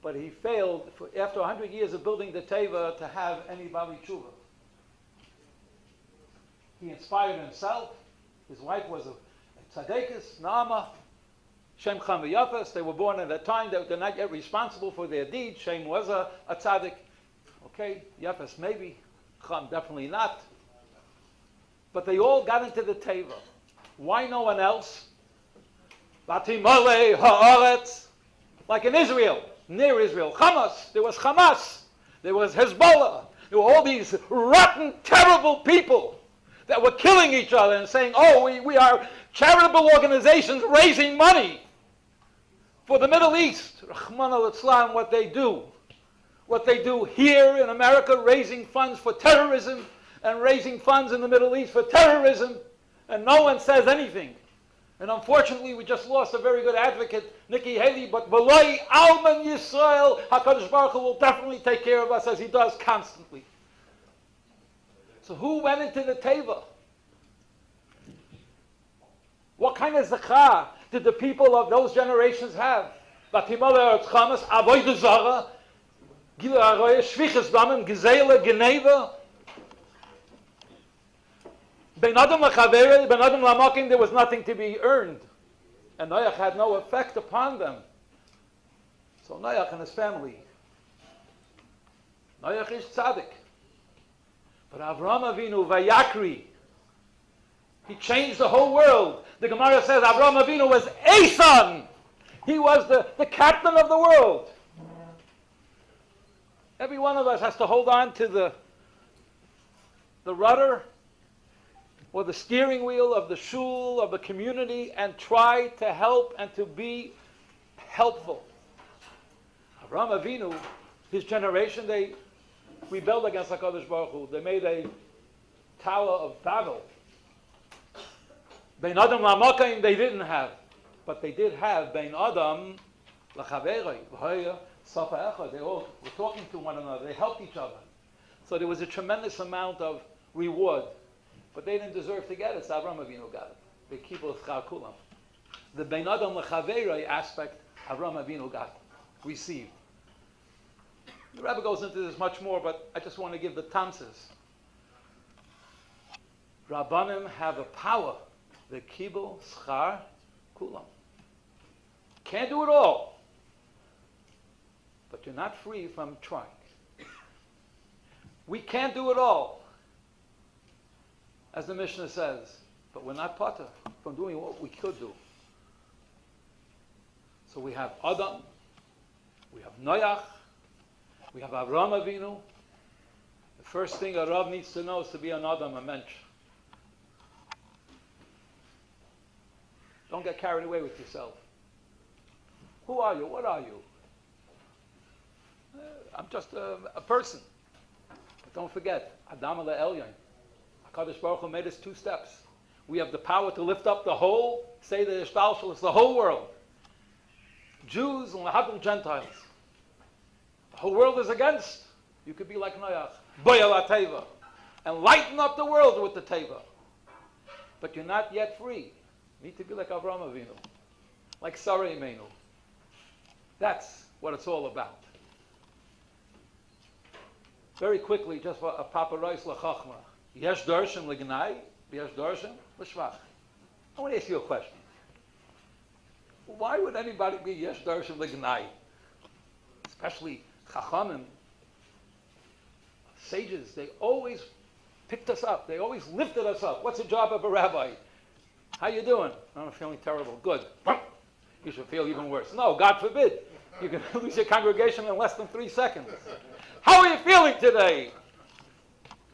but he failed after 100 years of building the Teva to have any Bali Tshuva. He inspired himself. His wife was a tzaddikus, Naama, Shem, Cham, and Yafes. They were born at a time that they're not yet responsible for their deeds. Shem was a tzaddik. Okay, Yafes maybe, Cham definitely not. But they all got into the Teva. Why no one else? Vatimale haaretz, like in Israel, near Israel. Hamas, there was Hamas. There was Hezbollah. There were all these rotten, terrible people that were killing each other and saying, oh, we are charitable organizations raising money. for the Middle East, Rahman al-Islam, what they do here in America, raising funds for terrorism and raising funds in the Middle East for terrorism, and no one says anything. And unfortunately, we just lost a very good advocate, Nikki Haley, but Belay Alman Yisrael, HaKadosh Baruch Hu will definitely take care of us as he does constantly. So who went into the Teva? What kind of zakah did the people of those generations have? Batimala Chamas, Avodah Zara, Gila Aroya, Shvichas Damim, Gezela, Geneva. Ben Adam Lachavere, Ben Adam Lamakim, there was nothing to be earned. And Noach had no effect upon them. So Noach and his family. Noach is tzaddik. But Avraham Avinu, Vayakri, he changed the whole world. The Gemara says Avraham Avinu was a son. He was the captain of the world. Every one of us has to hold on to the rudder or the steering wheel of the shul, of the community, and try to help and to be helpful. Avraham Avinu, his generation, they rebelled against HaKadosh Baruch Hu. They made a Tower of Babel. Bein Adam La'Makayim they didn't have, but they did have Bein Adam L'Chaverei. Safa Echad. They all were talking to one another. They helped each other. So there was a tremendous amount of reward. But they didn't deserve to get it. So Avraham Avinu got it. They keep it kulam. The Bein Adam L'Chaverei aspect, Avraham Avinu got, received. The Rabbi goes into this much more, but I just want to give the tamses. Rabbanim have a power. The kibul schar kulam. Can't do it all. But you're not free from trying. We can't do it all, as the Mishnah says, but we're not potter from doing what we could do. So we have Adam, we have Noach, we have Avraham Avinu. The first thing a Rav needs to know is to be an Adam, a mensch. Don't get carried away with yourself. Who are you? What are you? I'm just a person. But don't forget, Adam ala Elyon. HaKadosh Baruch Hu made us 2 steps. We have the power to lift up the whole, say the Ishtalshel, it's the whole world. Jews and Lahadul Gentiles. The whole world is against. You could be like Noach, Boya Teva, and lighten up the world with the Teva. But you're not yet free. You need to be like Avraham Avinu, like Sarah Imenu. That's what it's all about. Very quickly, just for a paparais lachachma. Yesh darshan legnai, yesh darshan l'shvach. I want to ask you a question. Why would anybody be yesh darshan legnai? Especially chachamim, sages. They always picked us up. They always lifted us up. What's the job of a rabbi? How you doing? I'm feeling terrible. Good. You should feel even worse. No, God forbid. You can lose your congregation in less than 3 seconds. How are you feeling today?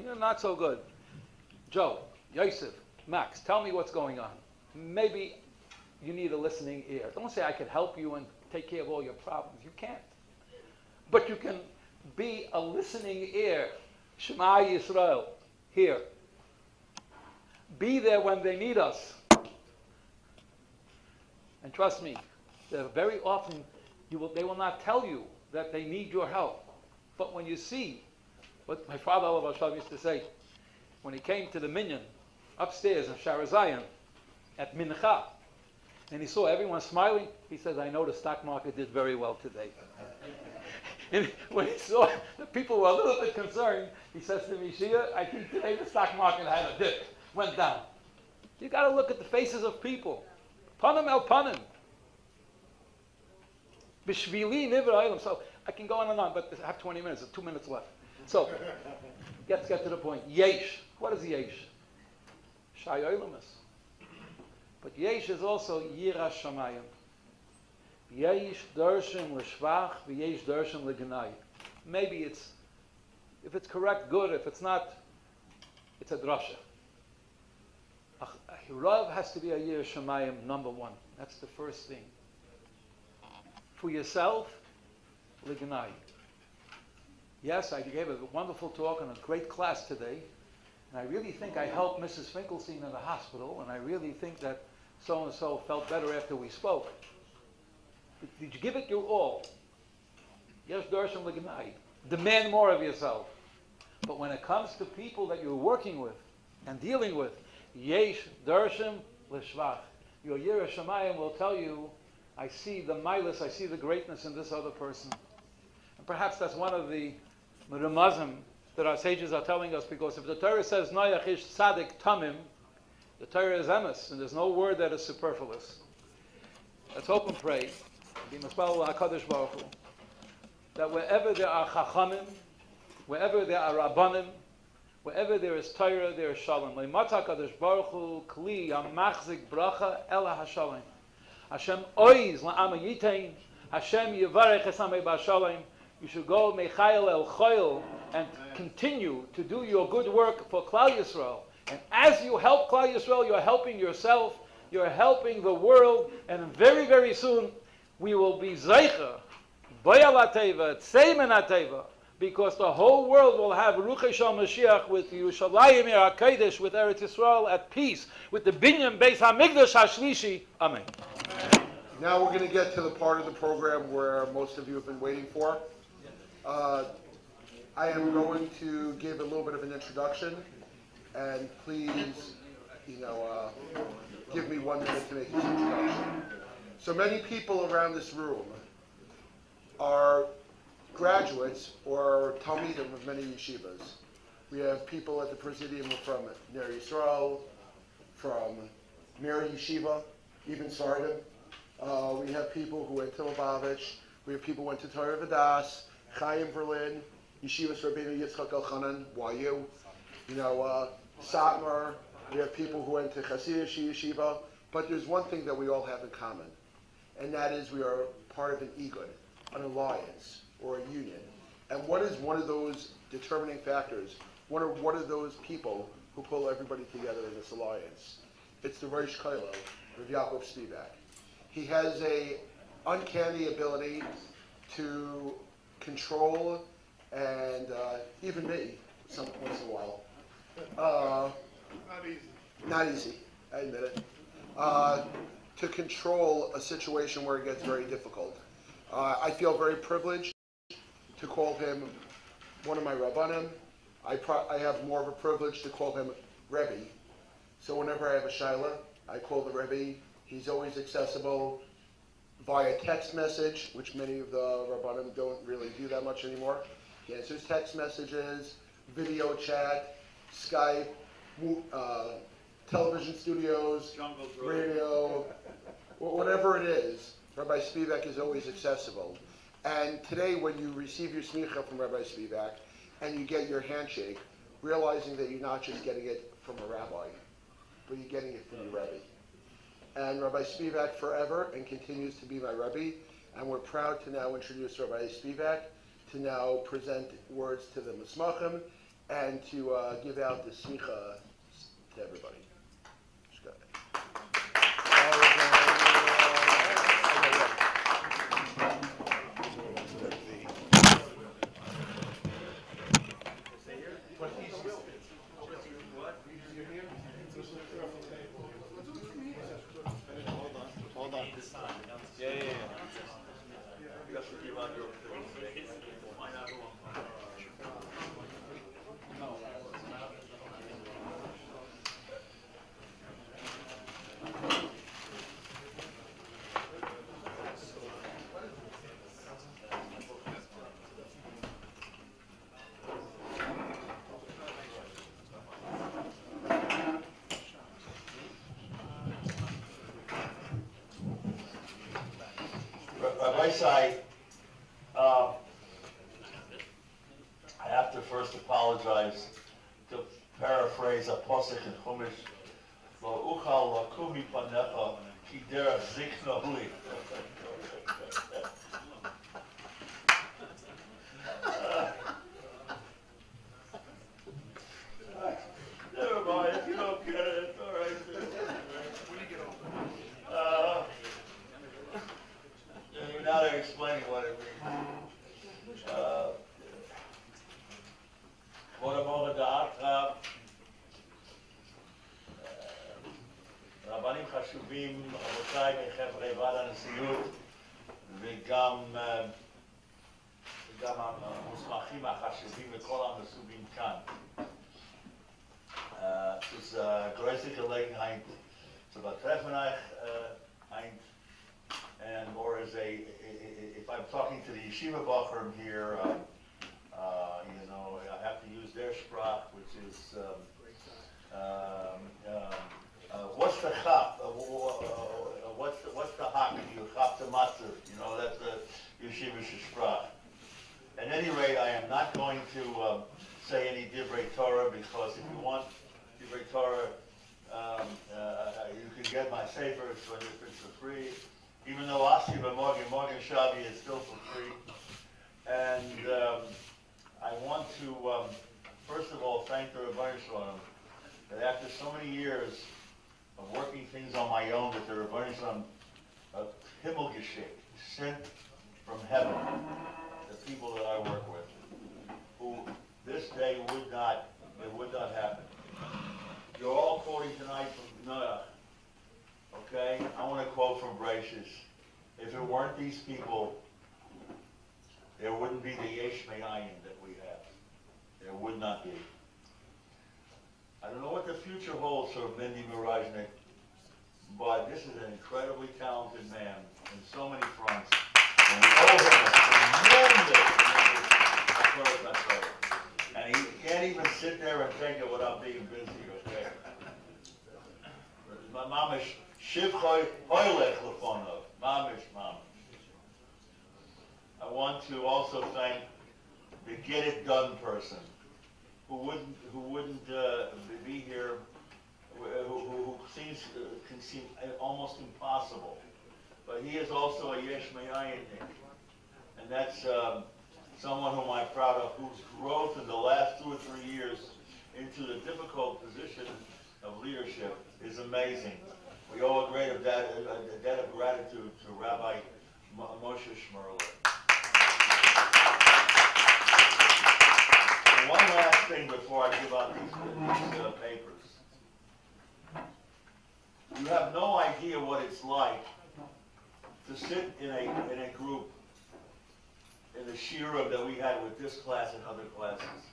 You're not so good. Joe, Yosef, Max, tell me what's going on. Maybe you need a listening ear. Don't say I can help you and take care of all your problems. You can't. But you can be a listening ear. Shema Yisrael. Here. Be there when they need us. And trust me, very often they will not tell you that they need your help. But when you see what my father Alav used to say, when he came to the minyan upstairs in Shara Zion at Mincha, and he saw everyone smiling, he says, I know the stock market did very well today. And when he saw the people were a little bit concerned, he says to me, Shia, I think today the stock market had a dip, went down. You got to look at the faces of people. Panim el panim. B'shvili nivra aylam. So I can go on and on, but I have 20 minutes, 2 minutes left. So let's get to the point. Yesh. What is yesh? Shai oylamus. But yesh is also yira shamayim. Yesh darshan l'shvach, v'yesh darshan l'gnai. Maybe it's, if it's correct, good. If it's not, it's a drasha. A Rav has to be a yira shamayim, number 1. That's the first thing. for yourself, lignai. Yes, I gave a wonderful talk and a great class today, and I really think I helped Mrs. Finkelstein in the hospital, and I really think that so-and-so felt better after we spoke. But did you give it your all? Yes, darshan lignai. Demand more of yourself. But when it comes to people that you're working with and dealing with, yesh darshan l'shvach. Your Yireh Shamayim will tell you, I see the milas, I see the greatness in this other person. And perhaps that's one of the ramazim that our sages are telling us, because if the Torah says Noach ish tzaddik tamim, the Torah is emes, and there's no word that is superfluous. Let's hope and pray, be mispal HaKadosh Baruch Hu, that wherever there are chachamim, wherever there are rabbanim, wherever there is Torah, there is shalom. Le'matah HaKadosh Baruch Hu kli hamachzik bracha ela hashalom. Hashem oiz la'ama yitein. Hashem yivarech esamei ba'shalom. You should go mechayel el choyel and continue to do your good work for Klal Yisrael. And as you help Klal Yisrael, you're helping yourself, you're helping the world, and very, very soon we will be zeicha, boyal ateva, tzeimen ateva, because the whole world will have Ruach Shal Mashiach with Yerushalayim HaKodesh, with Eretz Yisrael at peace, with the Binyan Beis HaMikdash HaShlishi. Amen. Now we're going to get to the part of the program where most of you have been waiting for. I am going to give a little bit of an introduction, and please, give me 1 minute to make this introduction. So many people around this room are graduates or talmidim of many yeshivas. We have people at the Presidium from Ner Yisrael, from Mir Yeshiva, even Sardim. We have people who went to Lubavitch. We have people who went to Torah Vodaas, Chaim Berlin, Yeshivas Rabbeinu Yitzchak Elchanan, YU, Satmar. We have people who went to Hasidic Yeshiva. But there's one thing that we all have in common, and that is we are part of an igud, an alliance, or a union. And what is one of those determining factors? What are those people who pull everybody together in this alliance? It's the Rosh Kollel, Rav Yaakov Spivak. He has a uncanny ability to control, and even me, once in a while. Not easy, I admit it. To control a situation where it gets very difficult. I feel very privileged to call him one of my Rabbanim. I have more of a privilege to call him Rabbi. So whenever I have a shaila, I call the Rabbi. He's always accessible via text message, which many of the Rabbanim don't really do that much anymore. He answers text messages, video chat, Skype, television studios, radio, whatever it is. Rabbi Spivak is always accessible. And today, when you receive your smicha from Rabbi Spivak and you get your handshake, realizing that you're not just getting it from a rabbi, but you're getting it from your Rebbe. And Rabbi Spivak forever and continues to be my Rebbe. And we're proud to now introduce Rabbi Spivak to now present words to the Musmachim and to give out the smicha to everybody. I have to first apologize, to paraphrase a pasuk in Chumash, Lo uchal lakum mipanecha ki derech zikna li. Never mind, if you don't get it, it's all right. You're not a explaining what it means. כבוד המורה דעת רב, רבנים חשובים, רבותיי מחברי ועד הנשיאות, וגם המוסמכים החשובים וכל המסובים כאן. Es ist eine große Gelegenheit zu betreffen euch, and or as if I'm talking to the yeshiva bachurim here, you know, I have to use their sprach, which is what's the chap? What's the hak? You chap the matzah. You know, that's the yeshivish sprach. At any rate, I am not going to say any divrei Torah, because if you want divrei Torah, you can get my sefer, so it's for free. Even though Asiba Morgan Shavi is still for free. And I want to, first of all, thank the Rabbi Shalom that after so many years of working things on my own, that the Rabbi Shalom Himmelgeschickt sent from heaven the people that I work with, who this day would not happen. You're all quoting tonight from Noach. Okay, I want to quote from Bracious. If it weren't these people, there wouldn't be the Yesh Me'ayin that we have. There would not be. I don't know what the future holds for Mindy Mirajnik, but this is an incredibly talented man in so many fronts. And we owe him a tremendous. And he can't even sit there and take it without being busy, okay? Mamish Shiv Hoylech Lefonov. Mamish. I want to also thank the get it done person who wouldn't be here, who can seem almost impossible, but he is also a Yesh Me'ayin, and that's someone whom I'm proud of, whose growth in the last 2 or 3 years into the difficult position of leadership is amazing. We owe a debt of gratitude to Rabbi Moshe Shmerler. And one last thing before I give out these papers. You have no idea what it's like to sit in a group in the shira that we had with this class and other classes.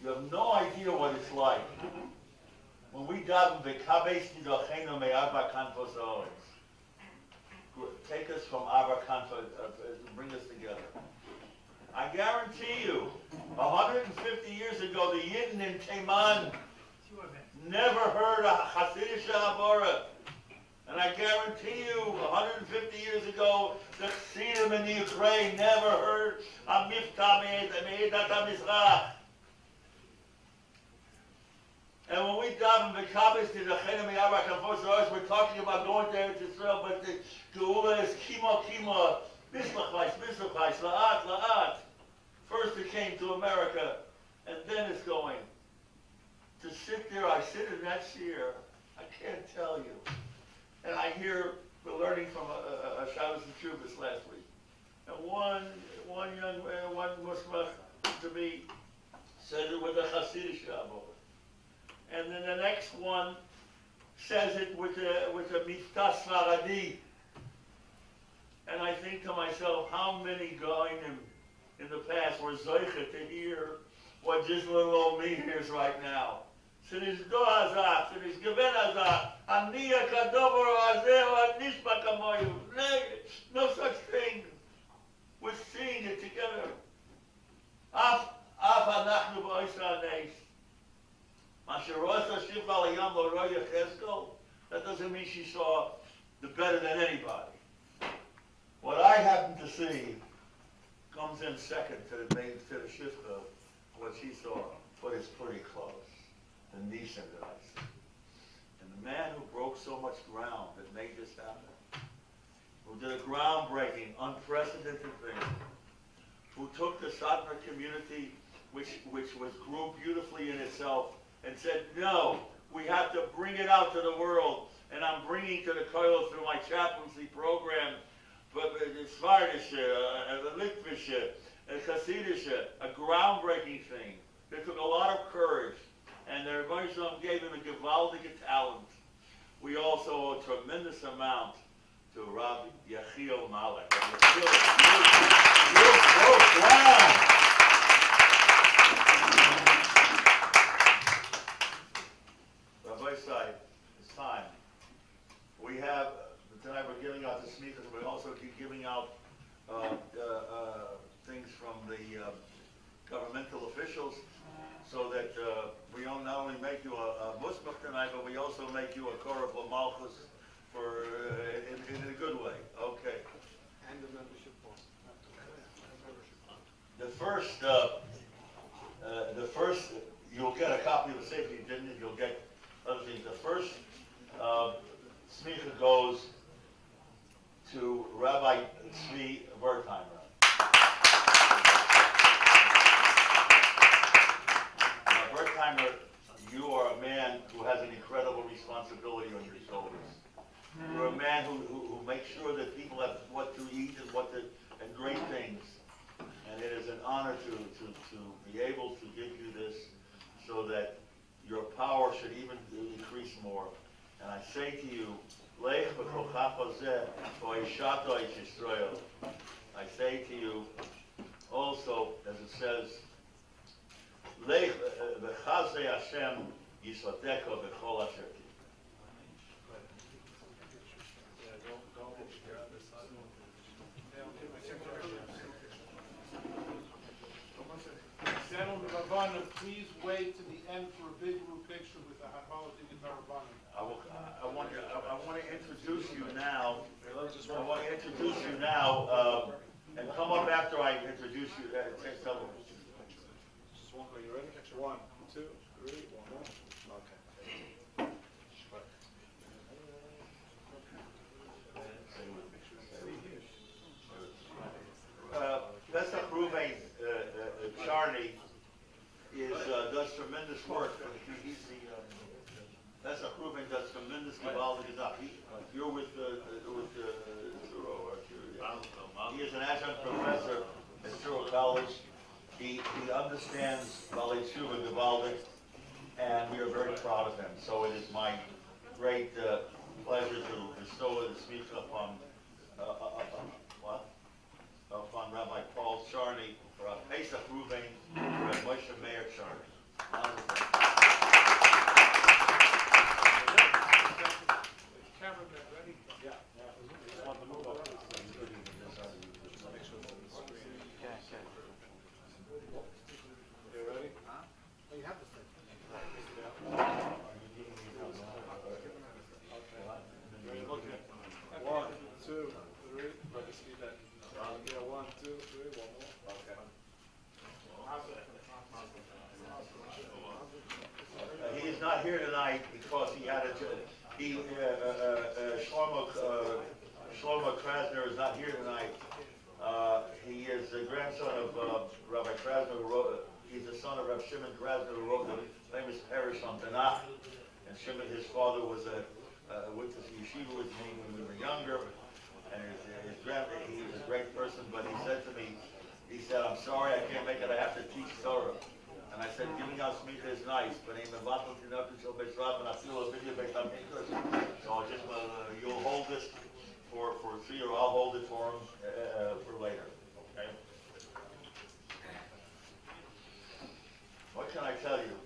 You have no idea what it's like when we daven v'kabeis nidochenu me'arba kanfos ha'oretz. Take us from Arba Kanfa, bring us together. I guarantee you, 150 years ago, the Yidden in Taiman never heard a Hasidic Abora. And I guarantee you, 150 years ago, the Chassidim in the Ukraine never heard a Miftah Me'edat HaMizrach. And when we daven v'kabes to the Chena Me'arba Kanfos Ha'oretz, we're talking about going to Eretz Yisrael, but the Geula is kima, mislachais, la'at. First it came to America, and then it's going. To sit there, I sit in that chair, I can't tell you. And I hear, we're learning from a Shabbos and Shuvas last week. And one young man, one Musmach to me, said it with a Hasidic Shabbat. And then the next one says it with a Miftah Svaradi. And I think to myself, how many Goinim in the past were Zoichet to hear what just little old me hears right now? Sinish do hazak, sinish geben hazak, ani akadover hazeh, nishma kamoyu. No such thing. We're seeing it together. Af anachnu b'oisra neis. That doesn't mean she saw the better than anybody. What I happen to see comes in second to the shifta, what she saw, but it's pretty close. The Nisan that I see. And the man who broke so much ground that made this happen, who did a groundbreaking, unprecedented thing, who took the Satmar community, which grew beautifully in itself, and said, no, we have to bring it out to the world. And I'm bringing to the Kollel through my chaplaincy program, but the Svartische, the Litvische, Hasidische, a groundbreaking thing. It took a lot of courage, and the Rebbe gave him a gewaldige talent. We also owe a tremendous amount to Rabbi Yachiel Malek. Rabbi Sai, it's time. We have, tonight we're giving out the smichas, but we also keep giving out things from the governmental officials, so that we don't not only make you a musbach tonight, but we also make you a korah malchus for in a good way. Okay. And the membership form. The first, you'll get a copy of the safety, didn't you? You'll get other things. The first smicha goes to Rabbi Tzvi Wertheimer. Wertheimer, you are a man who has an incredible responsibility on your shoulders. You're a man who makes sure that people have what to eat and great things. And it is an honor to be able to give you this so that your power should even increase more. And I say to you, Lech b'kochach hazeh v'yishato ish Yisrael. I say to you also, as it says, Lech v'chazeh Hashem yisvateka v'chol asher ti. Gentlemen, Rabbanim, please wait to the end for a big group picture with the Hachalatik and Rabbanim. I want to introduce you now. I want to introduce you now, and come up after I introduce you. Tell them. Are you ready? 1, 2, 3, 1 more. Okay. Pesach Reuven Charney does tremendous work. Pesach Reuven does tremendous gewaldige Sachen. You're with he is an adjunct professor at Torah College. He understands Balei Tshuva gewaldig, and we are very proud of him. So it is my great pleasure to bestow the speech upon upon Rabbi Paul Charney for Pesach Reuven and Moshe Meir Charney. Cameraman, ready? Yeah. Just want to move up. You ready? Huh? Oh, you have the thing. Okay. Look at 1, 2, 3. Let me see that. Yeah, 1, 2, 3. 1 more. Okay. He is not here tonight because he had Shlomo Krasner is not here tonight. He is the grandson of Rabbi Krasner, who wrote. He's the son of Rabbi Shimon Krasner, who wrote the famous Parish on Tanakh. And Shimon, his father, was with the yeshiva with me when we were younger. And he was a great person, but he said to me, he said, "I'm sorry, I can't make it. I have to teach Torah." And I said, "Giving out smicha is nice, but I'm about to know until Beis Rav, and I feel a video based on English. So just you'll hold this for 3, or I'll hold it for him for later." Okay. What can I tell you?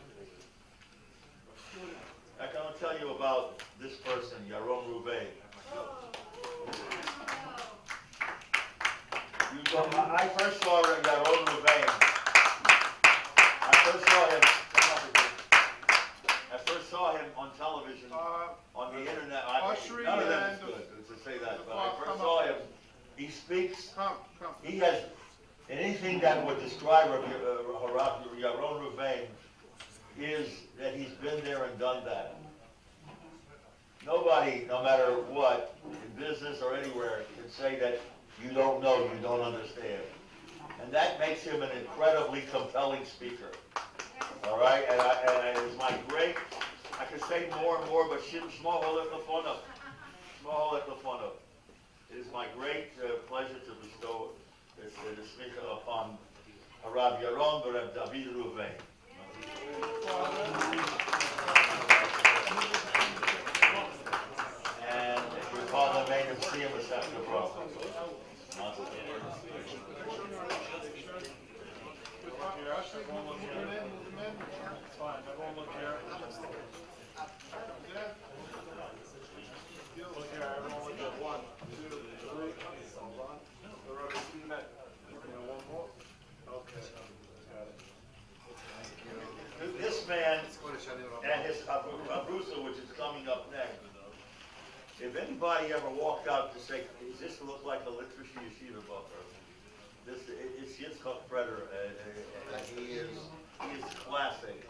I can tell you about this person, Yaron Reuven. I first saw Yaron Reuven. I first saw him on television, on the internet. None of them is good to say that, but I first saw him. He speaks. He has anything that would describe Yaron Reuven is that he's been there and done that. Nobody, no matter what, in business or anywhere, can say that you don't know, you don't understand. And that makes him an incredibly compelling speaker. All right? And it's my great, I could say more and more, but small lefonov. It is my great pleasure to bestow this smicha upon Rabbi Yaron and Rabbi Reuven. And if your father made him see him a second abroad. Fine, everyone look here. Look here, everyone look at 1, 2, 3. Hold on. The rubber speed net. One more. Okay. Got it. This man and his Abrusa, which is coming up next. If anybody ever walked out to say, does this look like a literacy yeshiva buffer? This is Yitzchak Freder, and he is classic.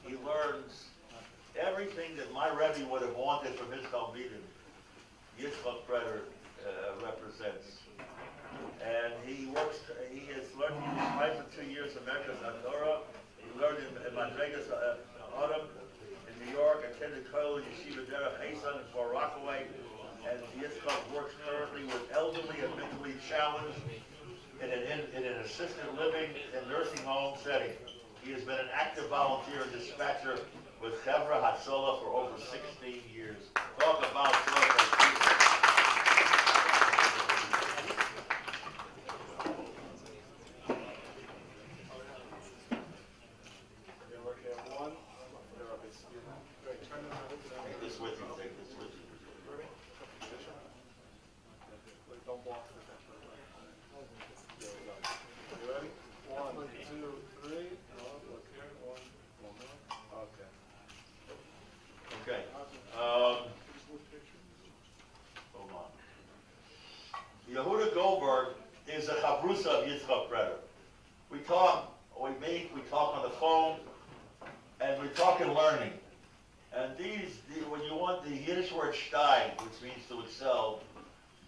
He learns everything that my Rebbe would have wanted from his Talmidim. Yitzchak Freder represents, and he has learned. He spent for 2 years in Merkaz Torah. He learned in Madregas Autumn in New York, attended Kollel Yeshiva Derech Eisan in Far Rockaway, and Yitzchak works currently with elderly and mentally challenged in an assisted living and nursing home setting. He has been an active volunteer and dispatcher with Chevra Hatzola for over 16 years. Talk about Take this with you. Don't block the There we go. You ready? 1, 2, 3. Look here. 1 more. Okay. Okay. Hold on. Yehuda Goldberg is a chavrusa of Yitzchak Freder. We talk on the phone, and we talk in learning. And when you want the Yiddish word steig, which means to excel,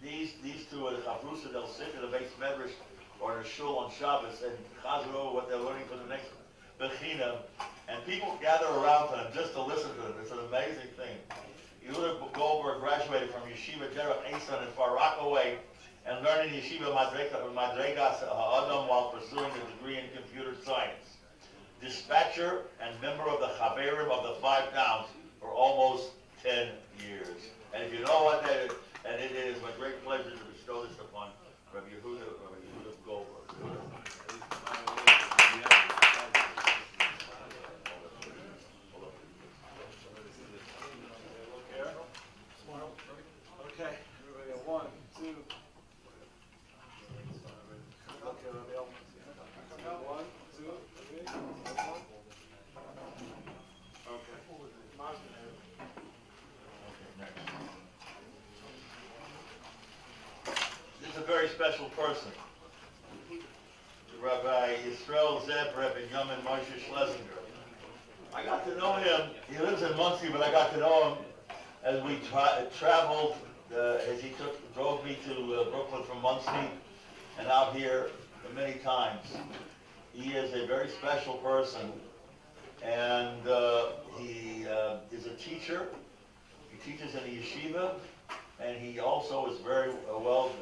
these two are the chavrusa. They'll sit in the base medrash or in a shul on Shabbos and chazar over what they're learning for the next bechina, and people gather around them just to listen to them. It's an amazing thing. Yehuda Goldberg graduated from Yeshiva Derech Eisan in Far Rockaway and learned in Yeshiva Madregas Adam while pursuing a degree in computer science. Dispatcher and member of the Chaverim of the 5 Towns for almost 10 years. And if you know what that is, and it is my great pleasure to bestow this upon Rabbi Yehuda Goldberg. Okay, everybody, 1, 2. Okay, Rabbi. 1, 2, 3. This is a very special person. Rabbi Yisrael Zeb, Rabbi Yamin Moshe Schlesinger. I got to know him. He lives in Muncie, but I got to know him as we traveled, as he drove me to Brooklyn from Muncie and out here many times. He is a very special person, and he is a teacher. He teaches in the yeshiva, and he also is very well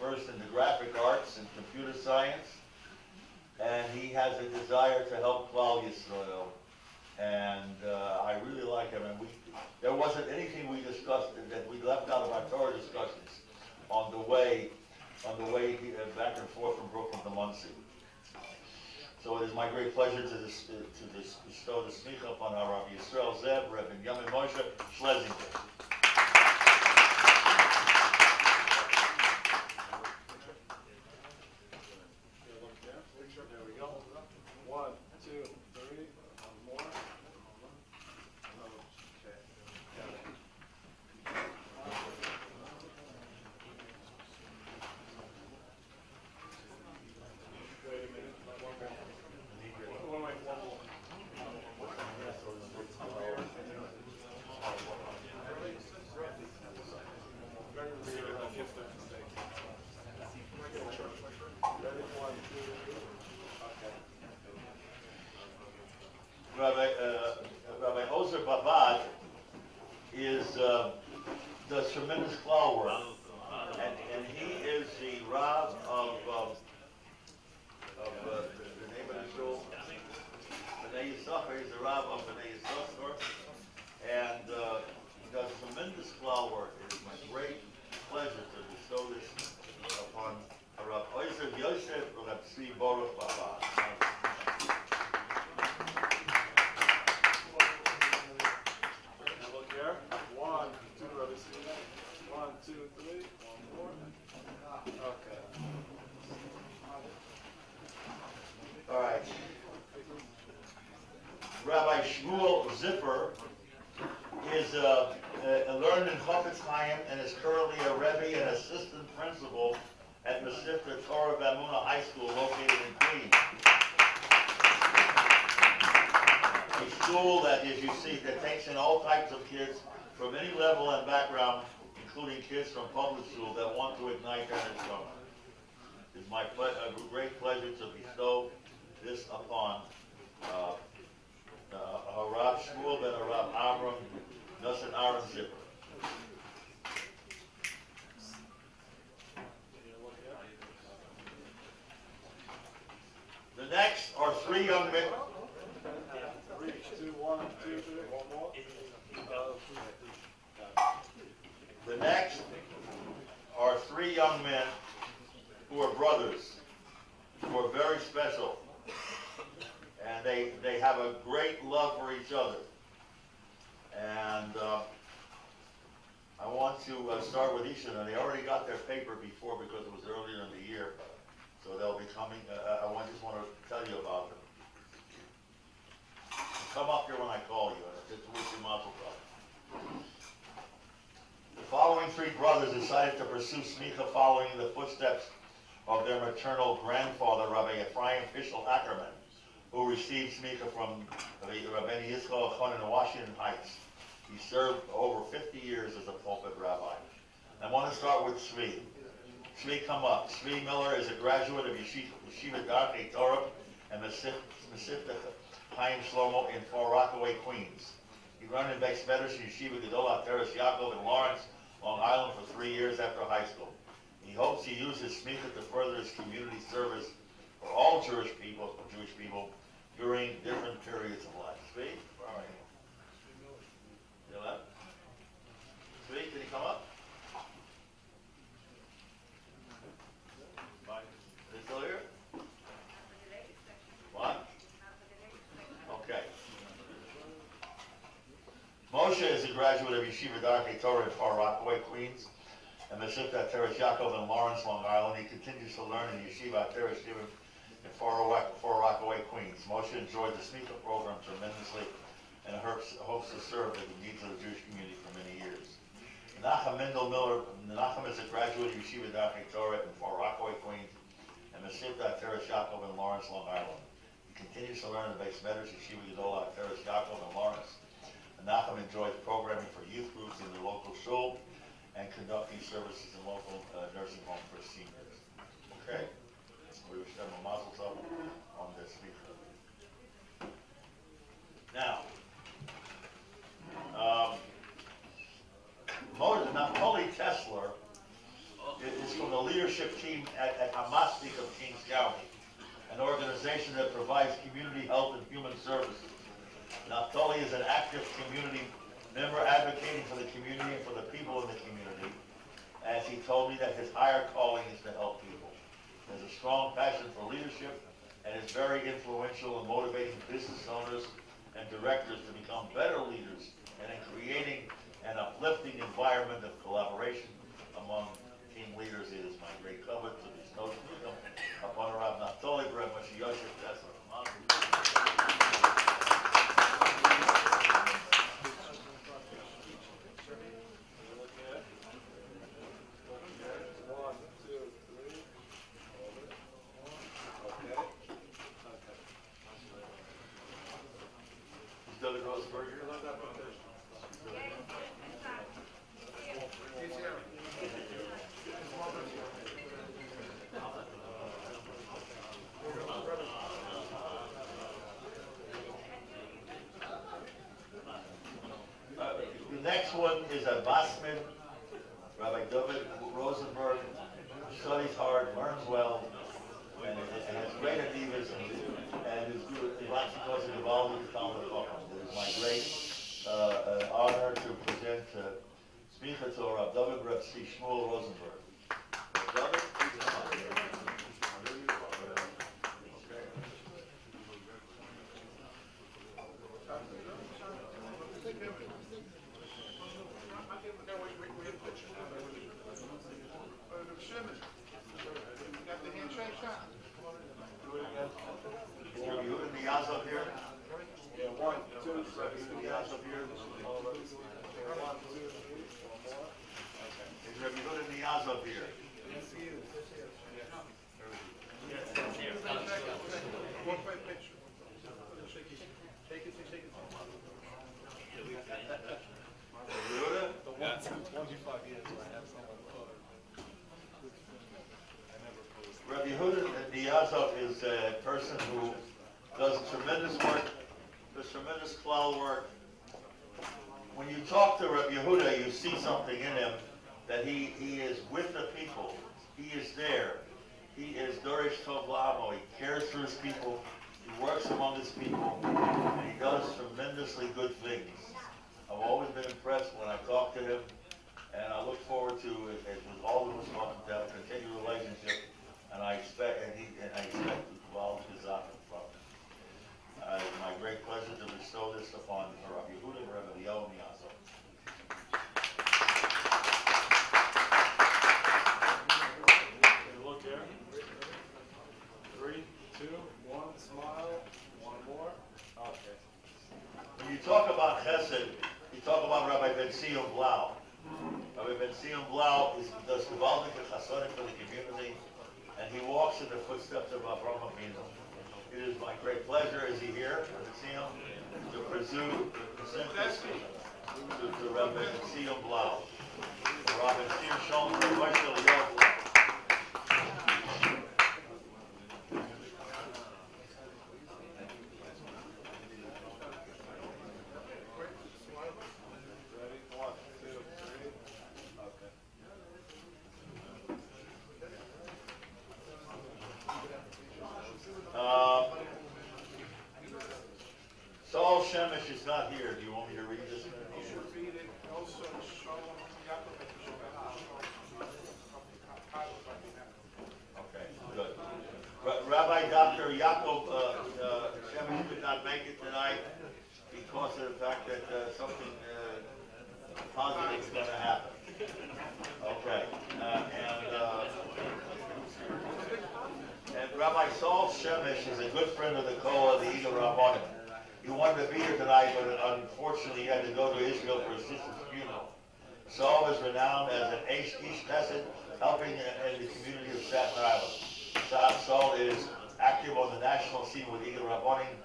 versed in the graphic arts and computer science. And he has a desire to help Klal Yisrael. And I really like him. And there wasn't anything we discussed that we left out of our Torah discussions on the way back and forth from Brooklyn to Muncie. So it is my great pleasure to bestow the smicha upon our Rabbi Yisrael Zeb, Rabbi Yamin Moshe Schlesinger. There we go. 1, 2, 3. More. Okay. Wait a minute. One more. Rabbi Ozer Babad does tremendous klal work, and Rav of B'nai Yisrael, and he does tremendous cloud work. It is my great pleasure to bestow this upon Rav Ayshel Yosef Rav Tzvi Baruch Baba. Now look here. 1, 2, Rabbi Tzvi. 1, 2, 3. 1 more. Okay. All right. Rabbi Shmuel Zipper is learned in Chofetz Chaim and is currently a Rebbe and assistant principal at Mesivta Torah V'Amunah High School located in Queens. A school that, as you see, that takes in all types of kids from any level and background, including kids from public school that want to ignite energy from it. It's my a great pleasure to bestow this upon Rav Shmuel ben Rav Avraham Nosson Aaron Zipper. The next are 3 young men. 3, 2, 1, 2, 3. 1 more. The next are 3 young men who are brothers, who are very special. And they have a great love for each other. And I want to start with Ayshel. And they already got their paper before because it was earlier in the year. So they'll be coming. I just want to tell you about them. Come up here when I call you. And it's with your mazel tov. The following 3 brothers decided to pursue smicha following in the footsteps of their maternal grandfather, Rabbi Ephraim Fischel Ackerman, who received smicha from Rabbi Yisrael Chon in Washington Heights. He served over 50 years as a pulpit rabbi. I want to start with Tzvi. Tzvi, come up. Tzvi Miller is a graduate of Yeshiva Darkei Torah and Mesivta Chaim Shlomo in Far Rockaway, Queens. He ran in Beis Medrash Yeshiva Gedolah Teres Yaakov in Lawrence, Long Island for 3 years after high school. He hopes he uses his smicha to further his community service for all Jewish people during different periods of life. Tzvi, where are you? You left? Tzvi, can you come up? Is he still here? What? Okay. Moshe is a graduate of Yeshiva Darkei Torah in Far Rockaway, Queens, and Mesivta Teres Yaakov in Lawrence, Long Island. He continues to learn in Yeshiva Teres Yaakov in Far Rockaway, Queens. Moshe enjoyed the smicha program tremendously and hopes to serve the needs of the Jewish community for many years. Menachem Mendel Miller, Menachem is a graduate of Yeshiva Darkei Torah in Far Rockaway, Queens, and Mesivta Teres Yaakov in Lawrence, Long Island. He continues to learn in Beis Medrash Yeshiva Gedolah Teres Yaakov in Lawrence. Menachem enjoys programming for youth groups in the local shul and conducting services in local nursing homes for seniors. Okay? We wish them a mazel tov on this speaker. Now, Naftali Tesler is from the leadership team at Hamastik of Kings County, an organization that provides community health and human services. Naftali is an active community member advocating for the community and for the people in the community, as he told me that his higher calling is to help people. He has a strong passion for leadership and is very influential in motivating business owners and directors to become better leaders and in creating an uplifting environment of collaboration among team leaders. It is my great covet to bestow upon Rav Naftali Brem Yosef Tesler. The next one is a Basman, Rabbi David Rosenberg, studies hard, learns well, and has great activism, and is lots of causes involved with the Talmud Chacham. It is my great honor to present Smicha Torah, David Reb Shmuel Rosenberg. David, please come on. Up here? Yeah, 1, 2, 3, up here. Is Rabbi Yehuda Niyaz up here? Yes, he is. Yes, here. One quick picture. Take it. Rabbi Yehuda? The 125 years I have someone. Rabbi Yehuda Niyaz is a person who does tremendous work, does tremendous Kollel work. When you talk to Rabbi Yehuda, you see something in him that he is with the people. He is there. He is Dorish Tov Lamo. He cares for his people. He works among his people. And he does tremendously good things. I've always been impressed when I talk to him, and I look forward to it with all of us wanting to have a continued relationship. And I expect to evolve his office from him. It's my great pleasure to bestow this upon Rabbi Yehuda and Rabbi Yaron. Look here. 3, 2, 1, smile. 1 more. Okay. When you talk about Chesed, you talk about Rabbi Ben Sion Blau. Rabbi Ben Sion Blau does development of Chasodim for the community, and he walks in the footsteps of Avraham. It is my great pleasure, is he here, to see him, to present this to Rabbi Ben Sion Blau. Rabbi Sion Shalom, Ayshel, Yaron. Saul Shemesh is not here. Do you want me to read this? You should read it also. Okay, good. Rabbi Dr. Yaakov Shemesh could not make it tonight because of the fact that something positive is going to happen. Okay, and Rabbi Saul Shemesh is a good friend of the Kollel of the Eagle Rabbanim. He wanted to be here tonight, but unfortunately he had to go to Israel for his sister's funeral. Saul is renowned as an Ish Chesed, helping in the community of Staten Island. Saul is active on the national scene with Eagle Rabbanim,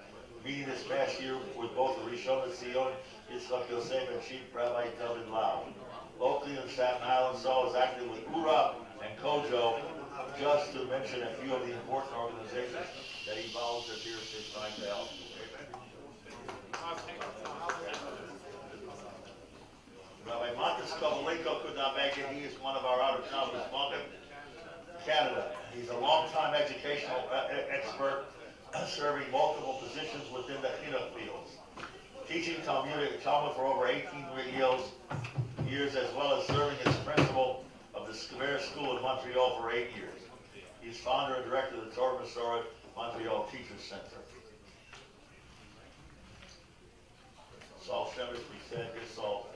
meeting this past year with both the Rishon LeZion, Yitzchak Yosef, and Chief Rabbi David Lau. Locally in Staten Island, Saul is active with Ura and Kojo, just to mention a few of the important organizations that he volunteers his time to help. Rabbi Montes Kovalenko could not make it. He is one of our out-of-town respondents, Canada. He's a long-time educational expert, serving multiple positions within the Keynote fields, teaching Talmud for over 18 years, as well as serving as principal of the Seminary School in Montreal for 8 years. He's founder and director of the Torah Masoret Montreal Teachers Center. Saul Shemesh, we said, here's Saul.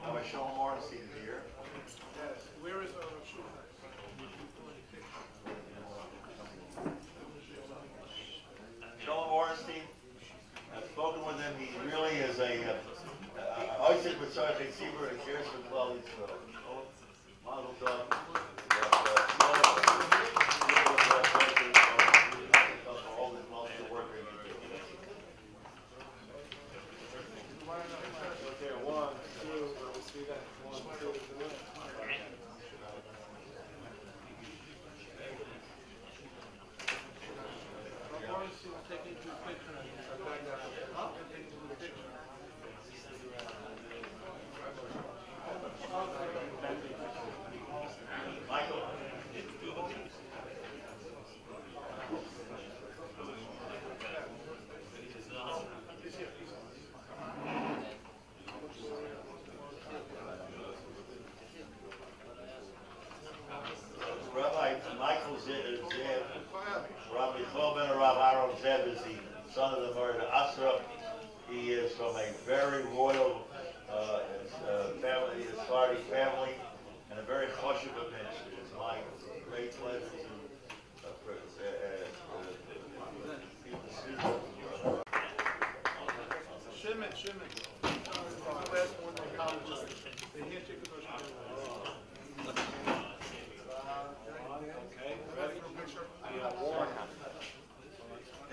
Rabbi Shalom Ornstein is here. Yes. Where is Shalom Ornstein, I've spoken with him. He really is a Isaac Mitzvah Tzibur and cares for Kollel Yisrael. Zeb is the son of the murder Asra. He is from a very royal family, a Sephardi family, and a very choshev of men. It's my great pleasure to Shimon. The last one they come just the handshake of those. Okay, ready for a picture?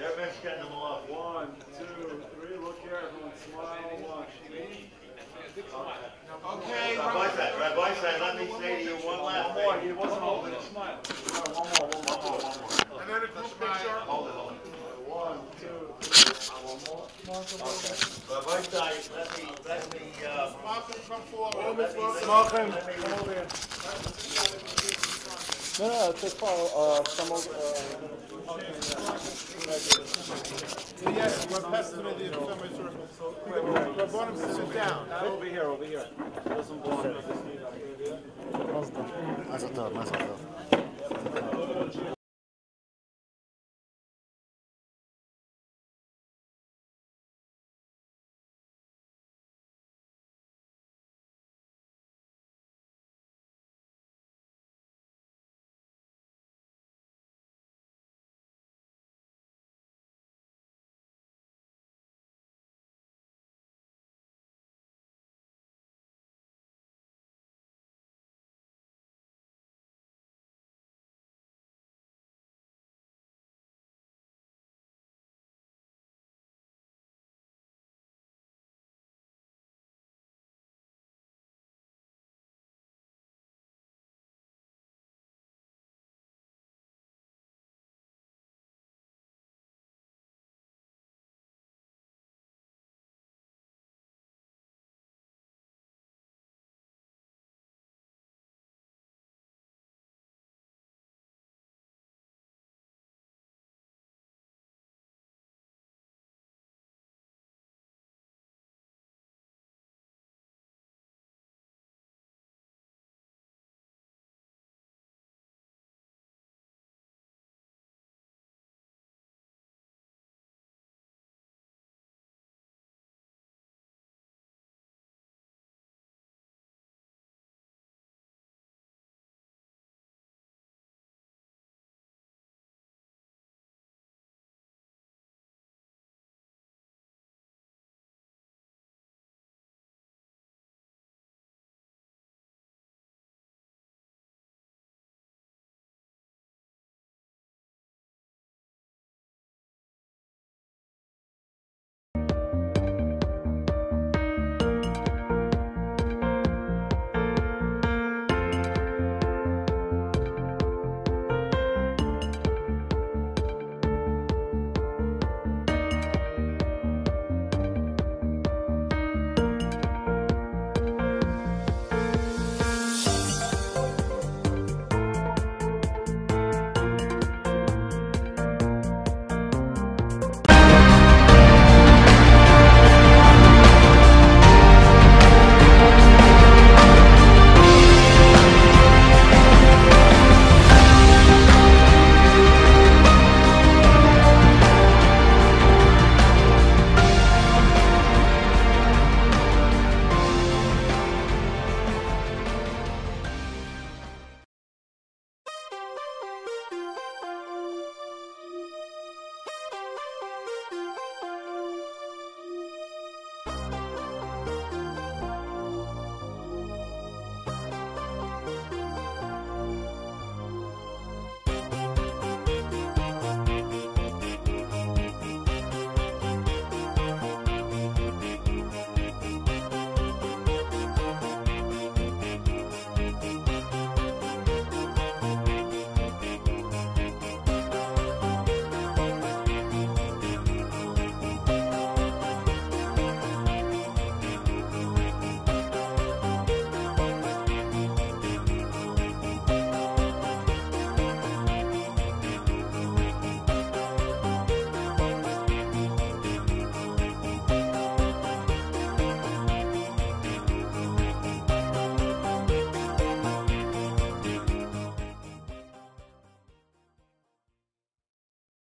Everyone's getting them off. 1, 2, 3. Look here, everyone. Smile. 1. Okay. Rabbi said, let me say to you one last thing. He wasn't holding a smile. One more. And then a group picture. Hold it. 1, 2, 3. One more. Okay. Rabbi said, let me, Malcolm, come forward. Malcolm. No, it's far. Some of. Yes, we're past the Seminary circle. Rabbanim, sit down. Over here. Doesn't belong. Mazal tov.